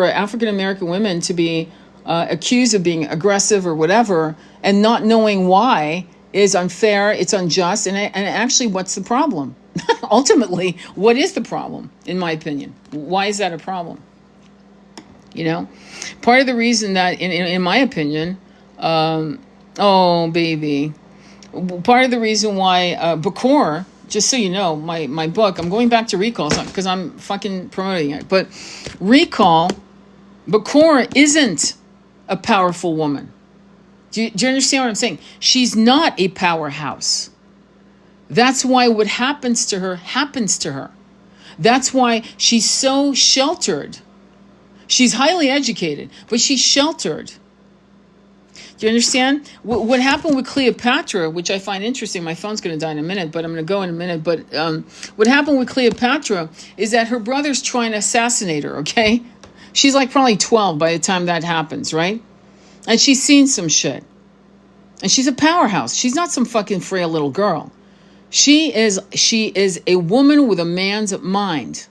African-American women to be accused of being aggressive or whatever and not knowing why is unfair, it's unjust, and actually, what's the problem? Ultimately, what is the problem, in my opinion? Why is that a problem? You know? Part of the reason that, in my opinion, oh, baby, part of the reason why Bakor, just so you know, my book, I'm going back to Recall because I'm fucking promoting it, but Recall, Bakor isn't a powerful woman. Do you understand what I'm saying? She's not a powerhouse. That's why what happens to her happens to her. That's why she's so sheltered. She's highly educated, but she's sheltered. Do you understand? What happened with Cleopatra, which I find interesting, my phone's going to die in a minute, but I'm going to go in a minute. But what happened with Cleopatra is that her brother's trying to assassinate her, okay? She's like probably 12 by the time that happens, right? And she's seen some shit. And she's a powerhouse. She's not some fucking frail little girl. She is a woman with a man's mind.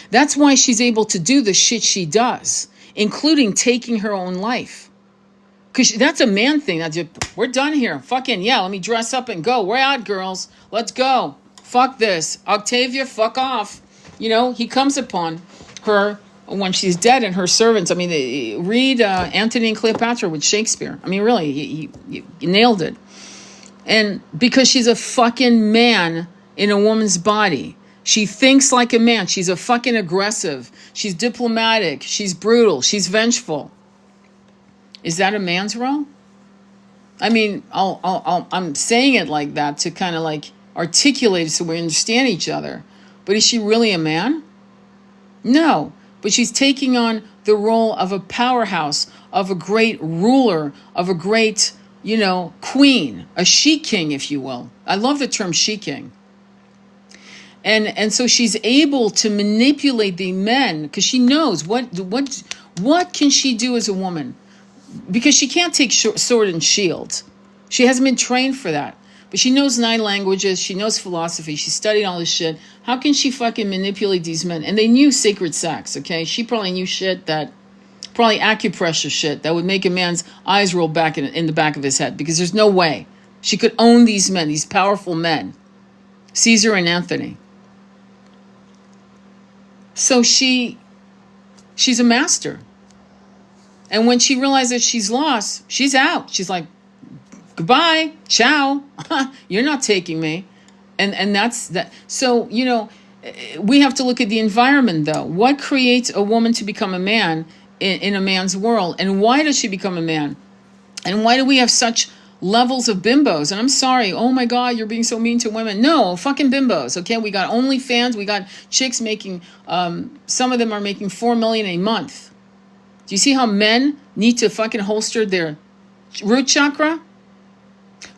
That's why she's able to do the shit she does, including taking her own life. Because that's a man thing. That's just, we're done here. Fucking, yeah, let me dress up and go. We're out, girls. Let's go. Fuck this. Octavia, fuck off. You know, he comes upon her when she's dead and her servants. I mean, read Antony and Cleopatra with Shakespeare. I mean, really, he nailed it. And because she's a fucking man in a woman's body. She thinks like a man. She's a fucking aggressive. She's diplomatic. She's brutal. She's vengeful. Is that a man's role? I mean, I'm saying it like that to kind of like articulate it so we understand each other. But is she really a man? No. But she's taking on the role of a powerhouse, of a great ruler, of a great, you know, queen, a she-king, if you will. I love the term she-king. And so she's able to manipulate the men because she knows what can she do as a woman? Because she can't take sword and shield. She hasn't been trained for that. But she knows 9 languages. She knows philosophy. She studied all this shit. How can she fucking manipulate these men? And they knew sacred sex, okay? She probably knew shit that, probably acupressure shit that would make a man's eyes roll back in the back of his head. Because there's no way she could own these men, these powerful men. Caesar and Anthony. So she's a master. And when she realizes she's lost, she's out. She's like, goodbye, ciao. You're not taking me. And that's that. So, you know, we have to look at the environment, though. What creates a woman to become a man in a man's world? And why does she become a man? And why do we have such levels of bimbos? And I'm sorry, oh my God, you're being so mean to women. No, fucking bimbos, okay? We got OnlyFans. We got chicks making, some of them are making $4 million a month. Do you see how men need to fucking holster their root chakra?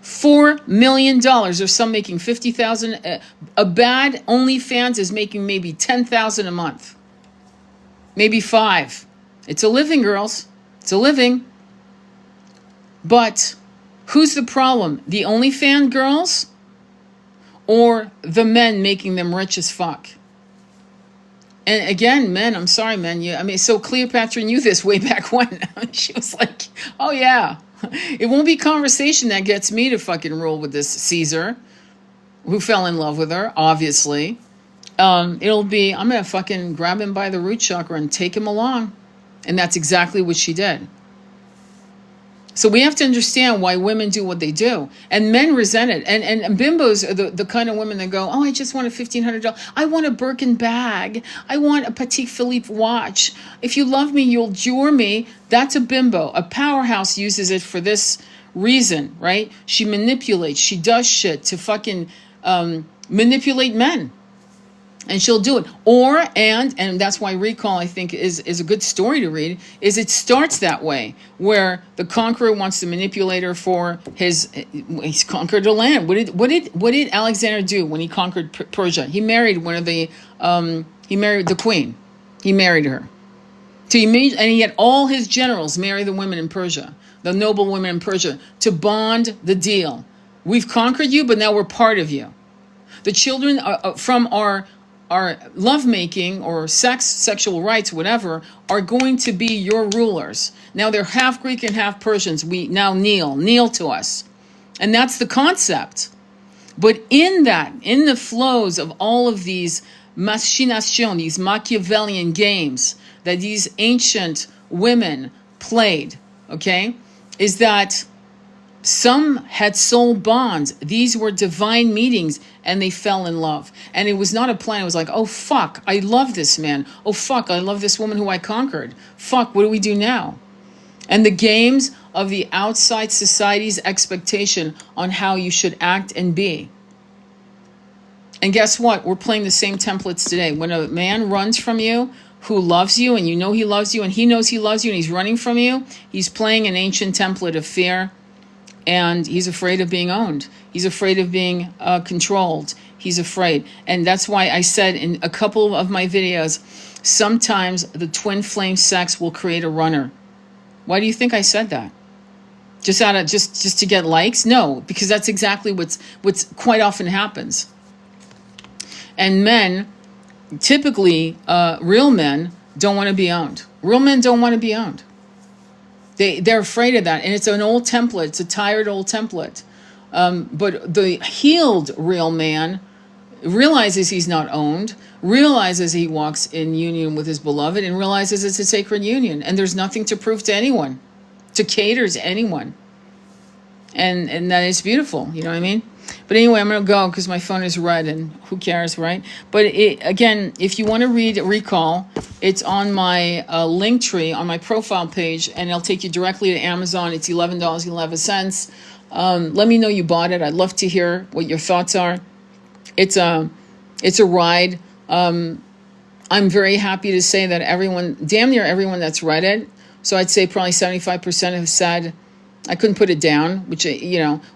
$4 million. There's some making $50,000. A bad OnlyFans is making maybe $10,000 a month. Maybe $5,000. It's a living, girls. It's a living. But who's the problem? The OnlyFans girls? Or the men making them rich as fuck? And again, men, I'm sorry, men. So Cleopatra knew this way back when. She was like, oh yeah, it won't be conversation that gets me to fucking rule with this Caesar, who fell in love with her, obviously. It'll be, I'm going to fucking grab him by the root chakra and take him along. And that's exactly what she did. So we have to understand why women do what they do, and men resent it. And bimbos are the kind of women that go, oh, I just want a $1,500. I want a Birkin bag. I want a Petit Philippe watch. If you love me, you'll jure me. That's a bimbo. A powerhouse uses it for this reason, right? She manipulates. She does shit to fucking manipulate men. And she'll do it. Or, and that's why Recall, I think, is a good story to read, is it starts that way, where the conqueror wants to manipulate her for he's conquered a land. What did Alexander do when he conquered Persia? He married he married the queen. He married her. So and he had all his generals marry the women in Persia, the noble women in Persia, to bond the deal. We've conquered you, but now we're part of you. The children from our lovemaking or sexual rights, whatever, are going to be your rulers. Now they're half Greek and half Persians. We now kneel to us. And that's the concept. But in the flows of all of these machination, these Machiavellian games that these ancient women played, okay, is that some had soul bonds. These were divine meetings, and they fell in love. And it was not a plan. It was like, oh, fuck, I love this man. Oh, fuck, I love this woman who I conquered. Fuck, what do we do now? And the games of the outside society's expectation on how you should act and be. And guess what? We're playing the same templates today. When a man runs from you, who loves you, and you know he loves you, and he knows he loves you, and he's running from you, he's playing an ancient template of fear. And he's afraid of being owned. He's afraid of being controlled. He's afraid. And that's why I said in a couple of my videos, sometimes the twin flame sex will create a runner. Why do you think I said that? Just to get likes? No, because that's exactly what's quite often happens. And men, typically, real men don't want to be owned. Real men don't want to be owned. They're afraid of that, and it's an old template. It's a tired old template. But the healed real man realizes he's not owned, realizes he walks in union with his beloved, and realizes it's a sacred union, and there's nothing to prove to anyone, to cater to anyone. And that is beautiful, you know what I mean? But anyway, I'm going to go because my phone is red, and who cares, right? But again, if you want to read Recall, it's on my link tree on my profile page, and it'll take you directly to Amazon. It's $11.11. Let me know you bought it. I'd love to hear what your thoughts are. It's a ride. I'm very happy to say that damn near everyone that's read it, so I'd say probably 75% have said, I couldn't put it down, which,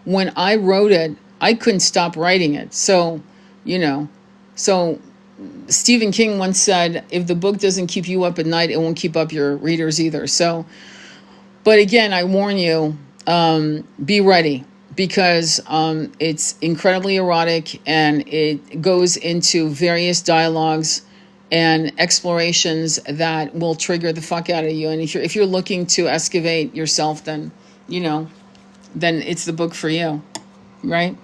when I wrote it, I couldn't stop writing it. So Stephen King once said, if the book doesn't keep you up at night, it won't keep up your readers either. So, but again, I warn you, be ready, because it's incredibly erotic, and it goes into various dialogues and explorations that will trigger the fuck out of you. And if you're looking to excavate yourself, then, then it's the book for you, right?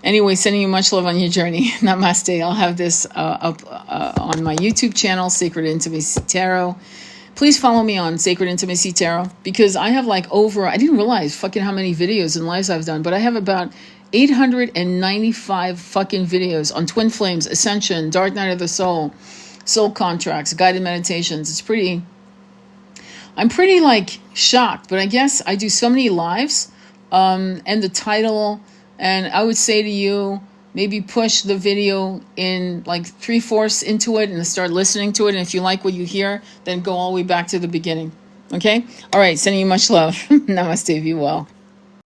Anyway, sending you much love on your journey. Namaste. I'll have this up on my YouTube channel, Sacred Intimacy Tarot. Please follow me on Sacred Intimacy Tarot, because I have I didn't realize fucking how many videos and lives I've done, but I have about 895 fucking videos on twin flames, ascension, dark night of the soul contracts, guided meditations. I'm pretty shocked, but I guess I do so many lives, and the title. And I would say to you, maybe push the video in 3/4 into it and start listening to it. And if you like what you hear, then go all the way back to the beginning. Okay? All right. Sending you much love. Namaste. Be well.